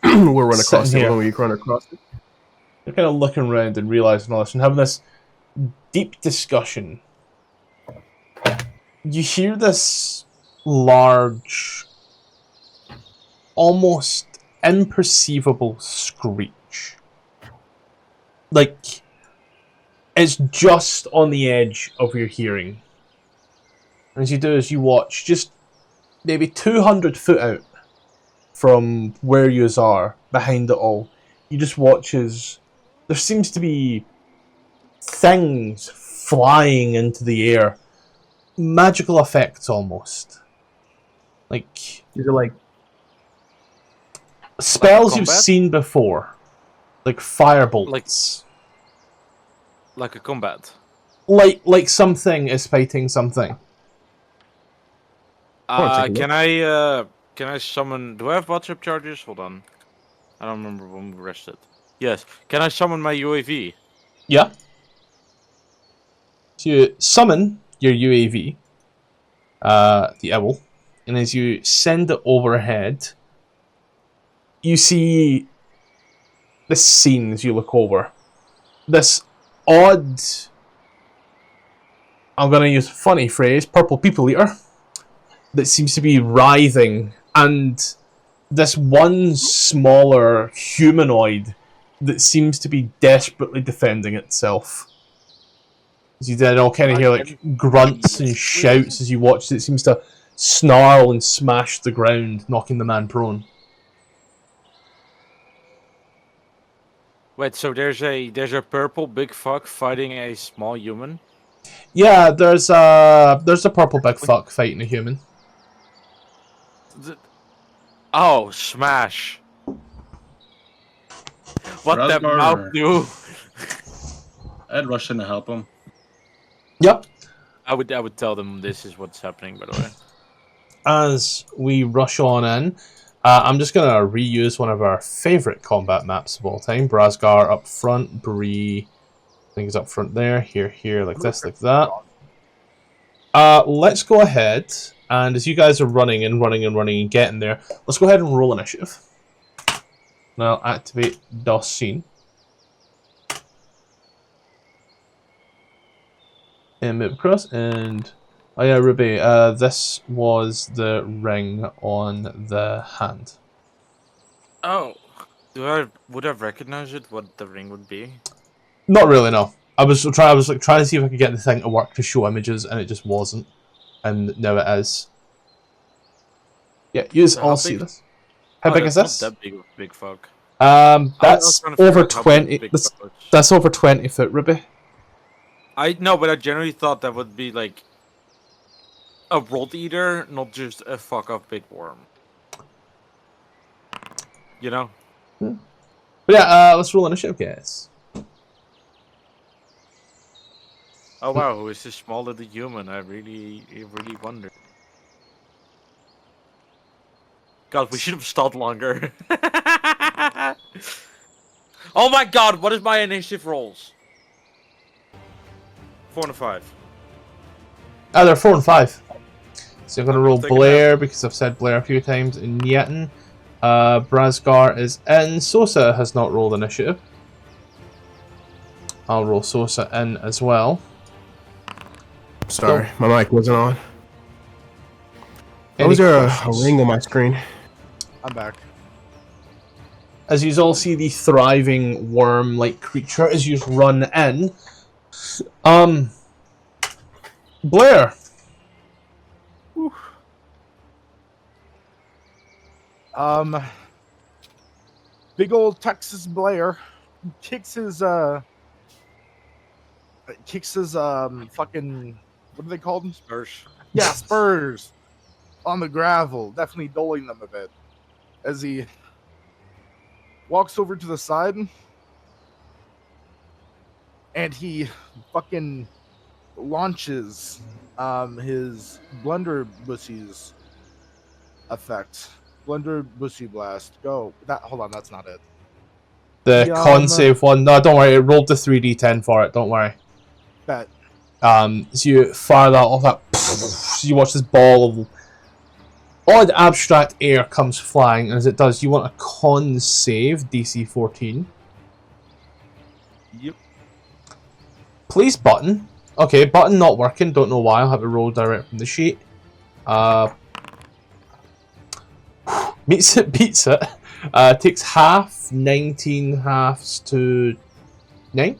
We'll run across Sitting it here. when we run across it. you're kind of looking around and realizing all this and having this deep discussion. You hear this large, almost imperceivable screech. Like, it's just on the edge of your hearing. And as you do, as you watch, just maybe 200 foot out from where yous are, behind it all, you just watch as there seems to be things flying into the air. Magical effects, almost. Like These are like spells you've combat? seen before. Like firebolts. Like a combat. Like something is fighting something. take a Can I summon? Do I have WhatsApp charges? Hold on. I don't remember when we rested. Yes. Can I summon my UAV? Yeah. So you summon your UAV, the owl, and as you send it overhead, you see this scene as you look over. This odd, I'm going to use a funny phrase, purple people eater, that seems to be writhing, and this one smaller humanoid that seems to be desperately defending itself. As you then all kind of hear like grunts and shouts as you watch it. It seems to snarl and smash the ground, knocking the man prone. Wait, so there's a purple big fuck fighting a small human? Yeah, there's a purple big fuck fighting a human. Oh, smash! What the Rasgar- mouth do? I'd rush in to help him. Yep. I would tell them this is what's happening. By the way. As we rush on in, I'm just going to reuse one of our favourite combat maps of all time. Brasgar up front, Bree, I think is up front there, here, like this, like that. Let's go ahead, and as you guys are running and getting there, let's go ahead and roll initiative. Now I'll activate DOS scene. And move across, and oh yeah, Ruby, this was the ring on the hand. Oh, would I recognize it? What the ring would be? Not really, no. I was trying to see if I could get the thing to work to show images, and it just wasn't. And now it is. Yeah, you So all how see big- this. How big is that's this? not that big fuck. That's trying to figure over out how big 20. big That's, fuck was. that's over 20 foot, Ruby. I know, but I generally thought that would be like a world eater, not just a fuck off big worm. You know? But yeah, let's roll initiative, guys. Oh wow, is this smaller than human? I really wonder. God, we should have stalled longer. Oh my God, what is my initiative rolls? 4 and 5. Ah, they're 4 and 5. So I'm going to roll Take a Blair, because I've said Blair a few times, and Yetin. Brasgar is in. Sosa has not rolled initiative. I'll roll Sosa in as well. Sorry, my mic wasn't on. Any Was there a questions? ring on my screen? I'm back. As you all see the thriving worm-like creature as you run in. Blair. Big old Texas Blair kicks his fucking, what are they called? Spurs. Yeah, spurs on the gravel, definitely doling them a bit as he walks over to the side and he fucking launches his blunderbussy's effect. Blunderbussy blast. Go. Hold on, that's not it. The con save one. No, don't worry. It rolled the 3d10 for it. Don't worry. Bet. So you fire that off. That you watch this ball of odd abstract air comes flying, and as it does, you want a con save DC 14. Yep. Please, button. Okay, button not working. Don't know why. I'll have to roll direct from the sheet. Meets it, beats it. Takes half, 19 halves to 9.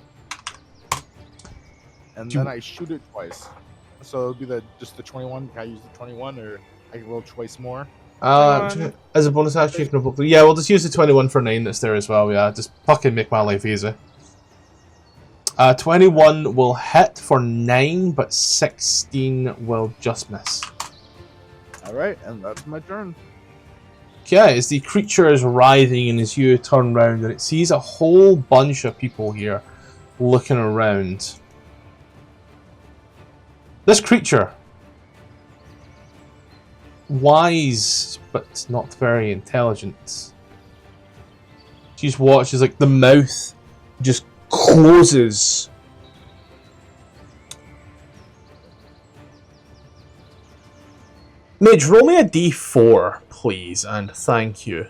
And then I shoot it twice. So it'll be just the 21. Can I use the 21 or I can roll twice more? As a bonus action, you can probably... Yeah, we'll just use the 21 for 9 that's there as well, yeah. Just fucking make my life easy. 21 will hit for 9, but 16 will just miss. Alright, and that's my turn. Okay, as the creature is writhing and as you turn round and it sees a whole bunch of people here looking around. This creature, wise but not very intelligent. She just watches like the mouth just closes. Midge, roll me a d4, please, and thank you.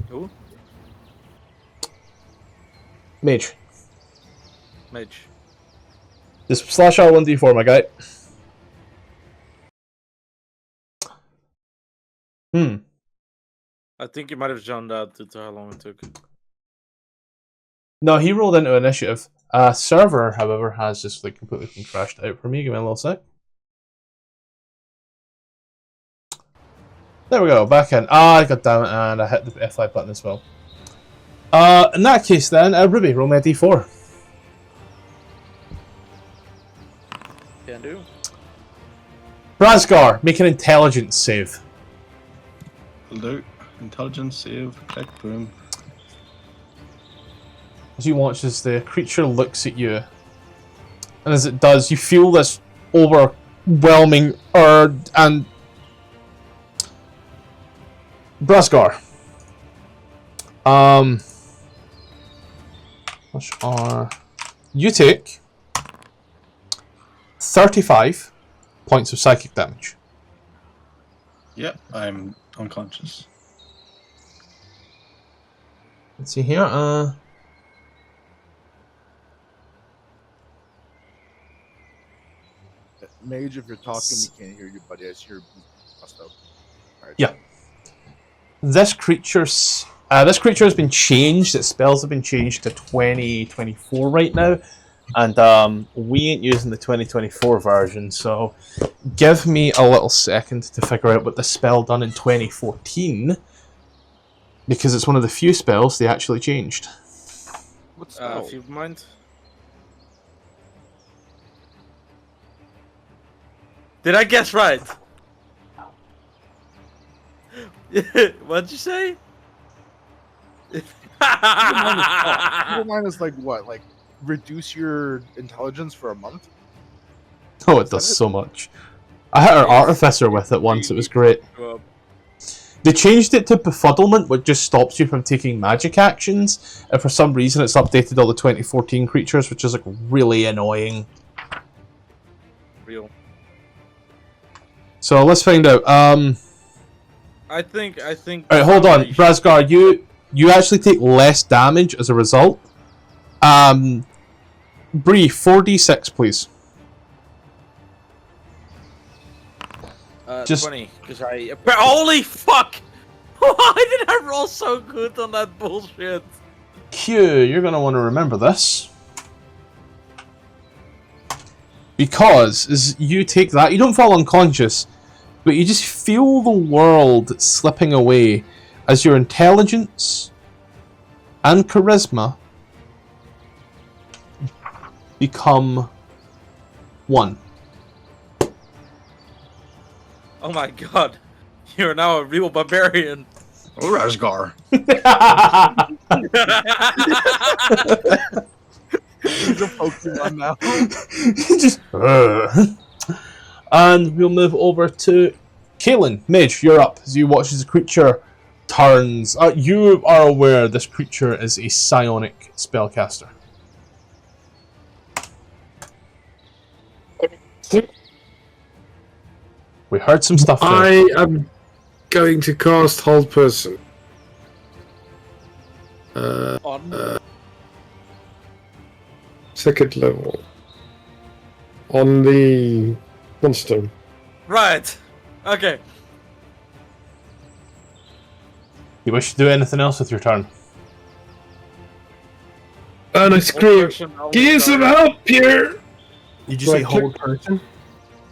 Who? Mage. Mage. Just slash R1d4, my guy. I think you might have zoned out due to how long it took. No, he rolled into initiative. Server, however, has just like completely crashed out for me. Give me a little sec. There we go, back in. God damn it, and I hit the F5 button as well. In that case then, Ruby, roll me a d4. Can do. Brasgar, make an intelligence save. Will do. Intelligence save. Click. Boom. As you watch as the creature looks at you, and as it does, you feel this overwhelming urge and Brasgar. You take 35 points of psychic damage. Yep, I'm unconscious. Let's see here. Mage, if you're talking, we can't hear you, buddy. I see your bust out. Right. Yeah. This creature has been changed. Its spells have been changed to 2024 right now, and we ain't using the 2024 version. So, give me a little second to figure out what the spell done in 2014, because it's one of the few spells they actually changed. What's If you mind. Did I guess right? What'd you say? Evil minus like what? Like reduce your intelligence for a month? Oh, it does so much. I hit our artificer with it once. It was great. They changed it to befuddlement, which just stops you from taking magic actions, and for some reason it's updated all the 2014 creatures, which is like really annoying. Real. So let's find out. I think. Alright, hold on, Brazgar. You actually take less damage as a result. Bree, 4d6, please. Just 20, because holy fuck! Why did I roll so good on that bullshit? Q, you're gonna want to remember this. Because as you take that, you don't fall unconscious, but you just feel the world slipping away as your intelligence and charisma become 1. Oh my god, you're now a real barbarian. Oh, Razgar. He's a Pokemon now. Just, and we'll move over to Kaelin. Mage, you're up as you watch as the creature turns. You are aware this creature is a psionic spellcaster. We heard some stuff there. I am going to cast Hold Person. Second level. On the monster. Right. Okay. You wish to do anything else with your turn? And I scream, give some help here! Did you say hold person?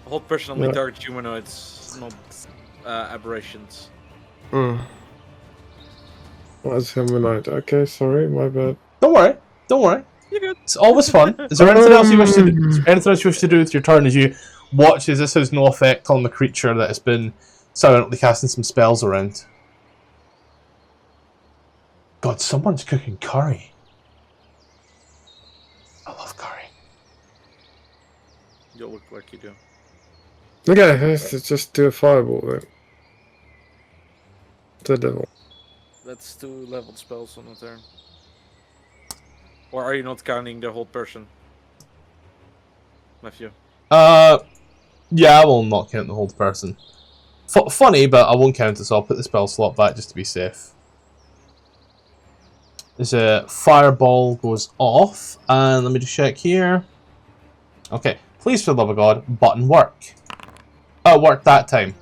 Hold person only Yeah. targets humanoids, not aberrations. That's Hermite. Okay, sorry, my bad. Don't worry. Don't worry. You're good. It's always fun. Is there anything else you wish to do? Is there anything else you wish to do with your turn as you watch as this has no effect on the creature that has been silently casting some spells around? God, someone's cooking curry. I love curry. You look like you do. Okay, let's just do a fireball then. The devil. That's 2 leveled spells on the turn. Or are you not counting the whole person? Matthew. Yeah, I will not count the hold person. Funny, but I won't count it, so I'll put the spell slot back just to be safe. There's a fireball goes off, and let me just check here. Okay, please for the love of God, button work. Oh, work that time.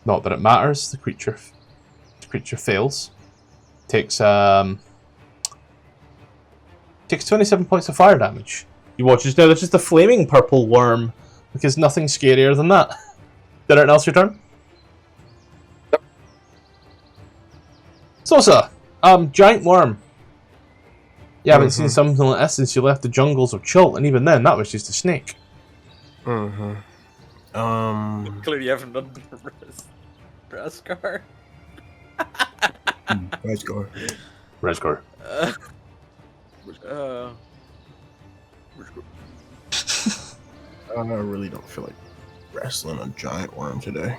Not that it matters. The creature fails. Takes 27 points of fire damage. You watch as now there's just a flaming purple worm, because nothing scarier than that. Did anything else your turn? Sosa, giant worm. You haven't seen something like this since you left the jungles of Chult, and even then, that was just a snake. Mm-hmm. Clearly you haven't done Raskar. Razgar. Resgor. I really don't feel like wrestling a giant worm today.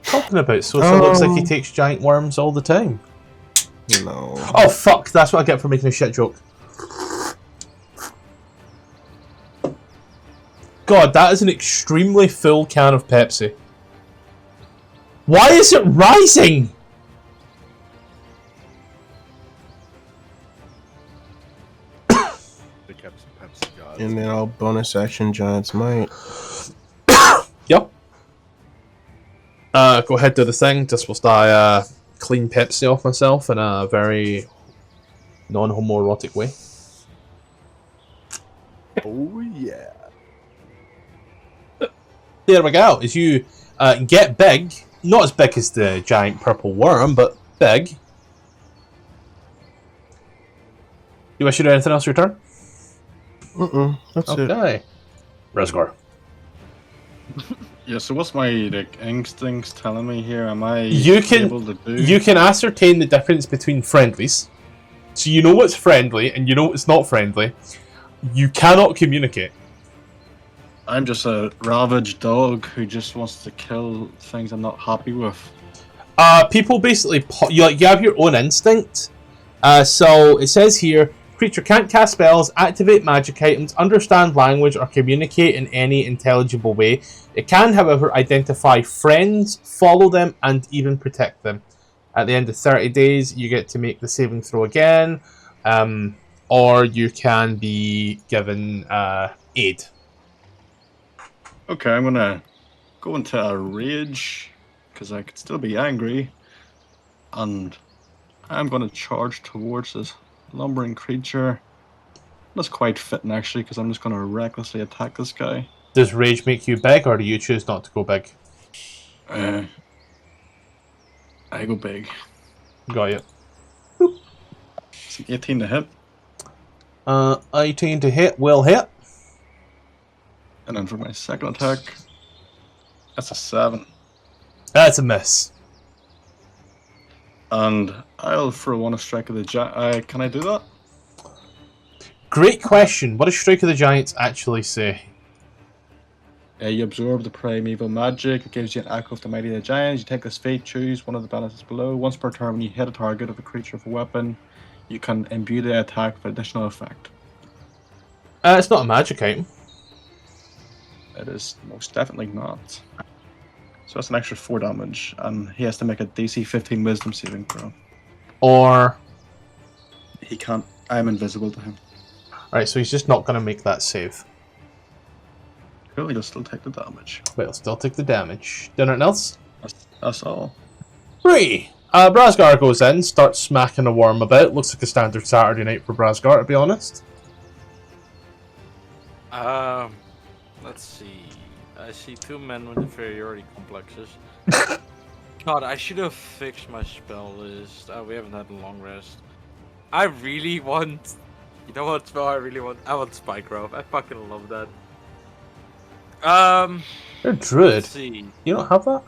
Talking about Sosa looks like he takes giant worms all the time. No. Oh fuck, that's what I get for making a shit joke. God, that is an extremely full can of Pepsi. Why is it rising? And then I'll bonus action Giant's Might. Yep. Go ahead, do the thing. Just whilst I clean Pepsi off myself in a very non-homoerotic way. Oh yeah. There we go. As you get big, not as big as the giant purple worm, but big. You wish to do anything else your turn? That's it. Okay. Resgor. Yeah, so what's my like instincts telling me here? Am I You able to do? you can ascertain the difference between friendlies. So you know what's friendly and you know what's not friendly. You cannot communicate. I'm just a ravaged dog who just wants to kill things I'm not happy with. People basically you have your own instinct. So it says here, creature can't cast spells, activate magic items, understand language, or communicate in any intelligible way. It can, however, identify friends, follow them, and even protect them. At the end of 30 days, you get to make the saving throw again, or you can be given aid. Okay, I'm gonna go into a rage because I could still be angry, and I'm gonna charge towards this lumbering creature. That's quite fitting actually, because I'm just gonna recklessly attack this guy. Does rage make you big, or do you choose not to go big? I go big. Got you. It's an 18 to hit. 18 to hit, will hit. And then for my second attack, that's a 7. That's a miss. And I'll throw one a strike of the giant. Can I do that? Great question. What does Strike of the Giants actually say? You absorb the primeval magic. It gives you an echo of the mighty of the giants. You take this fate, choose one of the balances below. Once per turn, when you hit a target of a creature with a weapon, you can imbue the attack with additional effect. It's not a magic item. It is most definitely not. So that's an extra 4 damage, and he has to make a DC 15 Wisdom saving throw. Or... He can't. I'm invisible to him. Right, so he's just not going to make that save. Cool, he'll still take the damage. But he'll still take the damage. Do anything else? That's all. 3. Brasgar goes in, starts smacking a worm about. Looks like a standard Saturday night for Brasgar, to be honest. Let's see. I see 2 men with inferiority complexes. God, I should have fixed my spell list. We haven't had a long rest. I really want... You know what spell I really want? I want Spike Grove. I fucking love that. You're a druid. Let's see. You don't have that?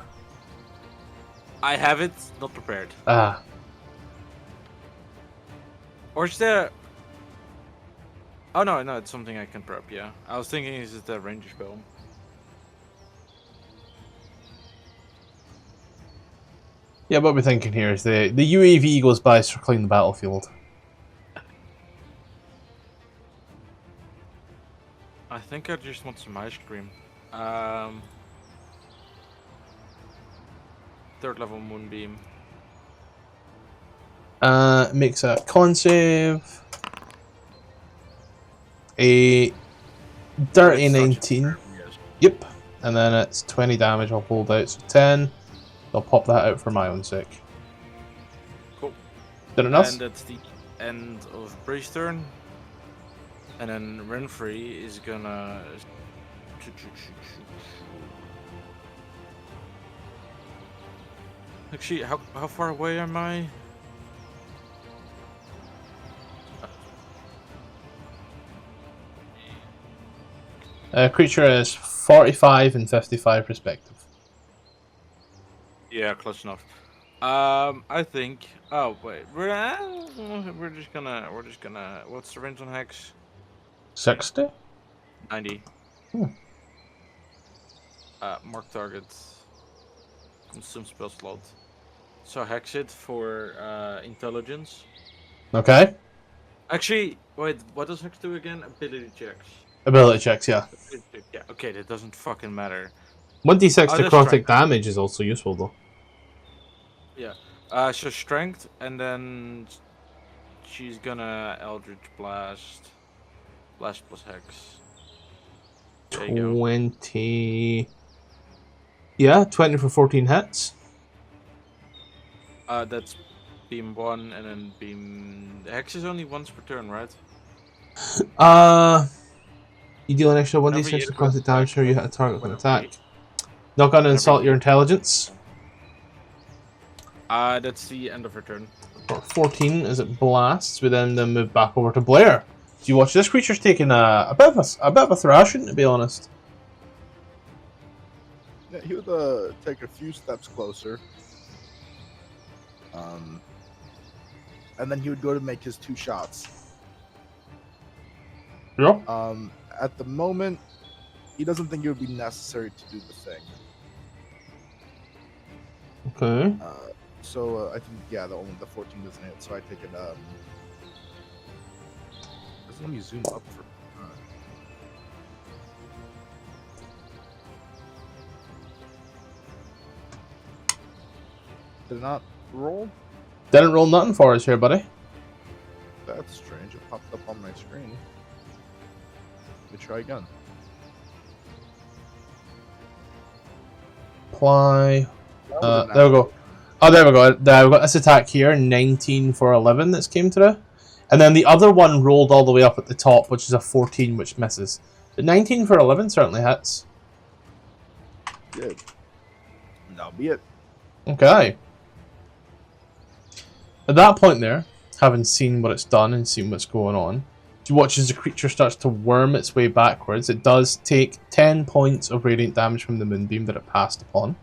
I have it, not prepared. Ah. Or is there... Oh no, it's something I can prep, yeah. I was thinking, is it the ranger spell? Yeah, what we're thinking here is the UAV goes by circling the battlefield. I think I just want some ice cream. 3rd level Moonbeam. Makes a con save. A dirty 19. Yep. And then it's 20 damage. I'll hold out, so 10. I'll pop that out for my own sake. Cool. Anything else? And that's the end of Bree's turn. And then Renfrey is gonna... Actually, how far away am I? Creature is 45 and 55 respective. Yeah, close enough. I think. Oh wait, we're just gonna. What's the range on Hex? 60? 90. Mark target. Consume spell slot. So hex it for intelligence. Okay. Actually, wait. What does hex do again? Ability checks. Ability checks, yeah. Yeah. Okay, that doesn't fucking matter. 1d6 Oh, necrotic damage is also useful though. Yeah. So strength, and then she's gonna Eldritch Blast. Blast plus hex. There you go. 20. Yeah, 20 for 14 hits. That's beam 1, and then beam. The hex is only once per turn, right? You deal an extra 1d6 necrotic damage whenever you hit a target with an attack. Not gonna insult your intelligence. That's the end of her turn. 14 as it blasts. We then move back over to Blair. Do you watch this creature's taking a bit of a thrashing, to be honest? Yeah, he would take a few steps closer. And then he would go to make his 2 shots. Yeah. At the moment, he doesn't think it would be necessary to do the thing. Okay. So I think the 14 doesn't hit. So I take it. Just let me zoom up for. Did it not roll? Didn't roll nothing for us here, buddy. That's strange. It popped up on my screen. Let me try again. Apply. There we go. Oh, there we go. There we've got this attack here, 19 for 11 that's came through. And then the other one rolled all the way up at the top, which is a 14, which misses. But 19 for 11 certainly hits. Good. That'll be it. Okay. At that point there, having seen what it's done and seen what's going on, you watch as the creature starts to worm its way backwards. It does take 10 points of radiant damage from the moonbeam that it passed upon.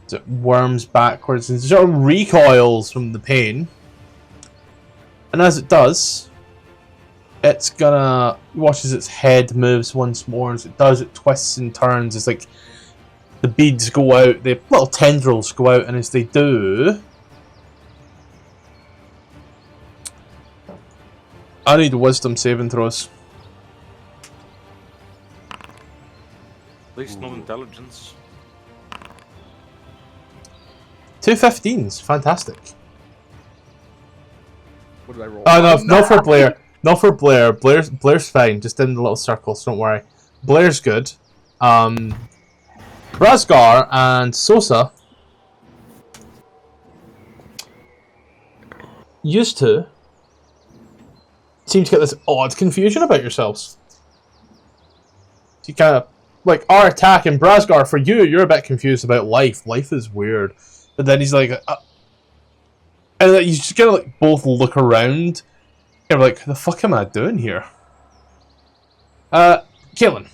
So it worms backwards and sort of recoils from the pain. And as it does, it's gonna watch as its head moves once more. As it does, it twists and turns. It's like the beads go out, the little tendrils go out, and as they do, I need wisdom saving throws. At least no intelligence. 2 15s, fantastic. What did I roll? Oh no, not for Blair. Not for Blair. Blair's fine, just in the little circles, don't worry. Blair's good. Razgar and Sosa used to seem to get this odd confusion about yourselves. You kind of, like, our attack in Brazgar, for you, you're a bit confused about life. Life is weird. But then he's like, and you just kind of like both look around. You're like, the fuck am I doing here? Kaelin.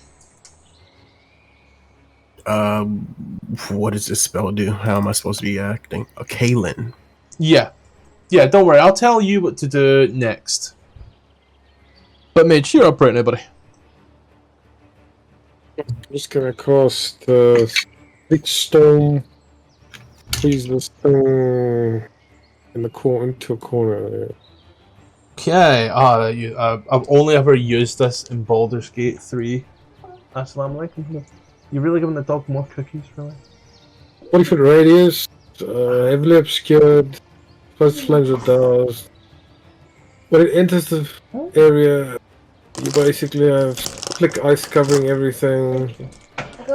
What does this spell do? How am I supposed to be acting? Kaelin. Yeah. Yeah, don't worry. I'll tell you what to do next. But Mage, you're up right now, buddy. I'm just gonna cast Six Stone. Freeze this thing in the corner, into a corner there. Okay. I've only ever used this in Baldur's Gate 3. Assalamu alaikum. You really giving the dog more cookies, really? 40 foot radius, heavily obscured, first flames of doused. When it enters the area, you basically have slick ice covering everything.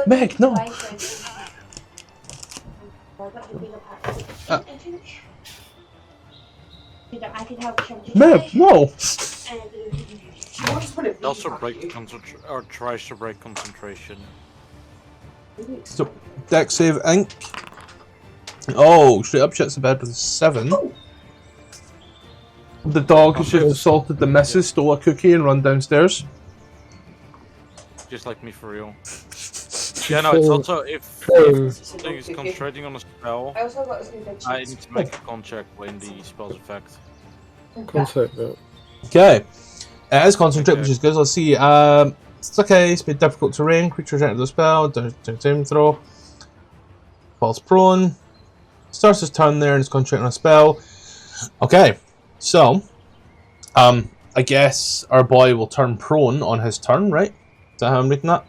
Meg, no! Meg, no! It also tries to break concentration. So, deck save ink. Oh, straight up shits the bed with a 7. The dog has just assaulted the missus, stole a cookie, and run downstairs. Just like me, for real. Yeah, no, it's also if something is concentrating on a spell, I need to make a con check when the spell's effect. Concept that. Okay. It is concentrate, which is good. Let's see. It's okay. It's been difficult terrain. Creatures enter the spell. Don't saving throw. Falls prone. Starts his turn there and is concentrating on a spell. Okay. So, I guess our boy will turn prone on his turn, right? Is that how I'm reading that?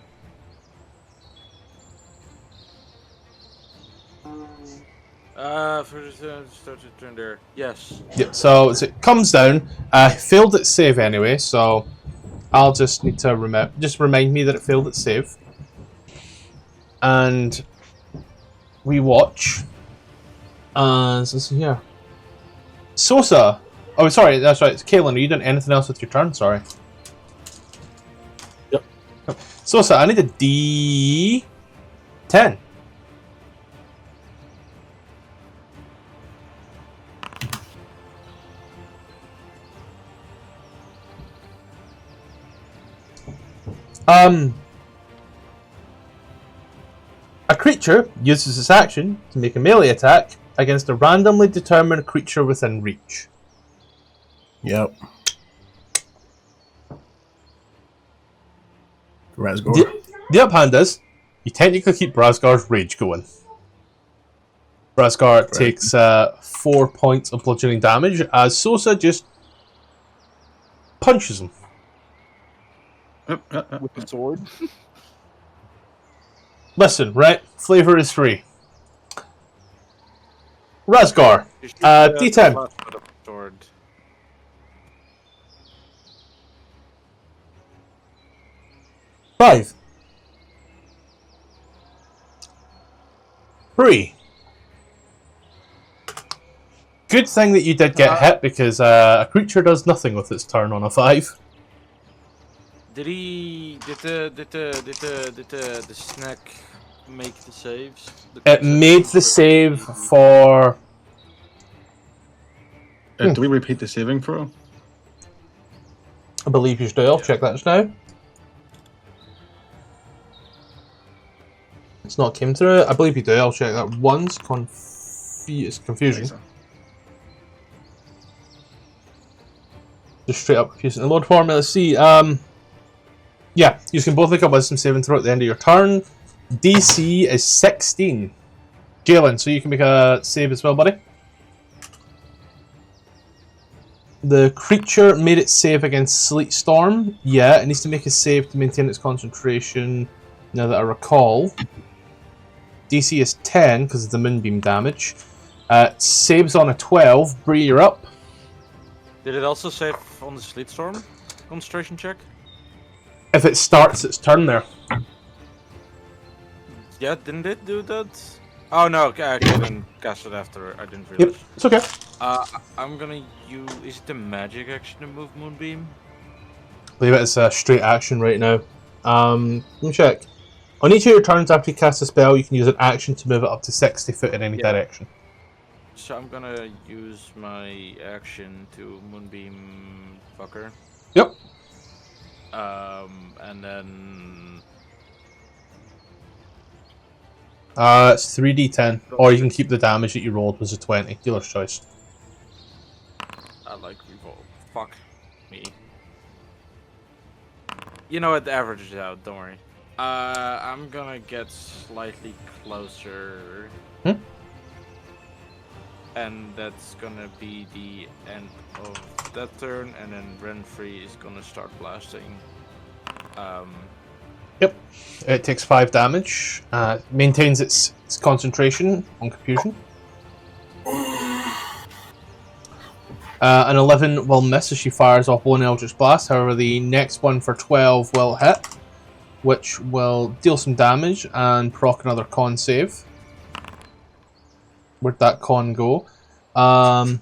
For the start to turn there. Yes. Yeah, so it comes down. Failed its save anyway, so I'll just need to remind me that it failed its save. And we watch. Let's see here. Sosa. Oh, sorry, that's right. It's Kaelin. Are you doing anything else with your turn? Sorry. Yep. Sosa, I need a D10. creature uses its action to make a melee attack against a randomly determined creature within reach. Yep. Razgor. The uphand is, you technically keep Brazgar's rage going. Brazgar takes 4 points of bludgeoning damage as Sosa just punches him. With the sword. Listen, right? Flavor is free. Razgar, You should, D10. last bit of sword. Five. 3. Good thing that you did get hit, because a creature does nothing with its turn on a 5. Did the snack make the saves? It made the save for... Do we repeat the saving throw? I believe you do. I'll check that just now. It's not came through. I believe you do. I'll check that once. It's confusing. Just straight up confusing. The Lord formula. Let's see. Yeah, you can both make a wisdom saving throw at the end of your turn. DC is 16. Jalen, so you can make a save as well, buddy. The creature made its save against Sleet Storm. Yeah, it needs to make a save to maintain its concentration. Now that I recall. DC is 10 because of the moonbeam damage. Saves on a 12. Bree, you're up. Did it also save on the Sleet Storm concentration check? If it starts its turn there. Yeah, didn't it do that? Oh no, okay, I didn't cast it after. I didn't realize. Yep, it's okay. I'm gonna use. Is it the magic action to move Moonbeam? I believe it's a straight action right now. Let me check. On each of your turns after you cast a spell, you can use an action to move it up to 60 foot in any direction. So I'm gonna use my action to Moonbeam fucker. Yep. And then... It's 3d10, or you can keep the damage that you rolled was a 20. Dealer's choice. I like revolt. Fuck me. You know what? The average is out. Don't worry. I'm gonna get slightly closer. And that's gonna be the end of that turn, and then Renfrey is gonna start blasting. Yep. It takes 5 damage. Maintains its concentration on confusion. An 11 will miss as she fires off one Eldritch Blast. However, the next one for 12 will hit, which will deal some damage and proc another con save. Where'd that con go? God,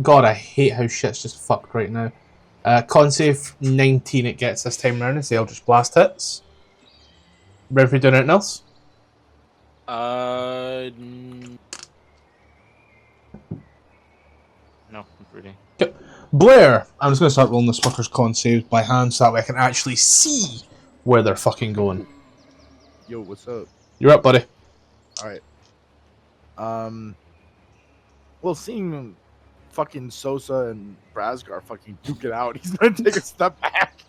I hate how shit's just fucked right now. Con save 19 it gets this time around as the Eldritch Blast hits. Ready for doing anything else? No, not really. Okay. Blair, I'm just going to start rolling this fucker's con saves by hand so that way I can actually see where they're fucking going. Yo, what's up? You're up, buddy. Alright. Well, seeing fucking Sosa and Brazgar fucking duke it out, he's gonna take a step back.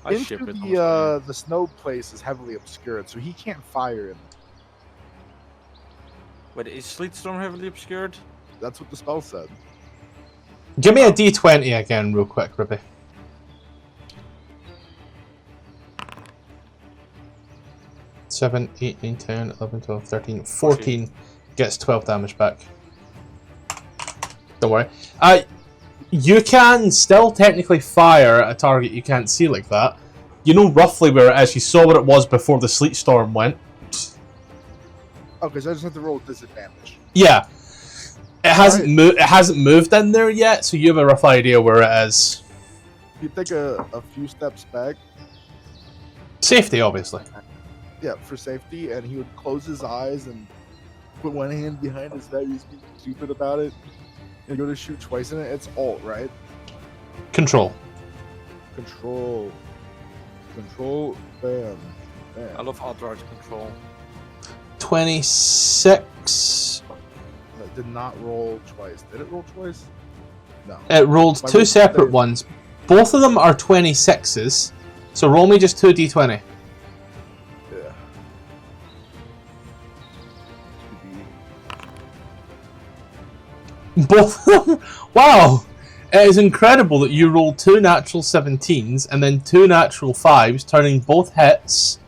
I ship Into it. the snow place is heavily obscured, so he can't fire in. Wait, is Sleet Storm heavily obscured? That's what the spell said. Give me a d20 again real quick, Ribby. 7, 8, 9, 10, 11, 12, 13, 14 gets 12 damage back. Don't worry. You can still technically fire at a target you can't see like that. You know roughly where it is. You saw what it was before the Sleet Storm went. Okay, so I just have to roll disadvantage. Yeah. It hasn't It hasn't moved in there yet, so you have a rough idea where it is. You take a few steps back. Safety, obviously. Yeah, for safety, and he would close his eyes and put one hand behind his head. He's being stupid about it. And go to shoot twice in it. It's alt, right? Control. Control. Bam. Yeah. I love authorized control. 26. It did not roll twice. Did it roll twice? No. It rolled My two roll separate today- ones. Both of them are 26s. So roll me just 2d20. Yeah. Both of them? Wow! It is incredible that you rolled 2 natural 17s and then 2 natural 5s, turning both hits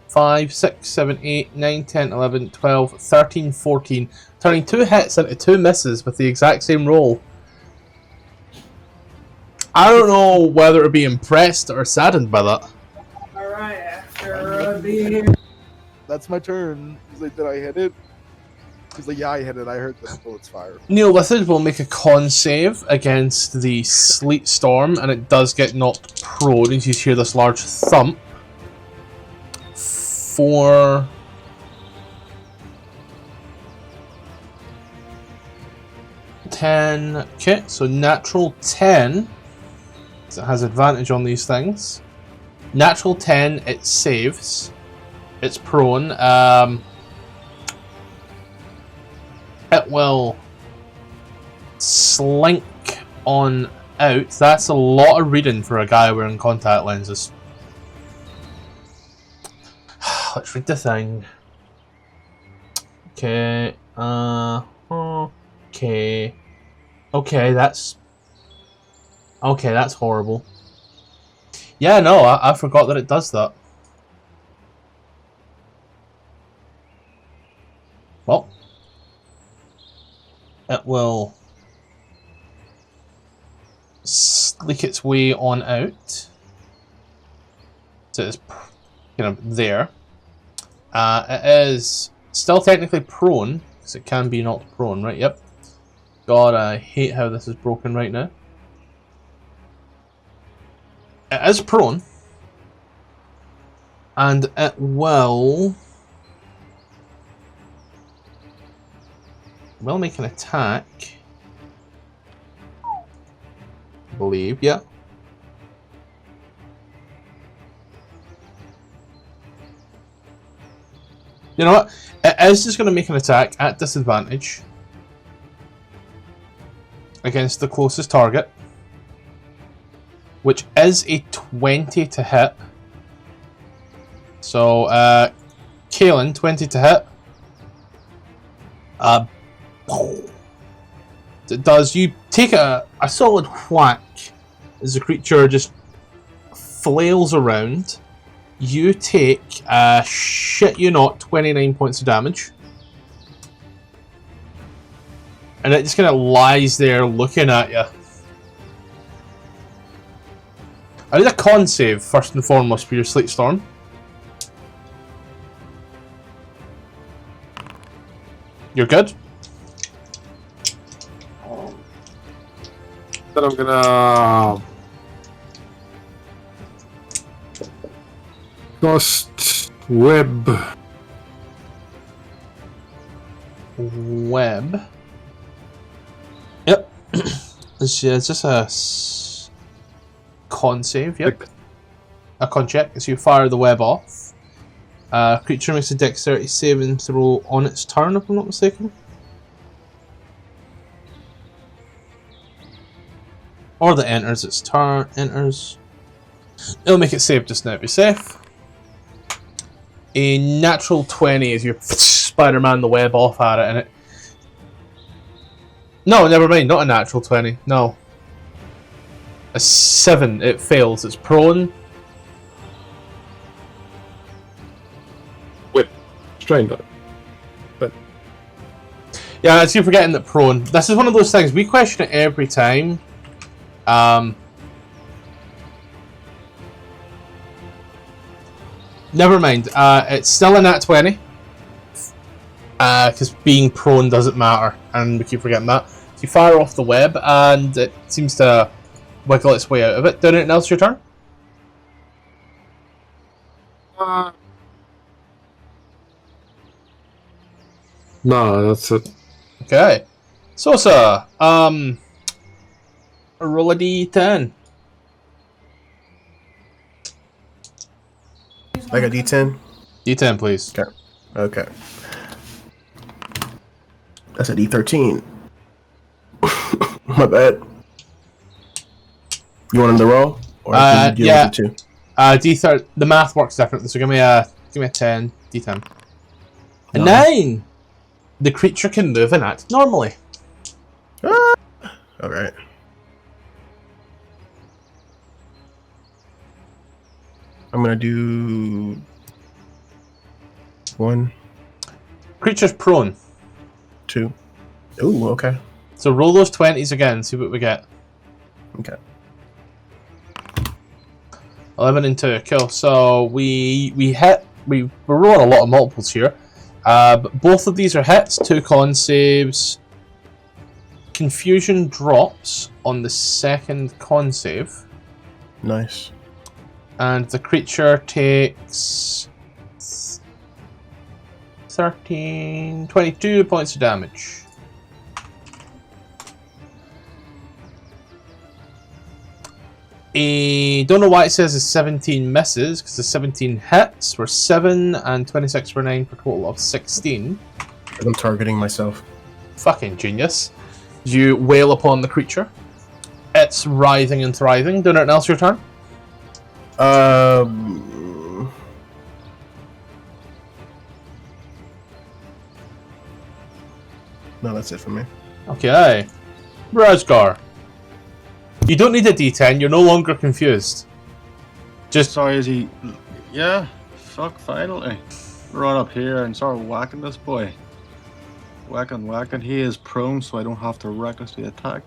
5, 6, 7, 8, 9, 10, 11, 12, 13, 14, turning 2 hits into 2 misses with the exact same roll. I don't know whether to be impressed or saddened by that. Alright, after the... That's my turn. He's like, did I hit it? He's like, yeah, I hit it. I heard the bullets fire. Neil Lithid will make a con save against the sleet storm, and it does get knocked prone as you hear this large thump. For 10. Okay, so natural 10. So it has advantage on these things. Natural 10, it saves. It's prone. It will slink on out. That's a lot of reading for a guy wearing contact lenses. Let's read the thing. Okay. Okay. Okay, that's horrible. Yeah, no, I forgot that it does that. Well, it will leak its way on out. So it's, there. It is still technically prone, because it can be knocked prone, right? Yep. God, I hate how this is broken right now. It is prone. And it will make an attack. I believe, yeah. You know what? It is just going to make an attack at disadvantage against the closest target, which is a 20 to hit. So, Kaelin, 20 to hit. It does. You take a solid whack as the creature just flails around. You take, shit you not, 29 points of damage. And it just kind of lies there looking at you. I need a con save, first and foremost, for your Sleet Storm. You're good? Then I'm gonna cast web. Web. Yep. It's just a con save, yep. A con check as you fire the web off. Creature makes a dexterity saving throw on its turn, if I'm not mistaken. Or that enters its turn. Enters. It'll make it save just now to be safe. A natural 20 as you Spider-Man the web off at it, and it. No, never mind. Not a natural 20. No. A 7. It fails. It's prone. Strain that. But Yeah, it's you forgetting that prone. This is one of those things we question it every time. Never mind. It's still a nat 20. Because being prone doesn't matter, and we keep forgetting that. So you fire off the web, and it seems to wiggle its way out of it. Do anything else your turn? no, that's it. Okay. Sosa, roll a d10. Like a D10. D10, please. Okay. That's a D13. My bad. You want him to roll? Or can you deal yeah. with it too? D30. The math works differently, so give me a 10. D10. A 9. 9. The creature can move and act normally. Alright. I'm gonna do 1, Creature's prone. 2. Ooh, okay. So roll those 20s again, see what we get. Okay. 11 and 2, cool. So we're rolling a lot of multiples here. But both of these are hits, 2 con saves. Confusion drops on the second con save. Nice. And the creature takes 22 points of damage. Don't know why it says 17 misses, because the 17 hits were 7 and 26 were 9 for a total of 16. I'm targeting myself. Fucking genius. You wail upon the creature. It's writhing and thriving. Do anything else your turn? No, that's it for me. Okay. Razgar. You don't need a D10, you're no longer confused. Just Sorry, is he... Yeah, fuck, finally. Run up here and start whacking this boy. Whacking. He is prone, so I don't have to recklessly attack.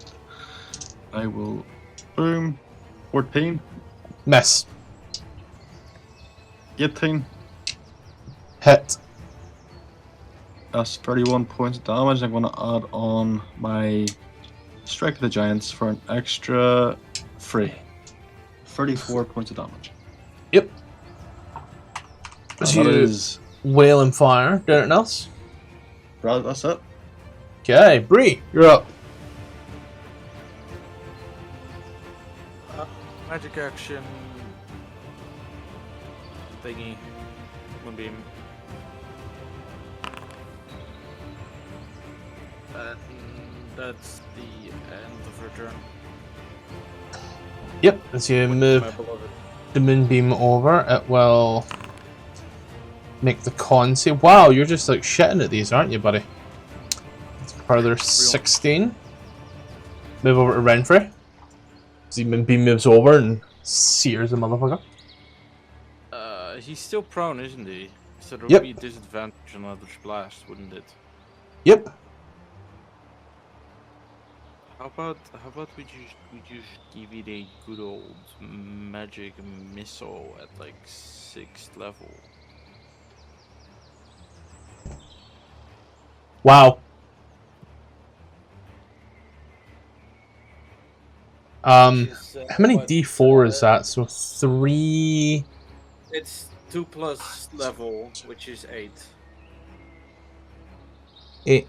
I will... Boom. 14. miss. 18. Hit. That's 31 points of damage. I'm going to add on my Strike of the Giants for an extra 3. 34 points of damage. Yep. And So that you is... wail and fire. Do anything else? Right, that's it. Okay, Bree, you're up. Magic action thingy. Moonbeam. And that's the end of her turn. Yep, as you My move beloved. the moonbeam over, it will make the con save. Wow, you're just like shitting at these, aren't you, buddy? Further 16. Move over to Renfrey. The moonbeam moves over and sears the motherfucker. He's still prone, isn't he? So there Yep. would be a disadvantage on Eldritch Blast, wouldn't it? Yep. How about we just give it a good old magic missile at like 6th level? Wow. How many D4 is that? So 3. It's 2+ level, which is 8. 8.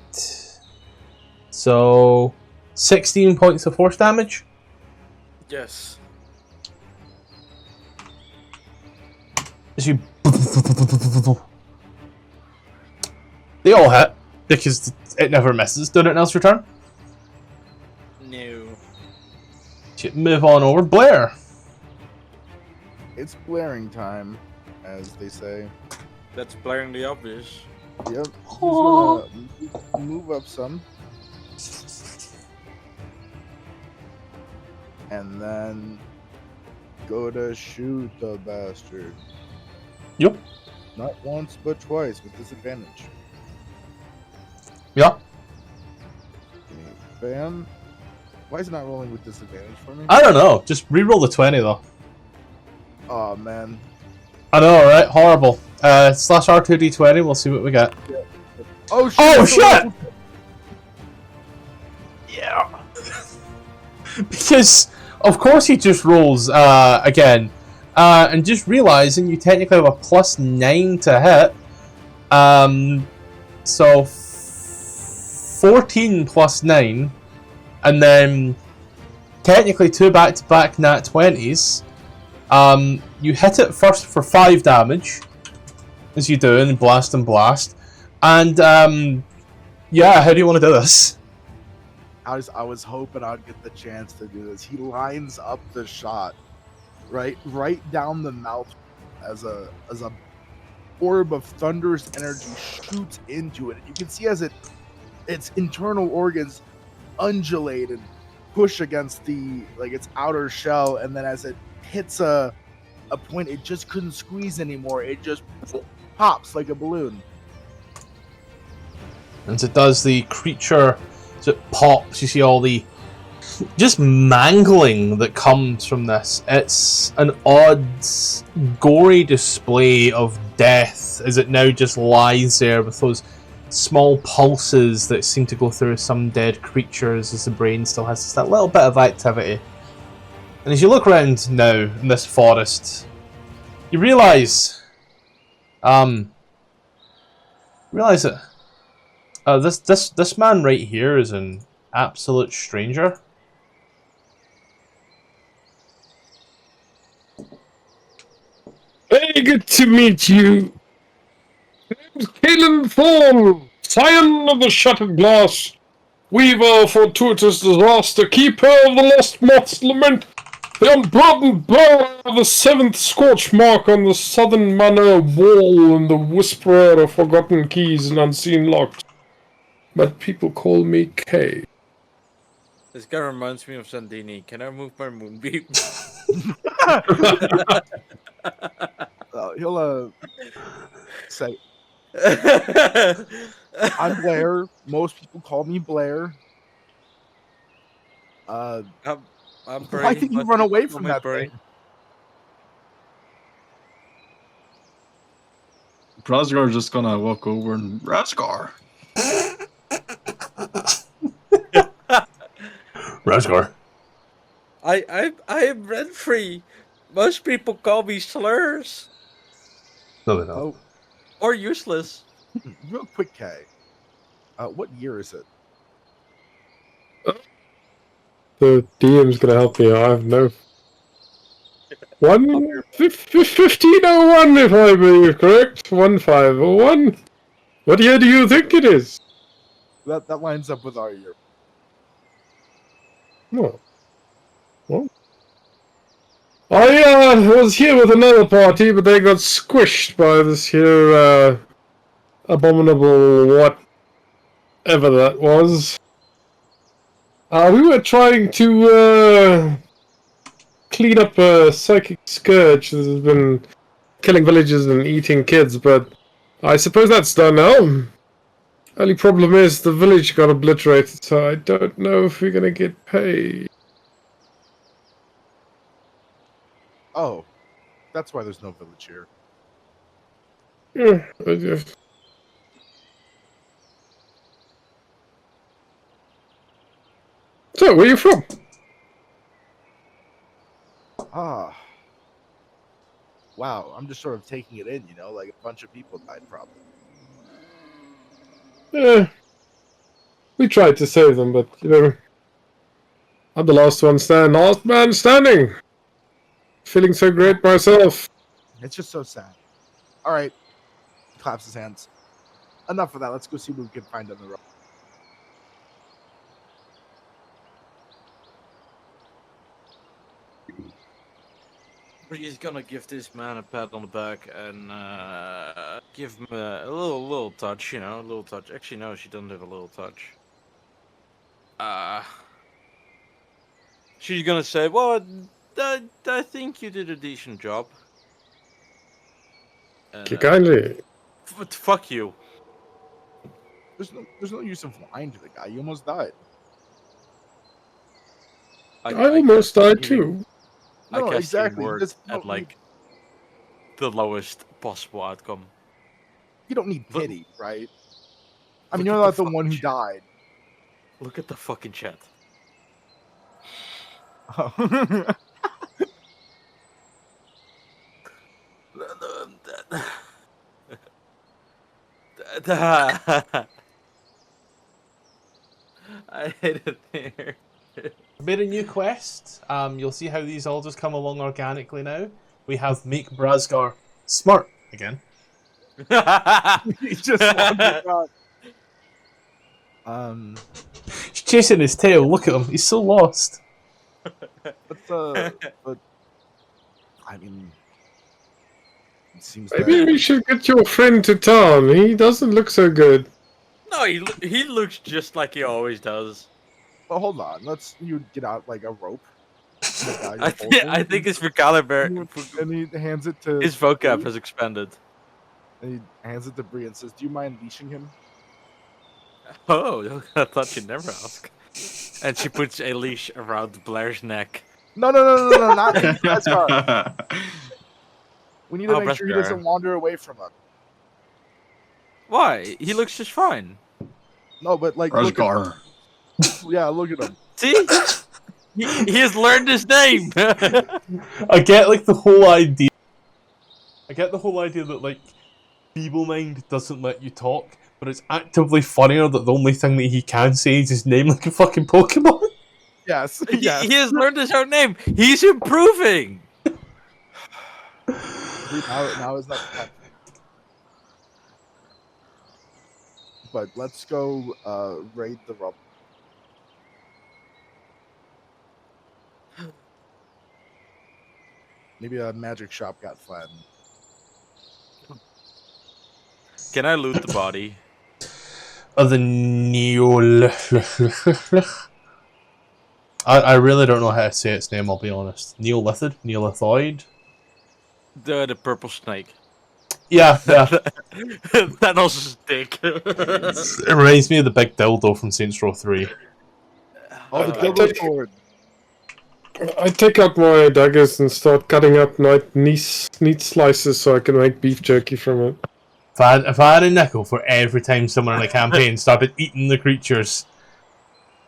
So 16 points of force damage. Yes. As you, they all hit because it never misses. Do anything else return? No. Move on over, Blair. It's blaring time, as they say. That's blaringly obvious. Yep. Just gonna move up some. And then go to shoot the bastard. Yep. Not once, but twice with disadvantage. Yeah. Okay, bam. Why is it not rolling with disadvantage for me? I don't know. Just re-roll the 20 though. Oh man. I know, right? Horrible. Slash R2D20. We'll see what we get. Oh shit! Oh shit! Yeah. Because of course he just rolls again, and just realizing you technically have a +9 to hit. So 14 plus 9, and then technically 2 back-to-back nat 20s. You hit it first for 5 damage, as you do, and blast and blast. And yeah, how do you want to do this? I was hoping I'd get the chance to do this. He lines up the shot right down the mouth as a orb of thunderous energy shoots into it. You can see as its internal organs undulate and push against its outer shell, and then as it hits a point it just couldn't squeeze anymore, it just pops like a balloon. And as it does, the creature, as it pops, you see all the just mangling that comes from this. It's an odd, gory display of death as it now just lies there with those small pulses that seem to go through some dead creatures as the brain still has just that little bit of activity. And as you look around now in this forest, you realise that this man right here is an absolute stranger. Very good to meet you. Name's Caelan Thorn, Scion of the Shattered Glass, Weaver, Fortuitous Disaster, Keeper of the Lost Moth's Lament, the Unburdened Bearer of the Seventh Scorch Mark on the Southern Manor Wall, and the Whisperer of Forgotten Keys and Unseen Locks. But people call me Kay. This guy reminds me of Sandini. Can I move my moonbeam? He'll say, I'm Blair. Most people call me Blair. I'm Why did you run away from that thing? Brasgar's just gonna walk over and Brasgar. Rasgar. I am rent-free. Most people call me slurs. No, they don't. Oh, Or useless. real quick, Kay. What year is it? The DM's gonna help me. I have no. 1501, if I believe correct. 1501. What year do you think it is? That lines up with our year. No. Well, I was here with another party, but they got squished by this here abominable whatever that was. We were trying to clean up a psychic scourge that has been killing villagers and eating kids, but I suppose that's done now. Only problem is the village got obliterated, so I don't know if we're gonna get paid. Oh, that's why there's no village here. Yeah, I just... So, where are you from? Ah. Wow, I'm just sort of taking it in, like a bunch of people died probably. Yeah. We tried to save them, but, I'm the last man standing! Feeling so great myself. It's just so sad. All right. He claps his hands. Enough of that. Let's go see what we can find on the road. He's gonna give this man a pat on the back and give him a little touch, a little touch. Actually, no, she doesn't have a little touch. She's gonna say, "Well, I think you did a decent job." And, Kindly. Fuck you. There's no use of lying to the guy. You almost died. I almost died too. No, I cast exactly. Words at the lowest possible outcome. You don't need pity, right? I mean, you're not the one who died. Look at the fucking chat. Oh. I hate it there. I made a new quest. You'll see how these all just come along organically now. We have make Brasgar smart again. He just wandered out. He's chasing his tail. Look at him. He's so lost. But I mean, it seems Maybe that we should get your friend to town. He doesn't look so good. No, he looks just like he always does. Well, hold on. You get out like a rope. I think his vocabulary, And he hands it to his vocab has expanded. And he hands it to Bree and says, "Do you mind leashing him?" Oh, I thought you'd never ask. And she puts a leash around Blair's neck. No, not Beskar. We need to make sure he Beskar. doesn't wander away from us. Why? He looks just fine. No, but like, look Rosgar. Look at him. See? He has learned his name. I get like the whole idea. I get the whole idea that like Feeble Mind doesn't let you talk, but it's actively funnier that the only thing that he can say is his name like a fucking Pokemon. Yes, He has learned his own name. He's improving. Now is not the time. But let's go raid the rubble. Maybe a magic shop got flattened. Can I loot the body? Of the Neol. I really don't know how to say its name, I'll be honest. Neolithid? Neolithoid? The purple snake. Yeah. That also dick. It reminds me of the big dildo from Saints Row 3. Oh, the double sword. I take out my daggers and start cutting up neat slices so I can make beef jerky from it. If I had a nickel for every time someone in a campaign started eating the creatures.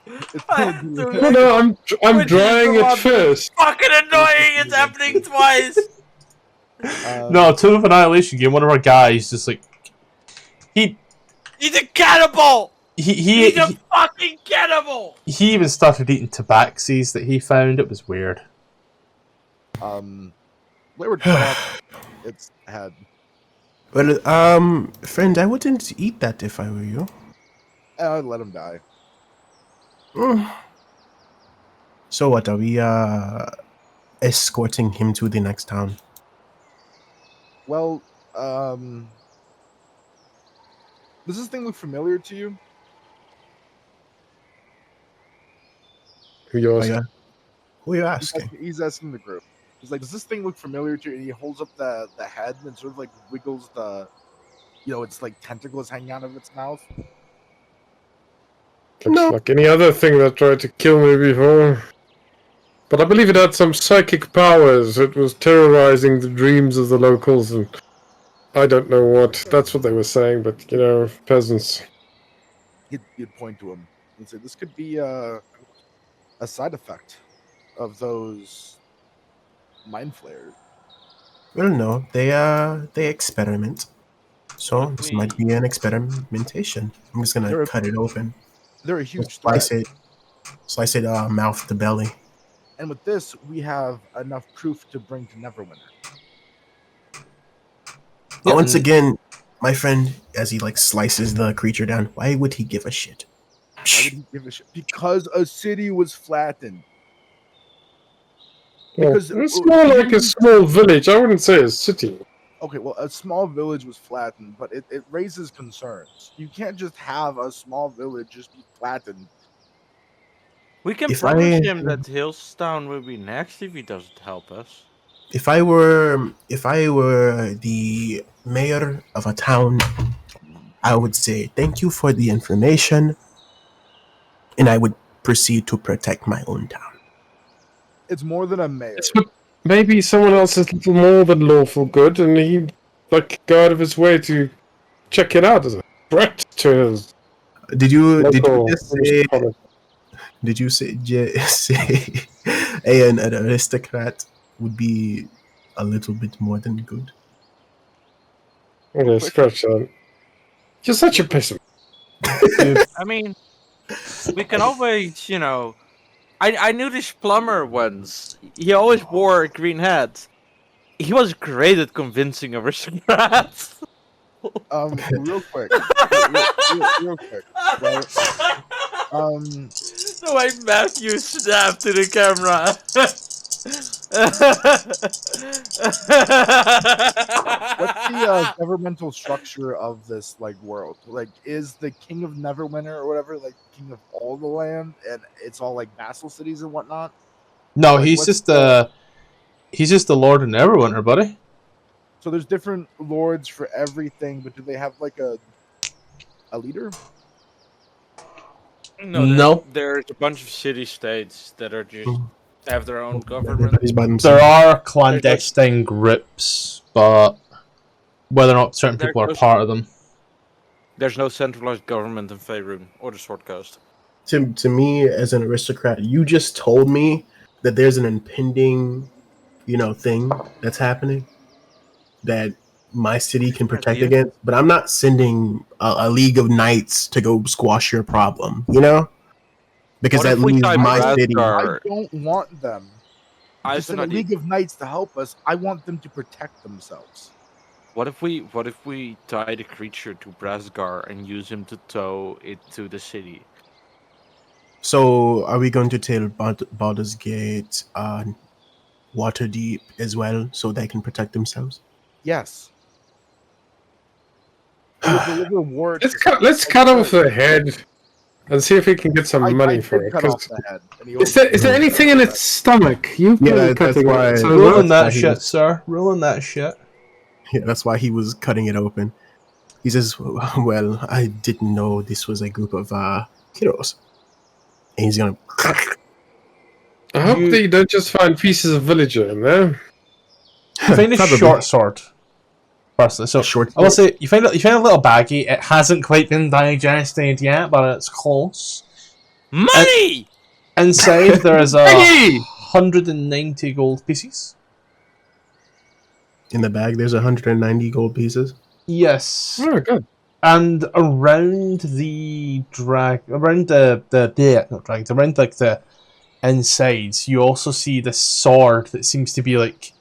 No, I'm drying it first. Fucking annoying! It's happening twice. No, Tomb of Annihilation game, one of our guys just like He's a cannibal! He's a he fucking cannibal! he even started eating tabaxis that he found. It was weird. Wayward Path, its head. Well, friend, I wouldn't eat that if I were you. I'd let him die. So what, are we escorting him to the next town? Well, does this thing look familiar to you? Who you Oh, asking? yeah. Who are you asking? He's asking the group. He's like, does this thing look familiar to you? And he holds up the head and sort of like wiggles it's like tentacles hanging out of its mouth. Looks like any other thing that tried to kill me before. But I believe it had some psychic powers. It was terrorizing the dreams of the locals, and I don't know what. That's what they were saying, but, peasants. You'd point to him and say, this could be a side effect of those mind flares. Well, no, they experiment. So this might be an experimentation. I'm just gonna cut it open. They're a huge threat. Slice it, mouth to belly. And with this, we have enough proof to bring to Neverwinter. But once again, my friend, as he slices the creature down, why would he give a shit? Why would he give a shit? Because a city was flattened. Because it's more like a small village. I wouldn't say a city. Okay, well, a small village was flattened, but it raises concerns. You can't just have a small village just be flattened. We can promise him that Hillstown will be next if he doesn't help us. If I were the mayor of a town, I would say thank you for the information, and I would proceed to protect my own town. It's more than a mayor. Maybe someone else is a little more than lawful good, and he'd go out of his way to check it out as a threat to his. Did you say an aristocrat would be a little bit more than good? Okay, scratch that. You're such a pessimist. I mean, we can always, I knew this plumber once. He always wore a green hat. He was great at convincing aristocrats. Real quick, real quick, right? The way Matthew snapped to the camera. What's the governmental structure of this like world? Like, is the king of Neverwinter or whatever like king of all the land, and it's all like vassal cities and whatnot? No, Like, he's what's just the Lord of Neverwinter, buddy. So there's different lords for everything, but do they have like a leader? No. There's a bunch of city-states that are just have their own government. Everybody's by There themselves. are clandestine groups, but whether or not certain people are part of them. There's no centralized government in Faerun or the Sword Coast. To me, as an aristocrat, you just told me that there's an impending, thing that's happening that my city can protect against, but I'm not sending a league of knights to go squash your problem, because What that if we leaves type my city. I don't want them I to have send an a idea. league of knights to help us. I want them to protect themselves. What if we tie the creature to Brasgar and use him to tow it to the city? So, are we going to tell Baldur's Gate, Waterdeep as well, so they can protect themselves? Yes. We'll deliver ward. Let's cut off the head and see if we can get some money for it. Cut off the head. And he Is there anything in its stomach? You've Yeah, been that's cutting why- it. So Ruling that's why that he shit, was- sir. Ruling that shit. Yeah, that's why he was cutting it open. He says, well, I didn't know this was a group of heroes. And he's gonna... I hope that you don't just find pieces of villager in there. You find a Probably. short sword. Firstly, so Short I will say you find a little baggie. It hasn't quite been digested yet, but it's close. Money! Inside there is 190 gold pieces. In the bag, there's 190 gold pieces. Yes. Oh, good. And around the around the insides, you also see this sword that seems to be like,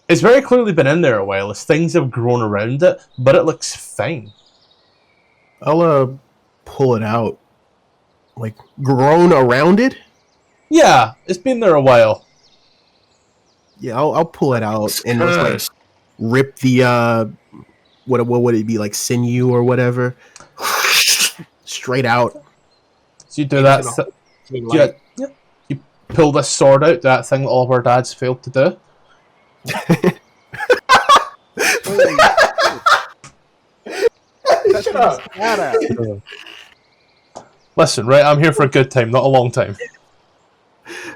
it's very clearly been in there a while, as things have grown around it, but it looks fine. I'll pull it out. Like, grown around it? Yeah, it's been there a while. Yeah, I'll pull it out and just like rip the what would it be, like sinew or whatever, straight out. So you do that. You pull this sword out, that thing that all of our dads failed to do. Shut up. Listen, right, I'm here for a good time, not a long time.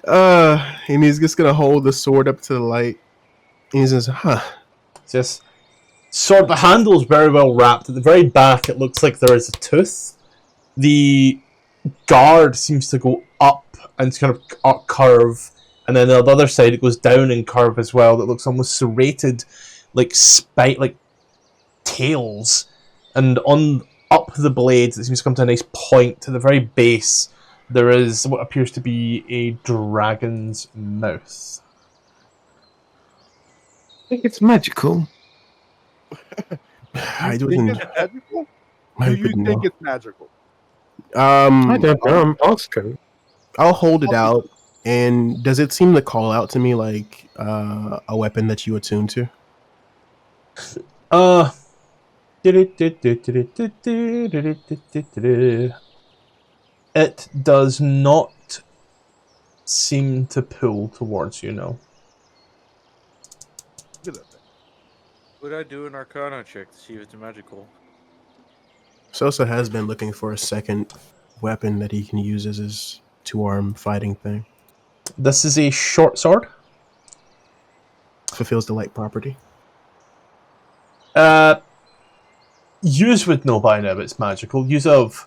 And he's just gonna hold the sword up to the light. And he says, Just sword, the handle's very well wrapped. At the very back, it looks like there is a tooth. The guard seems to go up and kind of up curve, and then on the other side it goes down and curve as well. That looks almost serrated, like like tails, and on up the blades it seems to come to a nice point. To the very base, there is what appears to be a dragon's mouth. I think it's magical. I Do don't you think it's magical? I Do you wouldn't think know. it's magical? I don't know. I'm asking. I'll hold it out. And does it seem to call out to me like a weapon that you attune to? It does not seem to pull towards you, no. Look at that thing. Would I do an Arcana check to see if it's magical? Sosa has been looking for a second weapon that he can use as his two-arm fighting thing. This is a short sword. Fulfills the light property. Yous would know by now it's magical. Yous have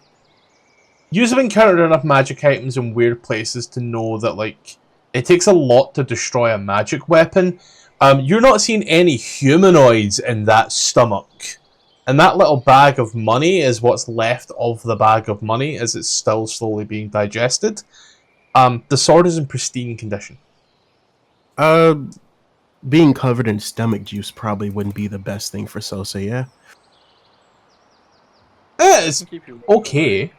encountered enough magic items in weird places to know that, like, it takes a lot to destroy a magic weapon. You're not seeing any humanoids in that stomach. And that little bag of money is what's left of the bag of money as it's still slowly being digested. The sword is in pristine condition. Being covered in stomach juice probably wouldn't be the best thing for Sosa, yeah? it's Keep you- okay.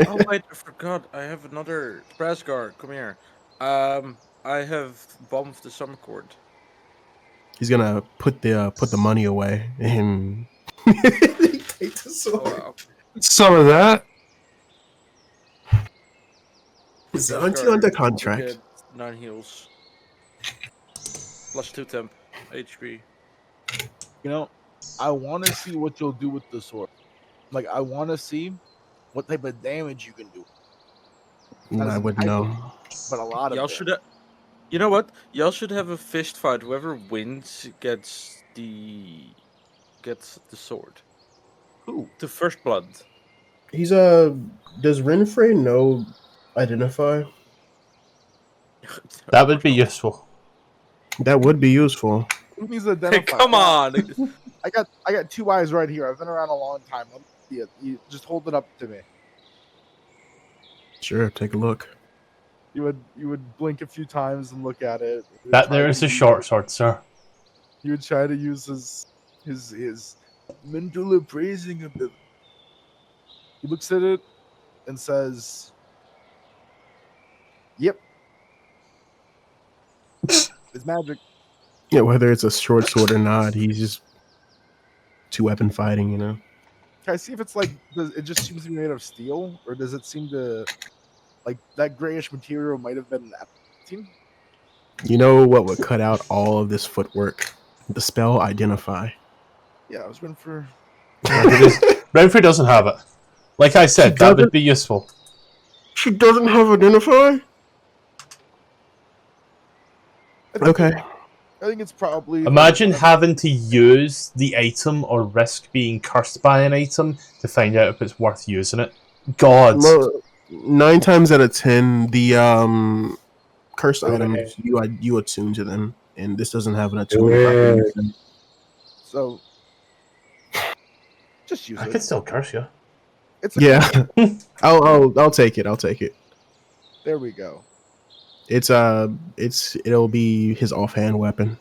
Oh wait, I forgot. I have another press guard. Come here. I have bomb of the summer court. He's gonna put the money away and take the Oh, sword. wow. Some of that. Is Press aren't you guard, under you contract? get 9 heals. Plus 2 temp HP. You know, I want to see what you'll do with the sword. Like, I want to see what type of damage you can do. I wouldn't know. But a lot of Y'all it. should have. You know what? Y'all should have a fist fight. Whoever wins gets the sword. Who? The first blood. He's does Renfrey know identify? That would be useful. That would be useful. Who needs to identify? Come on. I got 2 eyes right here. I've been around a long time. Let me see it. You just hold it up to me. Sure, take a look. You would blink a few times and look at it. You would That try there to is a use- short sword, sir. He would try to use his mental appraising ability. He looks at it and says, "Yep, it's magic." Yeah, whether it's a short sword or not, he's just 2-weapon fighting, you know. Can I see if it's like it just seems to be made of steel, or does it seem to like that grayish material might have been adamantine? You know what would cut out all of this footwork? The spell Identify. Yeah, I was going for. Renfrey doesn't have it. Like I said, that would doesn't? be useful. She doesn't have Identify? Okay. I think it's probably. Imagine having to use the item or risk being cursed by an item to find out if it's worth using it. God. 9 times out of 10, the cursed Okay. items you attune to them, and this doesn't have an attunement. Yeah. So, just use I it. could still curse you. It's a Yeah, I'll take it. I'll take it. There we go. It'll be his offhand weapon.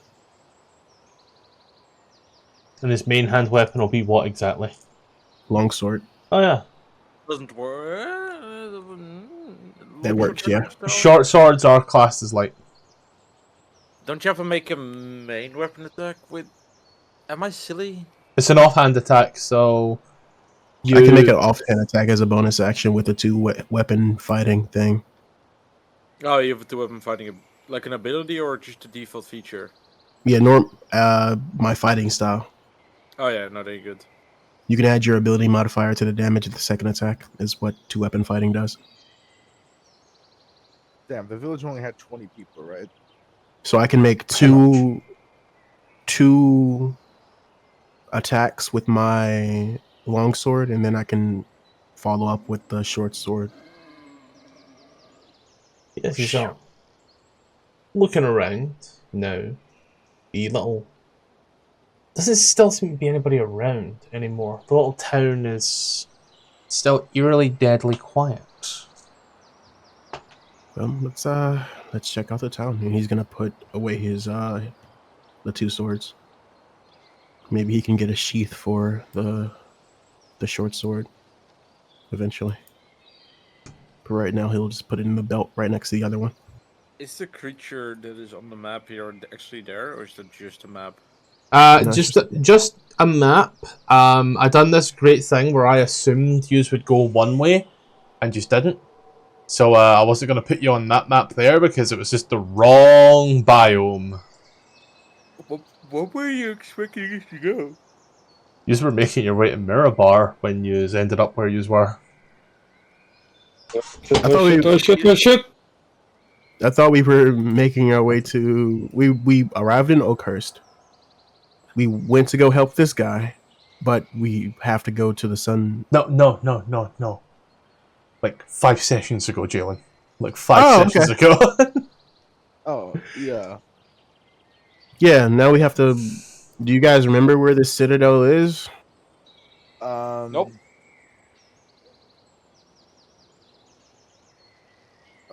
And his main hand weapon will be what exactly? Longsword. Oh yeah. Doesn't work. That works, yeah. Short swords are classed as light. Don't you have to make a main weapon attack with? Am I silly? It's an offhand attack, so I can make an offhand attack as a bonus action with a 2-weapon fighting thing. Oh, you have a 2-weapon fighting, like an ability or just a default feature? Yeah, my fighting style. Oh yeah, not any good. You can add your ability modifier to the damage of the second attack, is what 2-weapon fighting does. Damn, the village only had 20 people, right? So I can make two attacks with my longsword, and then I can follow up with the short sword. yes, he's not looking around now. The little doesn't still seem to be anybody around anymore. The little town is still eerily deadly quiet. Well, let's check out the town. And he's gonna put away his the 2 swords. Maybe he can get a sheath for the short sword eventually. But right now he'll just put it in the belt right next to the other one. Is the creature that is on the map here actually there, or is that just a map? No, Just a map. I done this great thing where I assumed you would go one way, and just didn't. So I wasn't going to put you on that map there because it was just the wrong biome. What were you expecting us to go? You were making your way to Mirabar when you ended up where you were. I thought we were making our way to. We arrived in Oakhurst. We went to go help this guy, but we have to go to the sun. No. Like 5 sessions ago, Jalen. Like 5 sessions ago. Oh, yeah. Yeah, now we have to. Do you guys remember where this citadel is? Nope.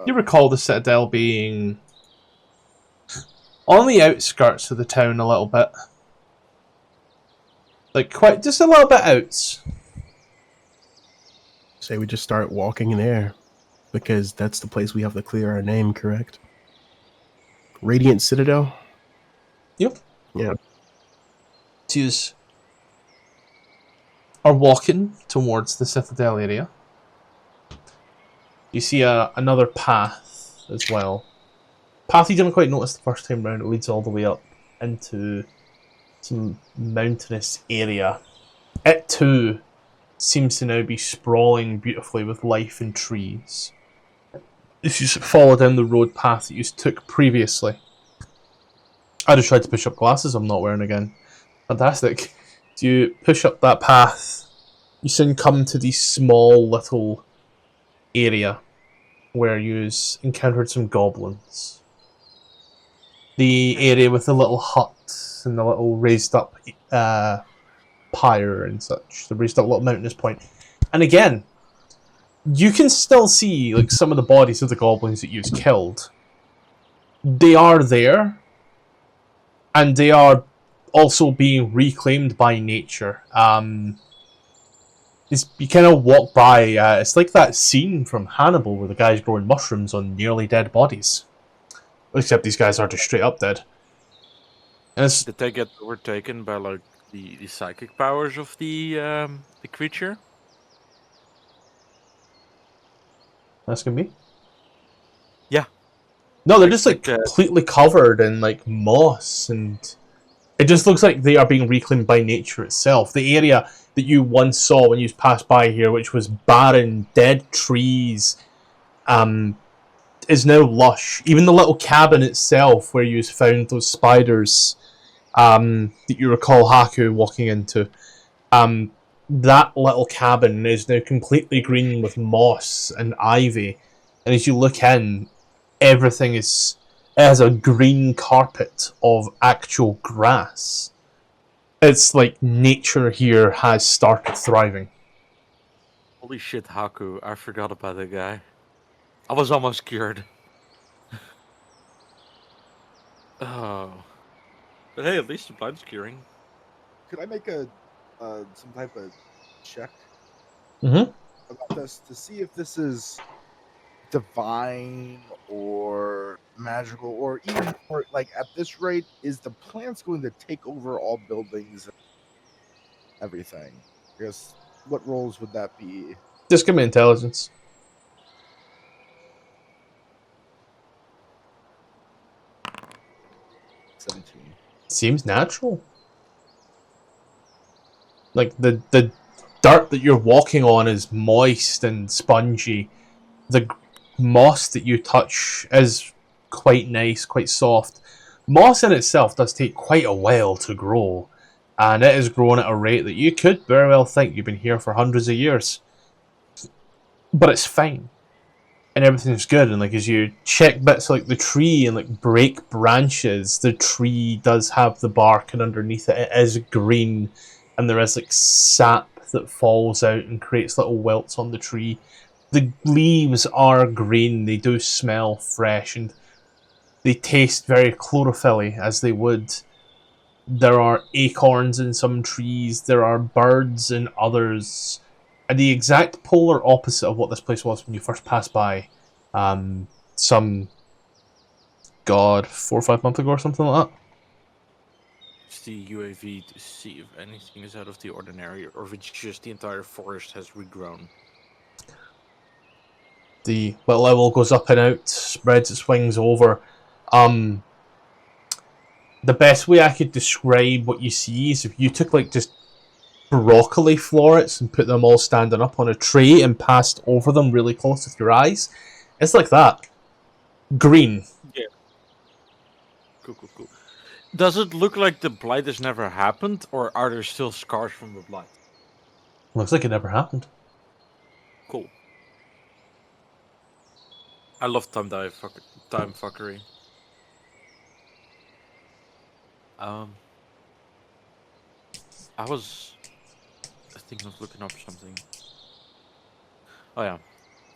You recall the citadel being on the outskirts of the town a little bit. Like, quite just a little bit outs. Say we just start walking in there, because that's the place we have to clear our name, correct? Radiant Citadel? Yep. Yeah. Yous are walking towards the Citadel area. You see another path as well. Path you didn't quite notice the first time round. It leads all the way up into some mountainous area. It too seems to now be sprawling beautifully with life and trees. If you follow down the road path that you took previously. I just tried to push up glasses I'm not wearing again. Fantastic. So you push up that path, you soon come to the small little area where you encountered some goblins. The area with the little hut and the little raised up pyre and such, the raised up little mountainous point. And again, you can still see like some of the bodies of the goblins that you've killed. They are there, and they are also being reclaimed by nature. You kind of walk by, it's like that scene from Hannibal where the guy's growing mushrooms on nearly dead bodies. Except these guys are just straight up dead. And Did they get overtaken by like the psychic powers of the creature? asking me? Yeah. No, they're just like completely covered in like moss, and it just looks like they are being reclaimed by nature itself. The area that you once saw when you passed by here, which was barren, dead trees, is now lush. Even the little cabin itself, where you found those spiders that you recall Haku walking into, that little cabin is now completely green with moss and ivy. And as you look in, everything it has a green carpet of actual grass. It's like nature here has started thriving. Holy shit, Haku! I forgot about that guy. I was almost cured. Oh, but hey, at least the blind's curing. Could I make some type of check Mm-hmm. about this to see if this is divine or magical, or even more like at this rate, is the plant's going to take over all buildings and everything? I guess what roles would that be? Just give me intelligence. 17. Seems natural. Like the dirt that you're walking on is moist and spongy. The moss that you touch is quite nice, quite soft. Moss in itself does take quite a while to grow, and it is growing at a rate that you could very well think you've been here for hundreds of years. But it's fine, and everything's good. And like as you check bits like the tree and like break branches, the tree does have the bark, and underneath it, it is green, and there is like sap that falls out and creates little welts on the tree. The leaves are green, they do smell fresh, and they taste very chlorophyll-y, as they would. There are acorns in some trees, there are birds in others, and the exact polar opposite of what this place was when you first passed by, some, 4 or 5 months ago or something like that. It's the UAV to see if anything is out of the ordinary, or if it's just the entire forest has regrown. The level goes up and out, spreads its wings over. The best way I could describe what you see is if you took like just broccoli florets and put them all standing up on a tray and passed over them really close with your eyes. It's like that. Green. Yeah. Cool. Does it look like the blight has never happened, or are there still scars from the blight? Looks like it never happened. Cool. I love time fuckery. I was thinking of looking up something. Oh yeah,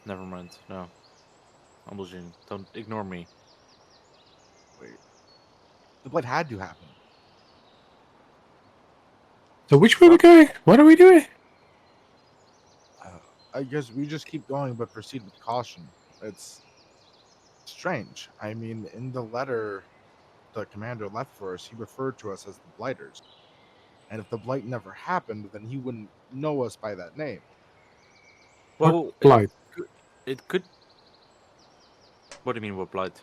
never mind. No, I'm losing. Don't ignore me. Wait, the blight had to happen. So which way we going? What are we doing? I guess we just keep going, but proceed with caution. It's strange. I mean, in the letter the commander left for us, he referred to us as the Blighters. And if the Blight never happened, then he wouldn't know us by that name. Well, Blight. it could. What do you mean, what blight?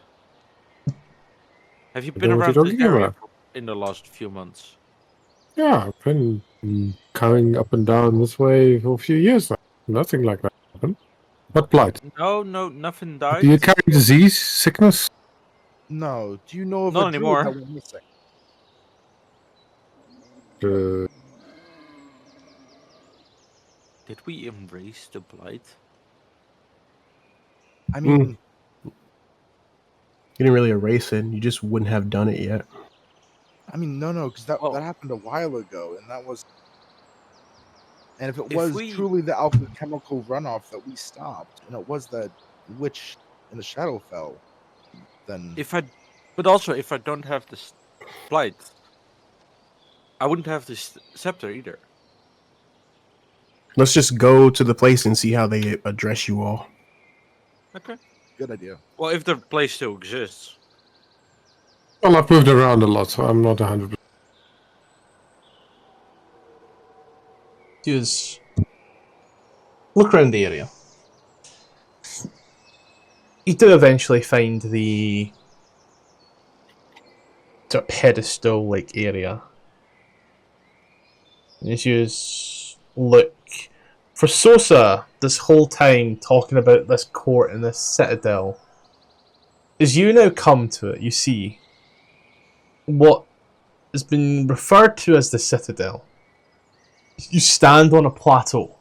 Have you I been know what around you're this talking area about. in the last few months? Yeah, I've been coming up and down this way for a few years now. Nothing like that happened. What blight? No, nothing Do died. you carry disease, sickness? No. Do you know of Not a druid that anymore. went missing? Uh, Did we embrace the blight? I mean, You didn't really erase it. You just wouldn't have done it yet. no, because that Well- happened a while ago, and that was. And if it If was we- truly the alchemical runoff that we stopped, and it was the witch in the Shadowfell, then But also, if I don't have this blight, I wouldn't have this scepter either. Let's just go to the place and see how they address you all. Okay. good idea. Well, if the place still exists. well, I've moved around a lot, so I'm not 100%. Just look around the area. You do eventually find the sort of pedestal-like area. And as you look, for Sosa, this whole time talking about this court and this citadel, as you now come to it, you see what has been referred to as the citadel. You stand on a plateau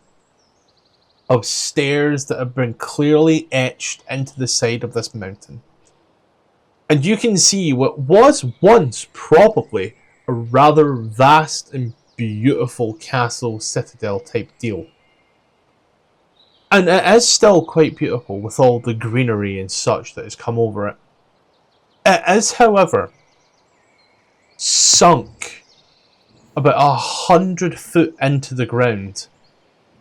of stairs that have been clearly etched into the side of this mountain. And you can see what was once probably a rather vast and beautiful castle citadel type deal. And it is still quite beautiful with all the greenery and such that has come over it. It is, however, sunk about 100 foot into the ground,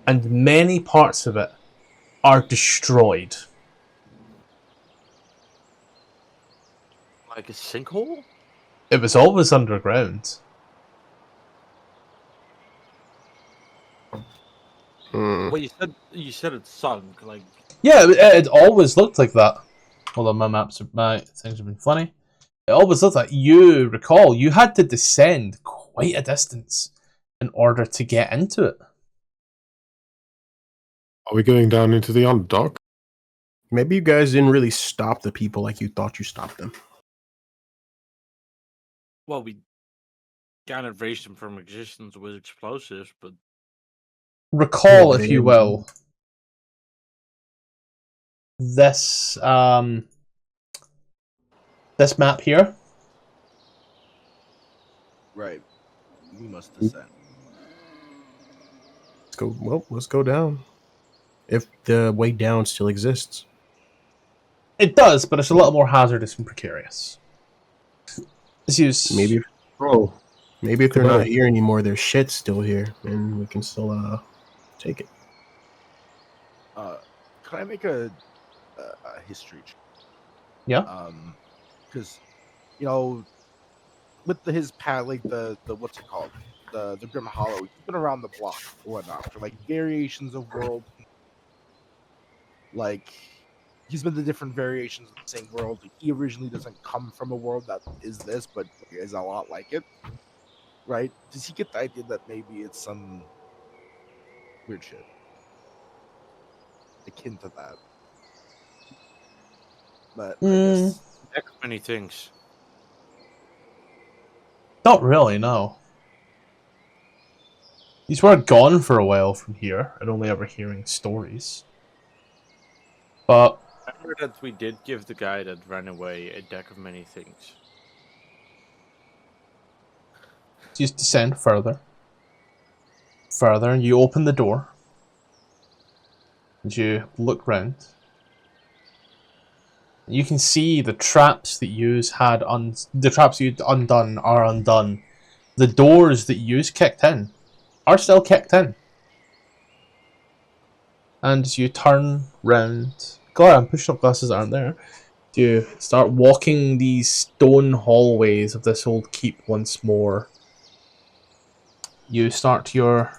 and many parts of it are destroyed. Like a sinkhole? It was always underground. Well, you said it sunk. Like, Yeah, it always looked like that. Hold on, my things have been funny. It always looked like, you recall, you had to descend quite a distance in order to get into it. Are we going down into the underdark? Maybe you guys didn't really stop the people like you thought you stopped them. well, we kind of raised them from existence with explosives, but Recall, Yeah, if you will, this this map here. Right. We must descend. Let's go. Well, let's go down. If the way down still exists. It does, but it's a little more hazardous and precarious. Let's use Maybe Oh, if they're Come not on. here anymore, their shit's still here, and we can still take it. Can I make a history check? Yeah. Because with his pad, like the what's it called, the Grim Hollow, he's been around the block or whatnot for like variations of world. Like he's been to different variations of the same world. He originally doesn't come from a world that is this, but is a lot like it. Right? Does he get the idea that maybe it's some weird shit akin to that? But I guess heck, many things. Not really, no. These were gone for a while from here, and only ever hearing stories. But Remember that we did give the guy that ran away a deck of many things. just descend further. Further, and you open the door. And you look round. You can see the traps that you'd undone are undone. The doors that you kicked in are still kicked in. And as you turn round, God, I'm pushing up glasses that aren't there. You start walking these stone hallways of this old keep once more. You start your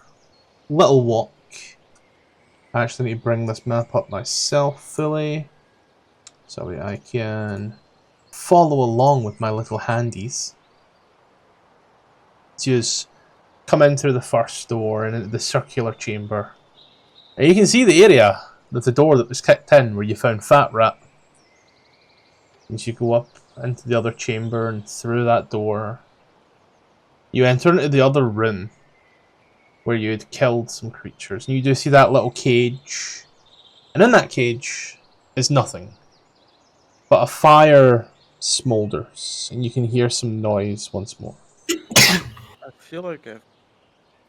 little walk. I actually need to bring this map up myself fully, so I can follow along with my little handies. So you just come in through the first door and into the circular chamber. And you can see the area with the door that was kicked in where you found Fat Rat. As you go up into the other chamber and through that door, you enter into the other room where you had killed some creatures. And you do see that little cage. And in that cage is nothing. But a fire smoulders. And you can hear some noise once more. I feel like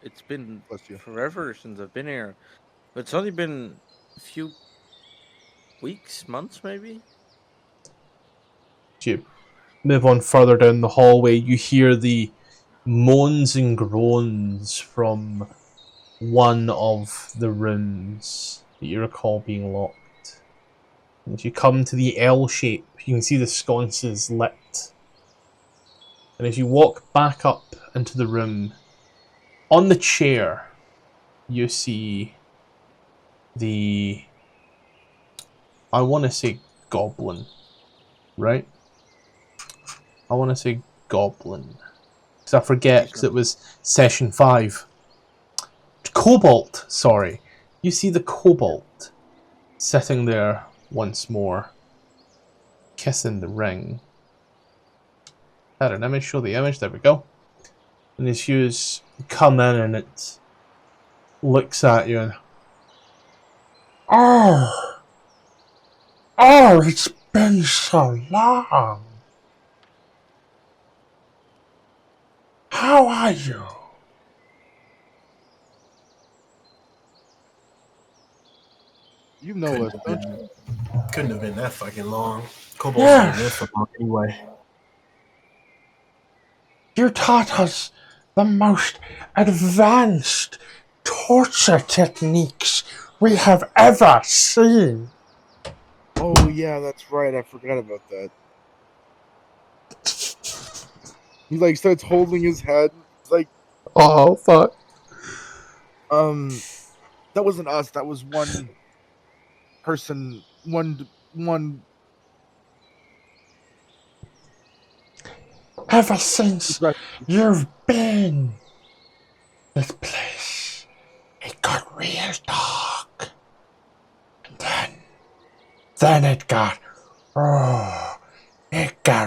it's been Bless you. forever since I've been here. But it's only been a few weeks, months maybe? As you move on further down the hallway, you hear the moans and groans from one of the rooms that you recall being locked. And as you come to the L shape, you can see the sconces lit. And as you walk back up into the room, on the chair, you see the, I want to say goblin, right? I want to say goblin. Because I forget, because it was session 5. Cobalt, sorry. You see the cobalt sitting there once more, kissing the ring. Had an image, show the image, there we go. And as you come in and it looks at you and oh, it's been so long. How are you? You know us, don't you? Couldn't have been that fucking long. Kobolds didn't live for long anyway. You taught us the most advanced torture techniques we have ever seen. Oh yeah, that's right. I forgot about that. He like starts holding his head. It's like, Oh, fuck. that wasn't us. That was one person. One. Ever since you've been this place, it got real dark. And then it got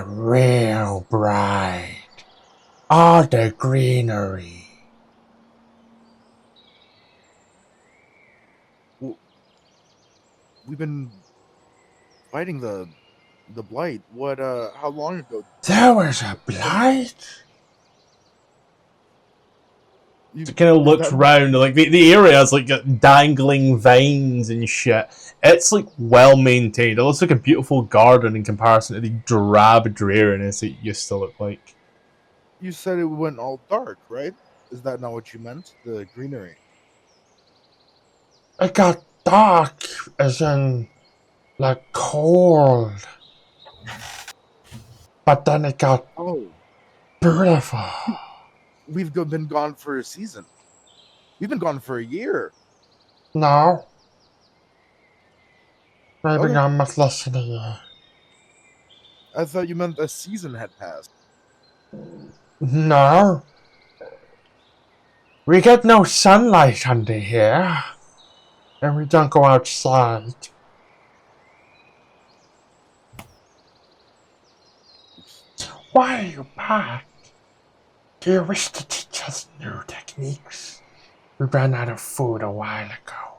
real bright. All the greenery. We've been fighting the blight. What? How long ago? There was a blight? You It kind of looks round, like the area has like got dangling vines and shit. It's like well maintained. It looks like a beautiful garden in comparison to the drab dreariness it used to look like. You said it went all dark, right? Is that not what you meant? The greenery. It got dark, as in like cold. But then it got beautiful. We've been gone for a season. We've been gone for a year. No. Maybe not much less than a year. I thought you meant a season had passed. No. We get no sunlight under here. And we don't go outside. Why are you back? Do you wish to teach us new techniques? We ran out of food a while ago.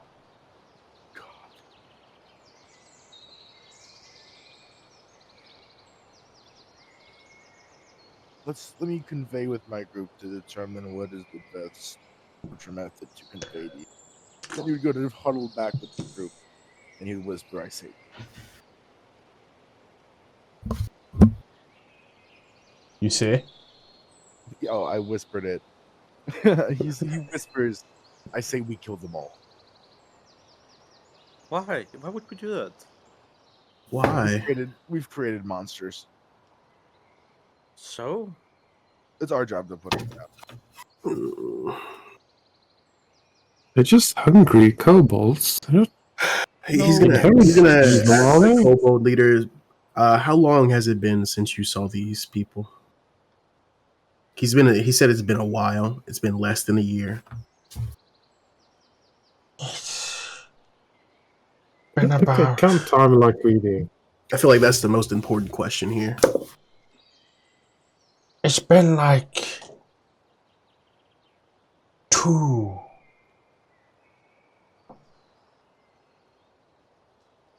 Let me convey with my group to determine what is the best torture method to convey these. Then he would go to huddle back with the group, and he would whisper, "I say." You say? Oh, I whispered it. He whispers, "I say we kill them all." Why? Why would we do that? Why? We've created monsters. So? It's our job to put them down. They're just hungry kobolds. He's No, gonna hell, ask are the they? kobold leader. How long has it been since you saw these people? He said it's been a while. It's been less than a year. Been Okay, about count time like we do. I feel like that's the most important question here. It's been like 2.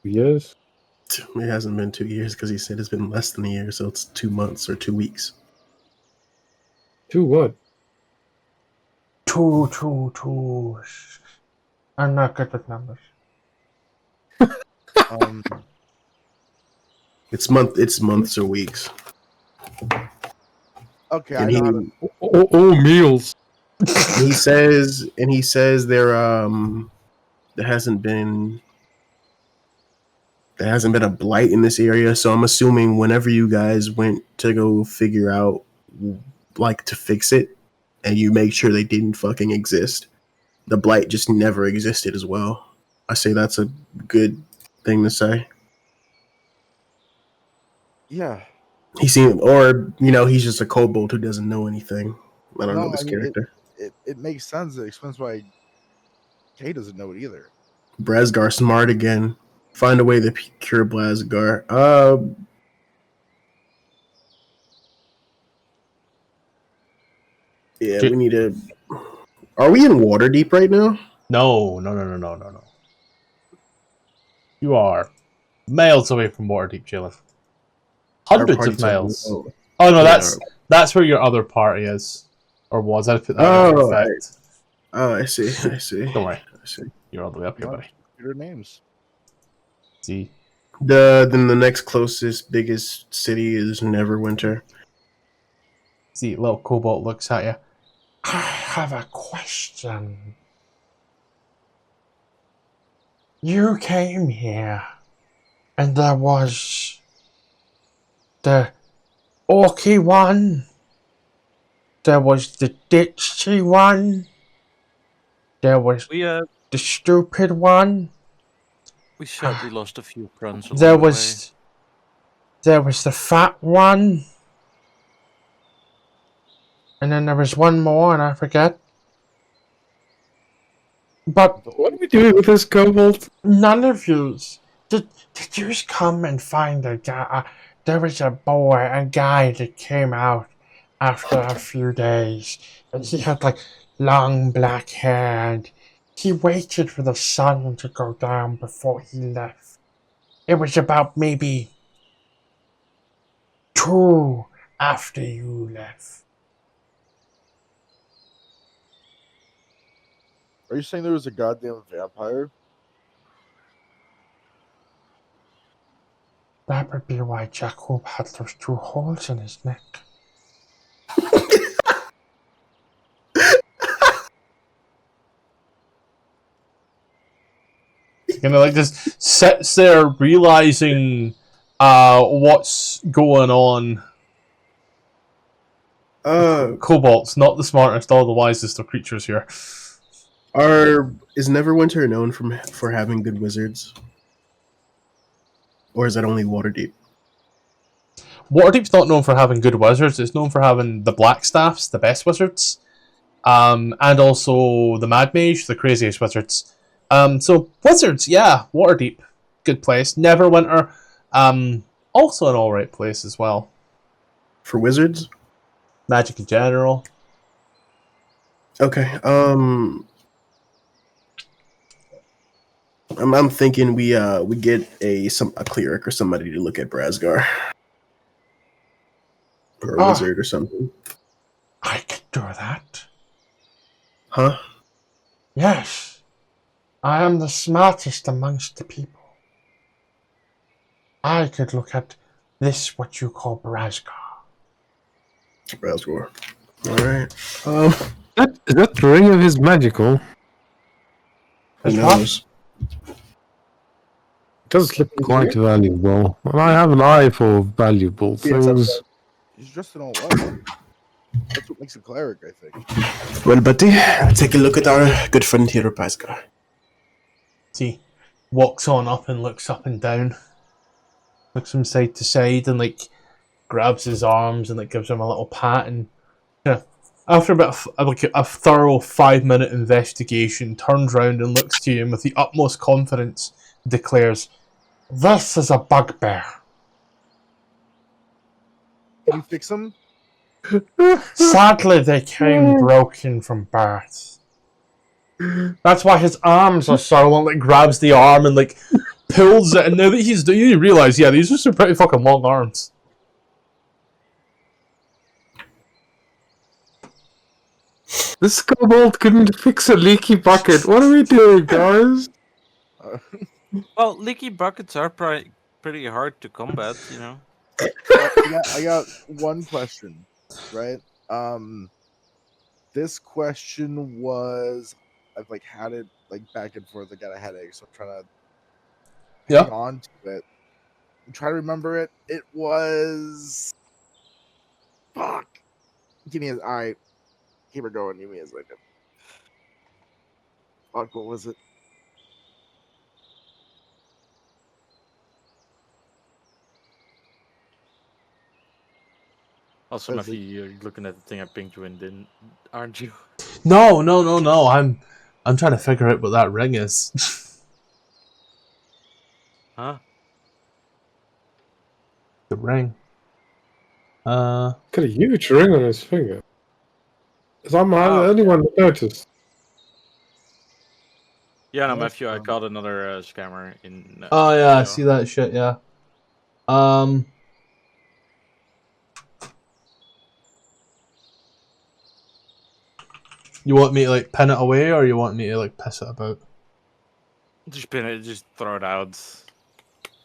Yes. It hasn't been 2 years because he said it's been less than a year, so it's 2 months or 2 weeks. 2 what? 2. I'm not good with numbers. It's months or weeks. Okay, And I know how to. Oh, meals. he says there hasn't been a blight in this area, so I'm assuming whenever you guys went to go figure out like to fix it and you make sure they didn't fucking exist, the blight just never existed as well. I say that's a good thing to say. Yeah. He seemed, or he's just a kobold who doesn't know anything. I don't know this I mean, character. it makes sense. It explains why Kay doesn't know it either. Brazgar smart again. Find a way to cure Brazgar. Yeah, we need to. Are we in Waterdeep right now? No. You are miles away from Waterdeep, Jalen. Hundreds of miles. Oh no, that's where your other party is, or was. I put that in effect. I see. Don't worry. I see. You're all the way up here, buddy. Your names. See. Then the next closest, biggest city is Neverwinter. See, little Cobalt looks at you. I have a question. You came here, and there was the orky one, there was the ditchy one, there was the stupid one. We sadly lost a few friends along There the way. there was the fat one, and then there was one more, and I forget. But What are we doing with this kobold? none of yous did you just come and find a guy? There was a guy that came out after a few days, and he had like long black hair, and he waited for the sun to go down before he left. It was about maybe 2 after you left. Are you saying there was a goddamn vampire? That would be why Jacob had those 2 holes in his neck. Like just sits there realizing what's going on. Kobolds, not the smartest or the wisest of creatures here. Is Neverwinter known for having good wizards? Or is that only Waterdeep? Waterdeep's not known for having good wizards. It's known for having the Blackstaffs, the best wizards, and also the Mad Mage, the craziest wizards. So wizards, yeah, Waterdeep, good place. Neverwinter, also an alright place as well. For wizards? Magic in general. Okay. I'm thinking we get a cleric or somebody to look at Brazgar. Or a wizard or something. I could do that. Huh? Yes. I am the smartest amongst the people. I could look at this, what you call Brazgar. Brazgar. Alright. Is that the ring of his magical? Who knows? Does slip into Quite it? valuable. And I have an eye for valuable Yes, things. he's dressed in all white. That's what makes a cleric, I think. Well, buddy, take a look at our good friend here, Pascal. See, walks on up and looks up and down, looks from side to side, and like grabs his arms and like gives him a little pat. And after about a thorough 5-minute investigation, turns round and looks to you and with the utmost confidence declares, "This is a bugbear." Can you fix him? Sadly, they came broken from birth. That's why his arms are so long. Like grabs the arm and like pulls it, and now that he's doing, you realize, yeah, these are some pretty fucking long arms. This kobold couldn't fix a leaky bucket. What are we doing, guys? Well, leaky buckets are pretty hard to combat, you know. I got one question, right? This question was, I've like had it like back and forth. I got a headache, so I'm trying to hang on to it. I'm trying to remember it. It was fuck. Give me all right. Keep it going. Give me a second. Fuck, what was it? Also, Matthew, you're looking at the thing I pinged you in, didn't, aren't you? No. I'm trying to figure out what that ring is. Huh? The ring. Got a huge ring on his finger. Is I'm the only one that noticed? Yeah, no, Matthew, I got another scammer in. Oh yeah, I see that shit. Yeah. You want me to like pin it away, or you want me to like piss it about? Just pin it. Just throw it out.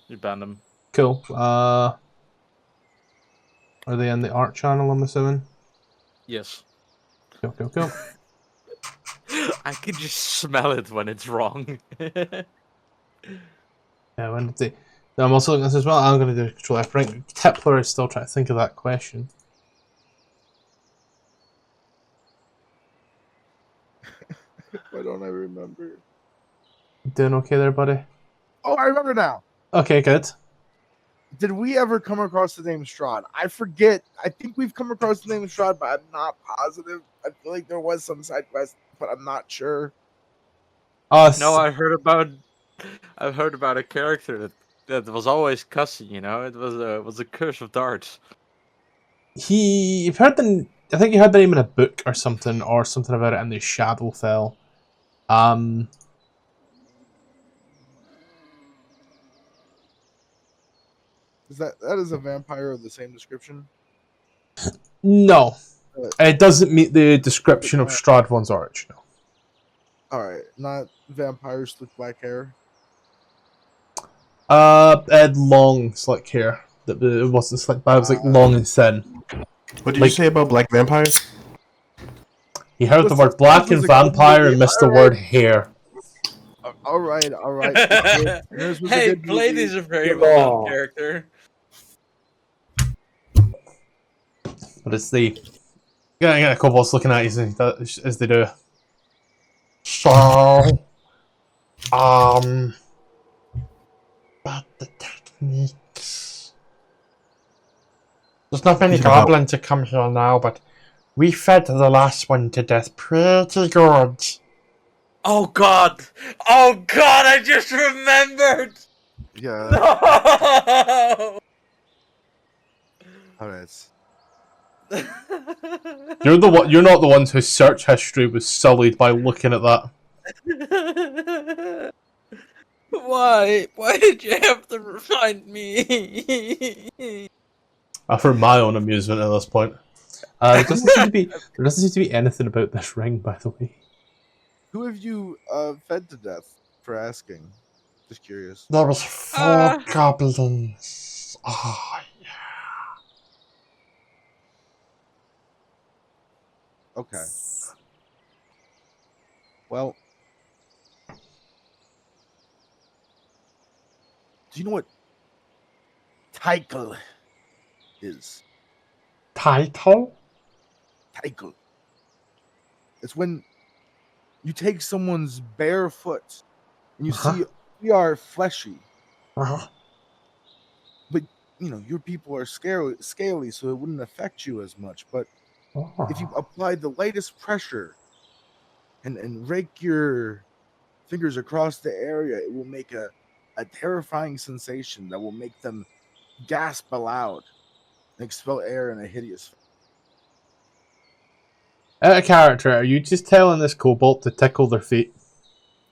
You ban them. Cool. Are they in the art channel? I'm assuming. Yes. Cool. I can just smell it when it's wrong. Yeah, when did they? No, I'm also looking at this as well. I'm going to do Control F. Right, Tipler is still trying to think of that question. Why don't I remember? Doing okay there, buddy? Oh, I remember now. Okay, good. Did we ever come across the name Strahd? I forget. I think we've come across the name Strahd, but I'm not positive. I feel like there was some side quest, but I'm not sure. No, I've heard about a character that was always cussing. You know, it was a curse of darts. You've heard the. I think you heard the name in a book or something about it in the Shadowfell. Is that is a vampire of the same description? No, it doesn't meet the description of Strahd von Zorich. No. All right, not vampires with black hair. Had long slick hair. It wasn't slick, but it was like long and thin. What did you say about black vampires? He heard the word black and vampire and missed the word hair. All right. Hey, Blade is a very well-known character. But it's the... Yeah, a couple looking at you as they do. So... But the techniques... There's not many goblins to come here now, but we fed the last one to death pretty good. Oh god! I just remembered! Yeah. No! Alright. You're not the ones whose search history was sullied by looking at that. Why? Why did you have to remind me? For my own amusement at this point. There doesn't seem to be anything about this ring, by the way. Who have you fed to death for asking? Just curious. There was 4 goblins. Oh, yeah. Okay. Well, Do you know what title is? Title? Title. It's when you take someone's bare foot and you see we are fleshy, but your people are scaly, so it wouldn't affect you as much. But if you apply the lightest pressure and rake your fingers across the area, it will make a terrifying sensation that will make them gasp aloud and expel air in a hideous. Out of character, are you just telling this kobold to tickle their feet?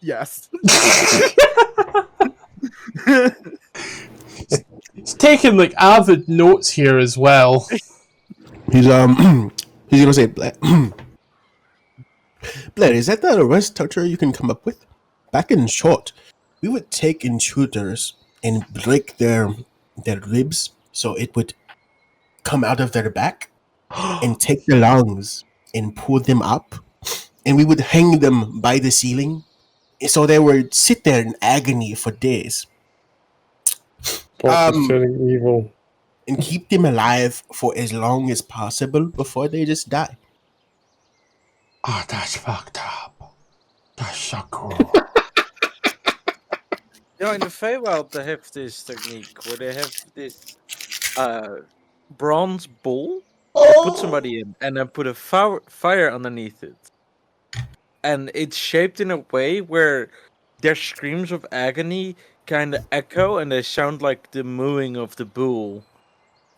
Yes. He's taking like avid notes here as well. He's he's gonna say, Blair, is that the worst torture you can come up with? Back in short, we would take intruders and break their ribs so it would come out of their back and take the lungs and pull them up, and we would hang them by the ceiling so they would sit there in agony for days. Turning evil. And keep them alive for as long as possible before they just die. Oh, that's fucked up. That's so cool. In the Feywild, they have this technique where they have this bronze bowl. They put somebody in and then put a fire underneath it. And it's shaped in a way where their screams of agony kind of echo and they sound like the mooing of the bull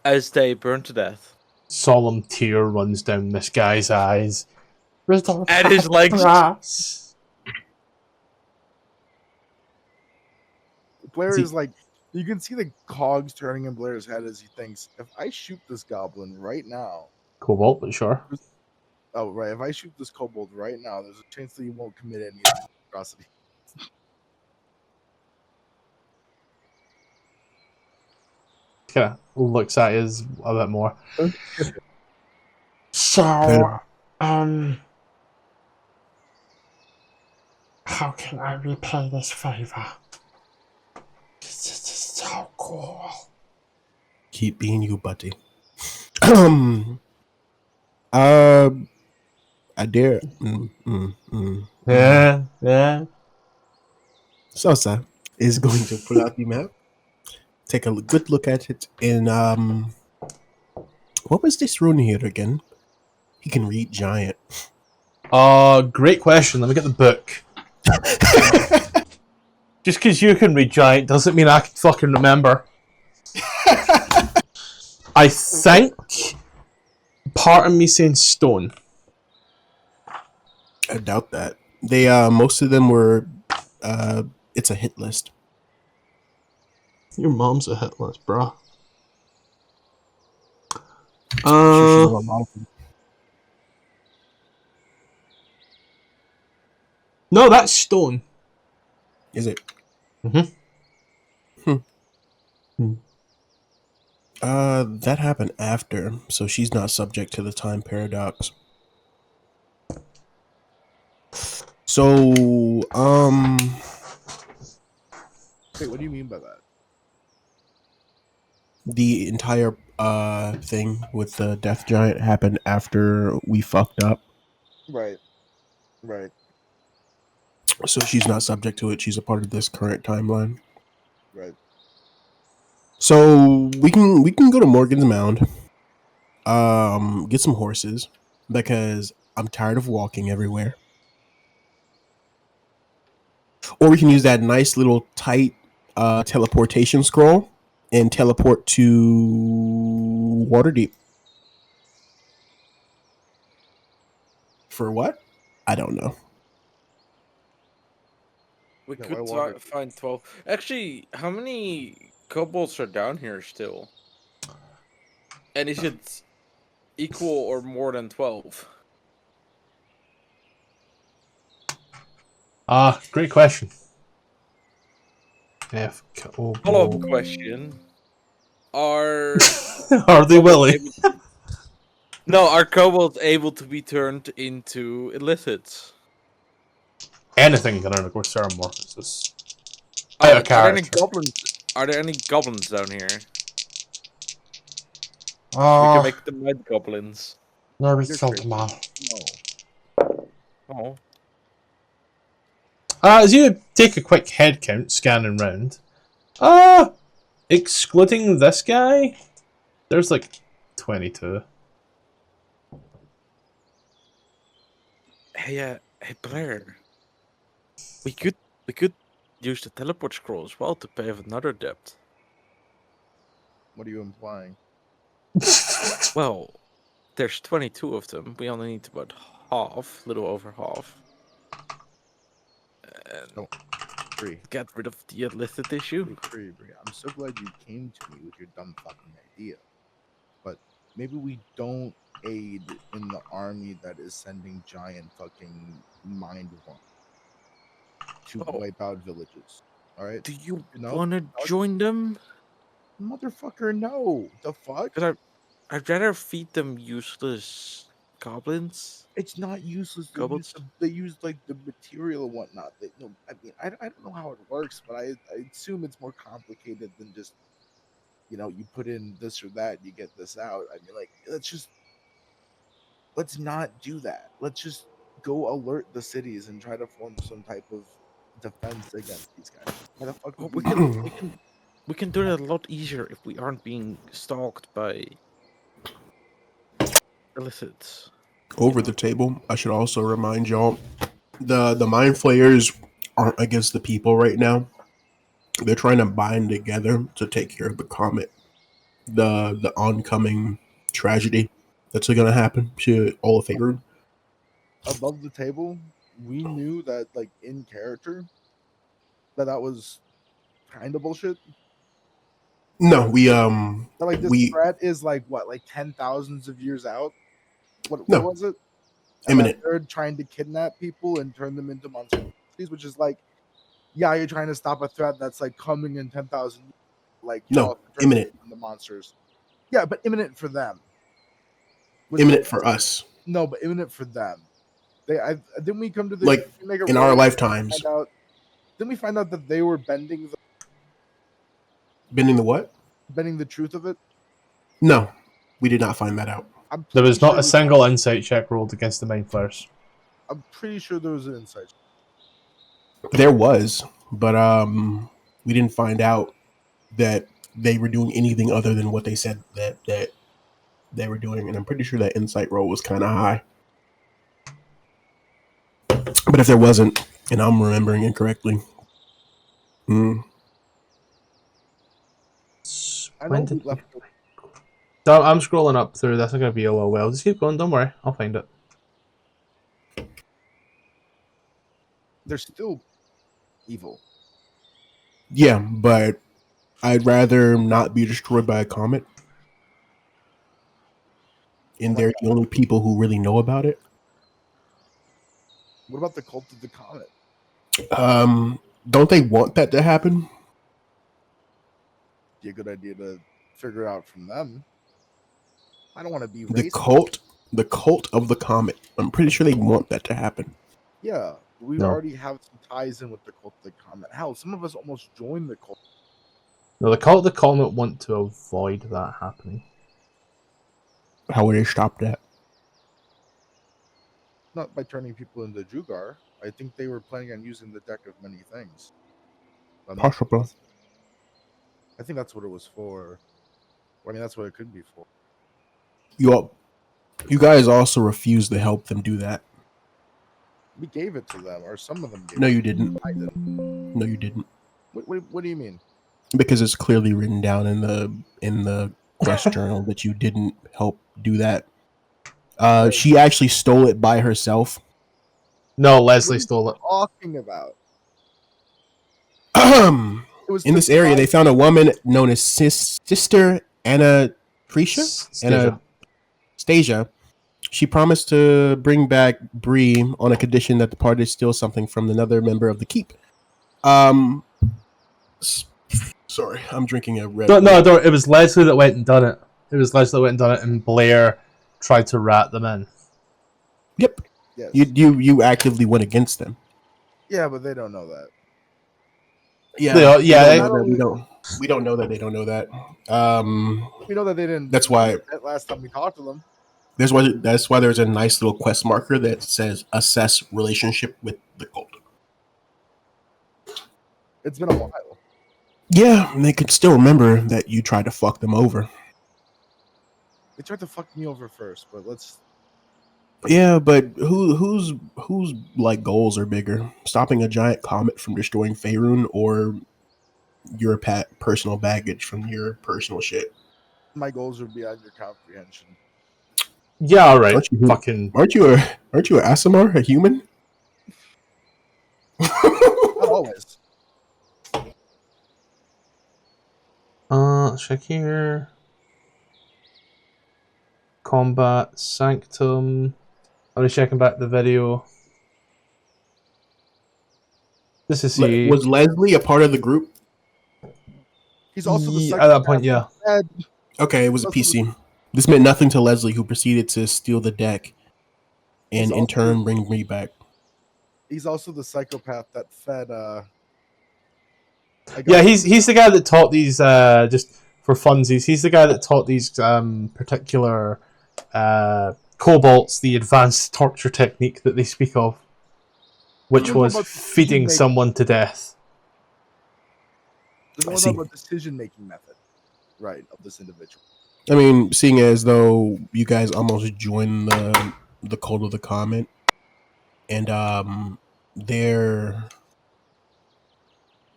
as they burn to death. Solemn tear runs down this guy's eyes. And his legs. Blair is like, you can see the cogs turning in Blair's head as he thinks, if I shoot this goblin right now. Cobalt, but sure. Oh, right. If I shoot this kobold right now, there's a chance that he won't commit any atrocity. Kind of looks at us a bit more. So, how can I repay this favor? This is so cool. Keep being you, buddy. I dare. Yeah. Sosa is going to pull out the map, take a good look at it, and what was this rune here again? He can read giant. Great question. Let me get the book. Just because you can read giant doesn't mean I can fucking remember. I think part of me saying stone. I doubt that. They most of them were it's a hit list. Your mom's a hit list, bro. No, that's stone. Is it? Mm-hmm. That happened after, so she's not subject to the time paradox. So, Wait, what do you mean by that? The entire thing with the death giant happened after we fucked up. Right. So she's not subject to it. She's a part of this current timeline. Right. So we can go to Morgan's Mound, get some horses because I'm tired of walking everywhere. Or we can use that nice little tight teleportation scroll and teleport to Waterdeep. For what? I don't know. We No, could find 12. Actually, how many kobolds are down here still? And is it equal or more than 12? Great question. Follow-up question. Are they willing? No, are kobolds able to be turned into illicits? Anything can, of course, Sarah more. It's just Are out of there any character. goblins? Are there any goblins down here? We can make them night goblins. No, we You're killed crazy. them all. No. Oh. As you take a quick head count, scanning round, excluding this guy, there's like 22. Hey, Blair. We could use the teleport scroll as well to pay off another debt. What are you implying? Well, there's 22 of them. We only need about half, little over half. And Bree. get rid of the illicit issue. Bree. I'm so glad you came to me with your dumb fucking idea. But maybe we don't aid in the army that is sending giant fucking mind worms to wipe out villages. Alright? Do you No? want to join them? Motherfucker, no. The fuck? Because I'd rather feed them useless goblins. It's not useless. They use like the material and whatnot. I don't know how it works, but I assume it's more complicated than just, you put in this or that, you get this out. I mean, like, let's not do that. Let's just go alert the cities and try to form some type of defense against these guys. Why the fuck would we can do it a lot easier if we aren't being stalked by illicits. Over the table, I should also remind y'all, the mind flayers aren't against the people right now. They're trying to bind together to take care of the comet, the oncoming tragedy that's going to happen to all of Faerun. Above the table, we knew that, like, in character, that was kind of bullshit. No, this threat is like what, like 10,000s of years out? What was it? Imminent. They're trying to kidnap people and turn them into monstrosities, which is like, yeah, you're trying to stop a threat that's like coming in 10,000. Like, imminent. The monsters. Yeah, but imminent for them. Imminent for us. No, but imminent for them. Didn't we come to the like in our lifetimes? Didn't we find out that they were bending the what? Bending the truth of it? No, we did not find that out. There was not a single insight check rolled against the mind flayers. I'm pretty sure there was an insight. There was, but we didn't find out that they were doing anything other than what they said that they were doing, and I'm pretty sure that insight roll was kind of high. But if there wasn't, and I'm remembering incorrectly, So I'm scrolling up through this. I'm going to be a little while. Just keep going. Don't worry. I'll find it. They're still evil. Yeah, but I'd rather not be destroyed by a comet. And they're the only people who really know about it. What about the cult of the comet? Don't they want that to happen? Be a good idea to figure out from them. I don't want to be racist. The cult of the comet. I'm pretty sure they want that to happen. Yeah, we already have some ties in with the cult of the comet. Hell, some of us almost joined the cult. No, the cult of the comet want to avoid that happening. How would they stop that? Not by turning people into Jugar. I think they were planning on using the deck of many things. Possibly. I think that's what it was for. I mean, that's what it could be for. You guys also refused to help them do that. We gave it to them, or some of them gave No, it you to didn't. them. I didn't. No, you didn't. What do you mean? Because it's clearly written down in the quest journal that you didn't help do that. She actually stole it by herself. No, Leslie stole it. Talking about. In this area, they found a woman known as Sister Anastasia. She promised to bring back Bree on a condition that the party steals something from another member of the keep. Sorry, I'm drinking a red. No, it was Leslie that went and done it. And Blair tried to rat them in. Yep. Yes. You actively went against them. Yeah, but they don't know that. Yeah. They We don't know that they don't know that. We know that they didn't. That's why. Last time we talked to them. That's why there's a nice little quest marker that says assess relationship with the cult. It's been a while. Yeah, and they could still remember that you tried to fuck them over. They tried to fuck me over first, but let's. Yeah, but whose like goals are bigger? Stopping a giant comet from destroying Faerun, or your personal baggage from your personal shit? My goals are beyond your comprehension. Yeah, all right. Aren't you, Fucking. aren't you an Asimar, a human? Not always. Check here. Combat Sanctum. I'm just checking back the video. This is see. Was Leslie a part of the group? He's also the at that point, yeah. Okay, it was a PC. This meant nothing to Leslie, who proceeded to steal the deck and in turn bring me back. He's also the psychopath that fed. Yeah, he's the guy that taught these just for funsies. He's the guy that taught these particular kobolds the advanced torture technique that they speak of, which was feeding someone to death. There's more about decision-making method, right, of this individual. I mean, seeing as though you guys almost joined the cult of the comet, and their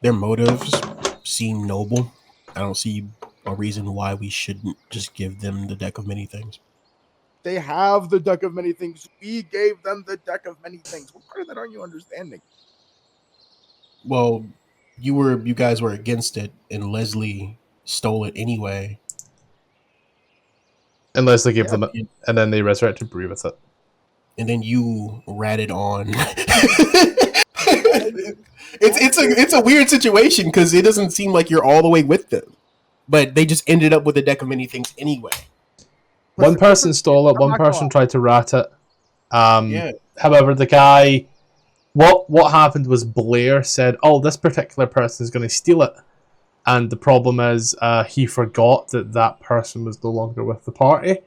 motives seem noble. I don't see a reason why we shouldn't just give them the deck of many things. They have the deck of many things. We gave them the deck of many things. What part of that aren't you understanding? Well, you guys were against it, and Leslie stole it anyway. And Leslie gave them it, and then they resurrected Bree with it. And then you ratted on. It's a weird situation because it doesn't seem like you're all the way with them, but they just ended up with a deck of many things anyway. One person stole it. One person tried to rat it. Yeah. However, the guy, what happened was Blair said, "Oh, this particular person is going to steal it," and the problem is he forgot that person was no longer with the party.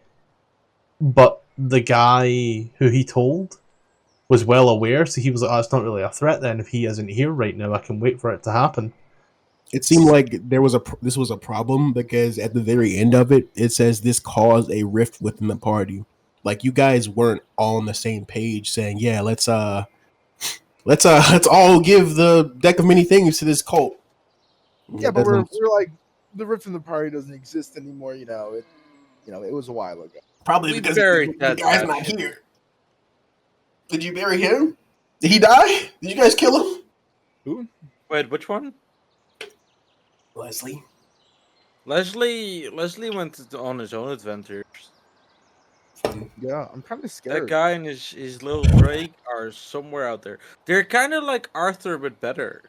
But the guy who he told was well aware, so he was like, "Oh, it's not really a threat then. If he isn't here right now, I can wait for it to happen." It seemed like this was a problem because at the very end of it, it says this caused a rift within the party. Like you guys weren't all on the same page, saying, "Yeah, let's all give the deck of many things to this cult." Yeah, but we're like the rift in the party doesn't exist anymore. It was a while ago. Probably because the guy's not here. Did you bury him? Did he die? Did you guys kill him? Who? Wait, which one? Leslie went on his own adventures. Yeah, I'm kind of scared. That guy and his little Drake are somewhere out there. They're kind of like Arthur, but better.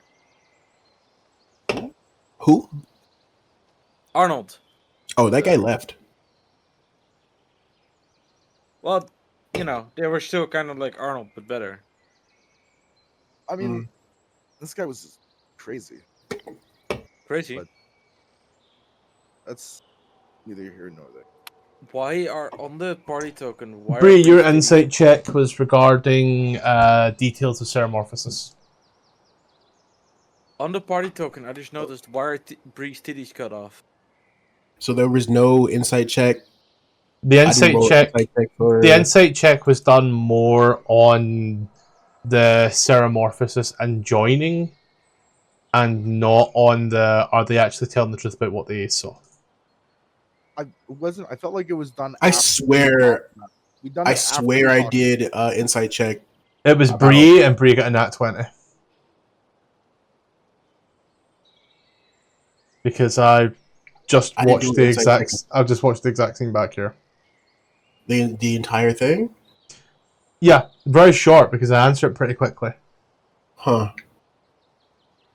Who? Arnold. Oh, that guy left. Well, they were still kind of like Arnold, but better. I mean, this guy was crazy. Crazy. But that's neither here nor there. Why are on the party token? Bree, your insight check was regarding details of Ceramorphosis. On the party token, I just noticed why are Bree's titties cut off. So there was no insight check. The insight check was done more on the Ceramorphosis and joining, and not on are they actually telling the truth about what they saw. I felt like it was done. I swear I did insight check. It was Bree, and Bree got a nat 20. Because I just watched the exact thing back here. The entire thing? Yeah, very short because I answered it pretty quickly. Huh.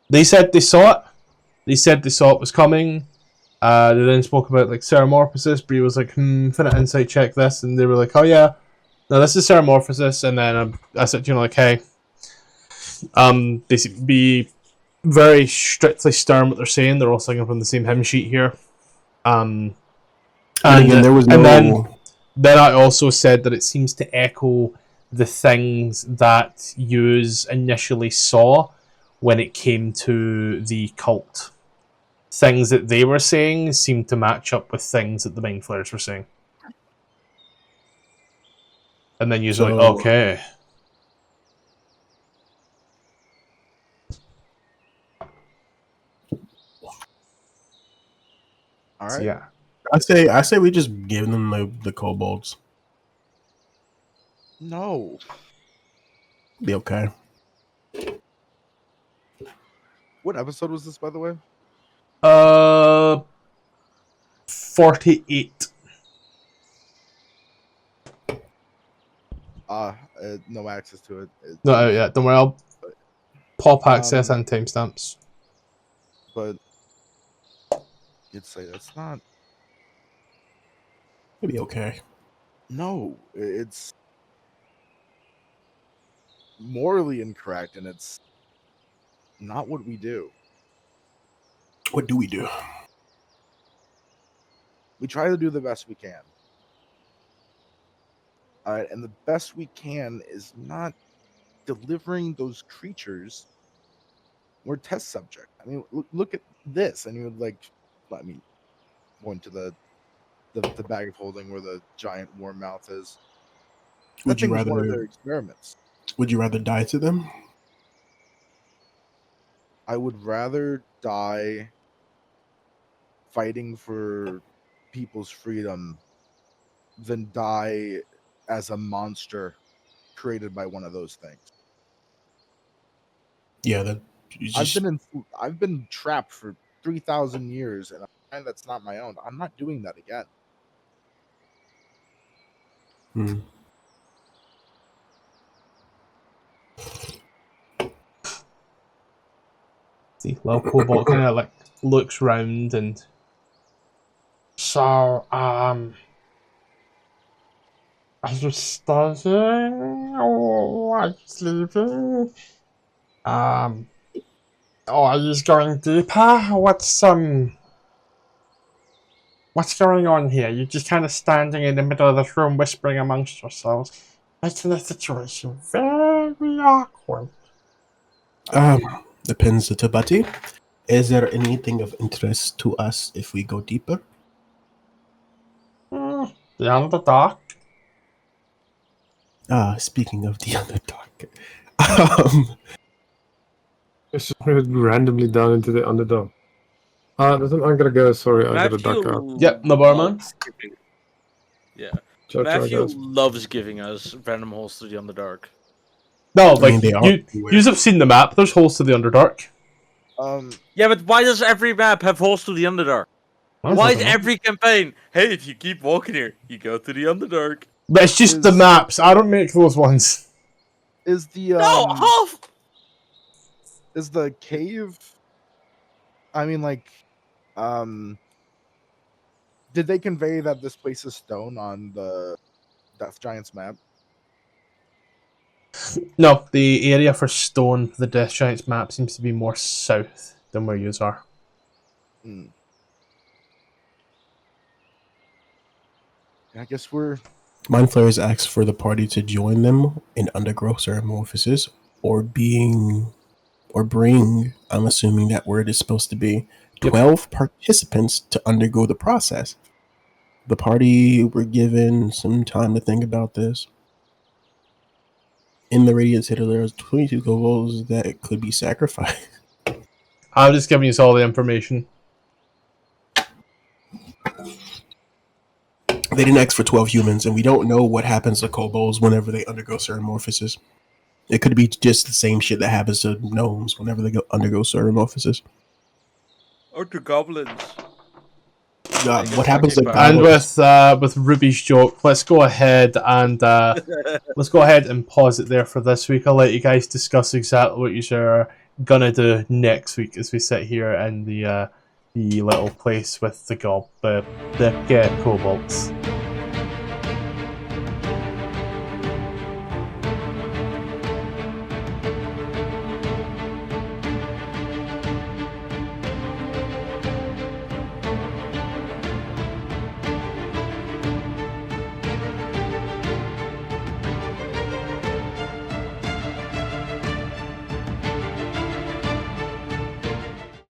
They said they saw it. They said they saw it was coming. They then spoke about like Ceramorphosis. Bree was like, finna insight check this, and they were like, oh yeah, no, this is Ceramorphosis. And then I said, hey, very strictly stern what they're saying. They're all singing from the same hymn sheet here. And again, there was no. Then I also said that it seems to echo the things that yous initially saw when it came to the cult. Things that they were saying seemed to match up with things that the Mind Flayers were saying. And then you're like, okay. All right. So, yeah. I say we just give them the kobolds. No. Be okay. What episode was this, by the way? 48. No access to it. No, yeah, don't worry. I'll pop access and timestamps. But you'd say that's not. It'll be okay. No, it's morally incorrect, and it's not what we do. What do we do? We try to do the best we can. All right, and the best we can is not delivering those creatures. We're test subject. I mean, look at this, and you would point to the bag of holding where the giant warm mouth is. Would you was rather one of their experiments? Would you rather die to them? I would rather die fighting for people's freedom than die as a monster created by one of those things. Yeah, I've been trapped for 3,000 years, and a mind that's not my own. I'm not doing that again. See, little Cobalt kind of like looks round and. So, are you staying or are you leaving? Or are you going deeper? What's going on here? You're just kind of standing in the middle of this room whispering amongst yourselves, making the situation very awkward. Depends, Tabati. Is there anything of interest to us if we go deeper? The Underdark. Speaking of the Underdark. Just randomly down into the Underdark. I'm gonna go, sorry, I gotta duck out. Yep, no barman. Yeah. Ciao, Matthew guys. loves giving us random holes to the Underdark. No, I mean, they are you have seen the map. There's holes to the Underdark. Yeah, but why does every map have holes to the Underdark? Why is every campaign? Hey, if you keep walking here, you go to the Underdark. But it's just the maps. I don't make those ones. Is the is the cave? I mean, did they convey that this place is stone on the Death Giants map? No, the area for stone for the Death Giants map seems to be more south than where yous are. I guess we're... Mind Flayers asked for the party to join them in undergrowth metamorphosis or bring, I'm assuming that word is supposed to be, 12 participants to undergo the process. The party were given some time to think about this. In the Radiant Citadel, there's 22 kobolds that could be sacrificed. I'm just giving you all the information. They didn't ask for 12 humans, and we don't know what happens to kobolds whenever they undergo metamorphosis. It could be just the same shit that happens to gnomes whenever they undergo metamorphosis. Or to goblins. What happens to goblins? And with Ruby's joke, let's go ahead and pause it there for this week. I'll let you guys discuss exactly what you are gonna do next week as we sit here in the little place with the kobolds.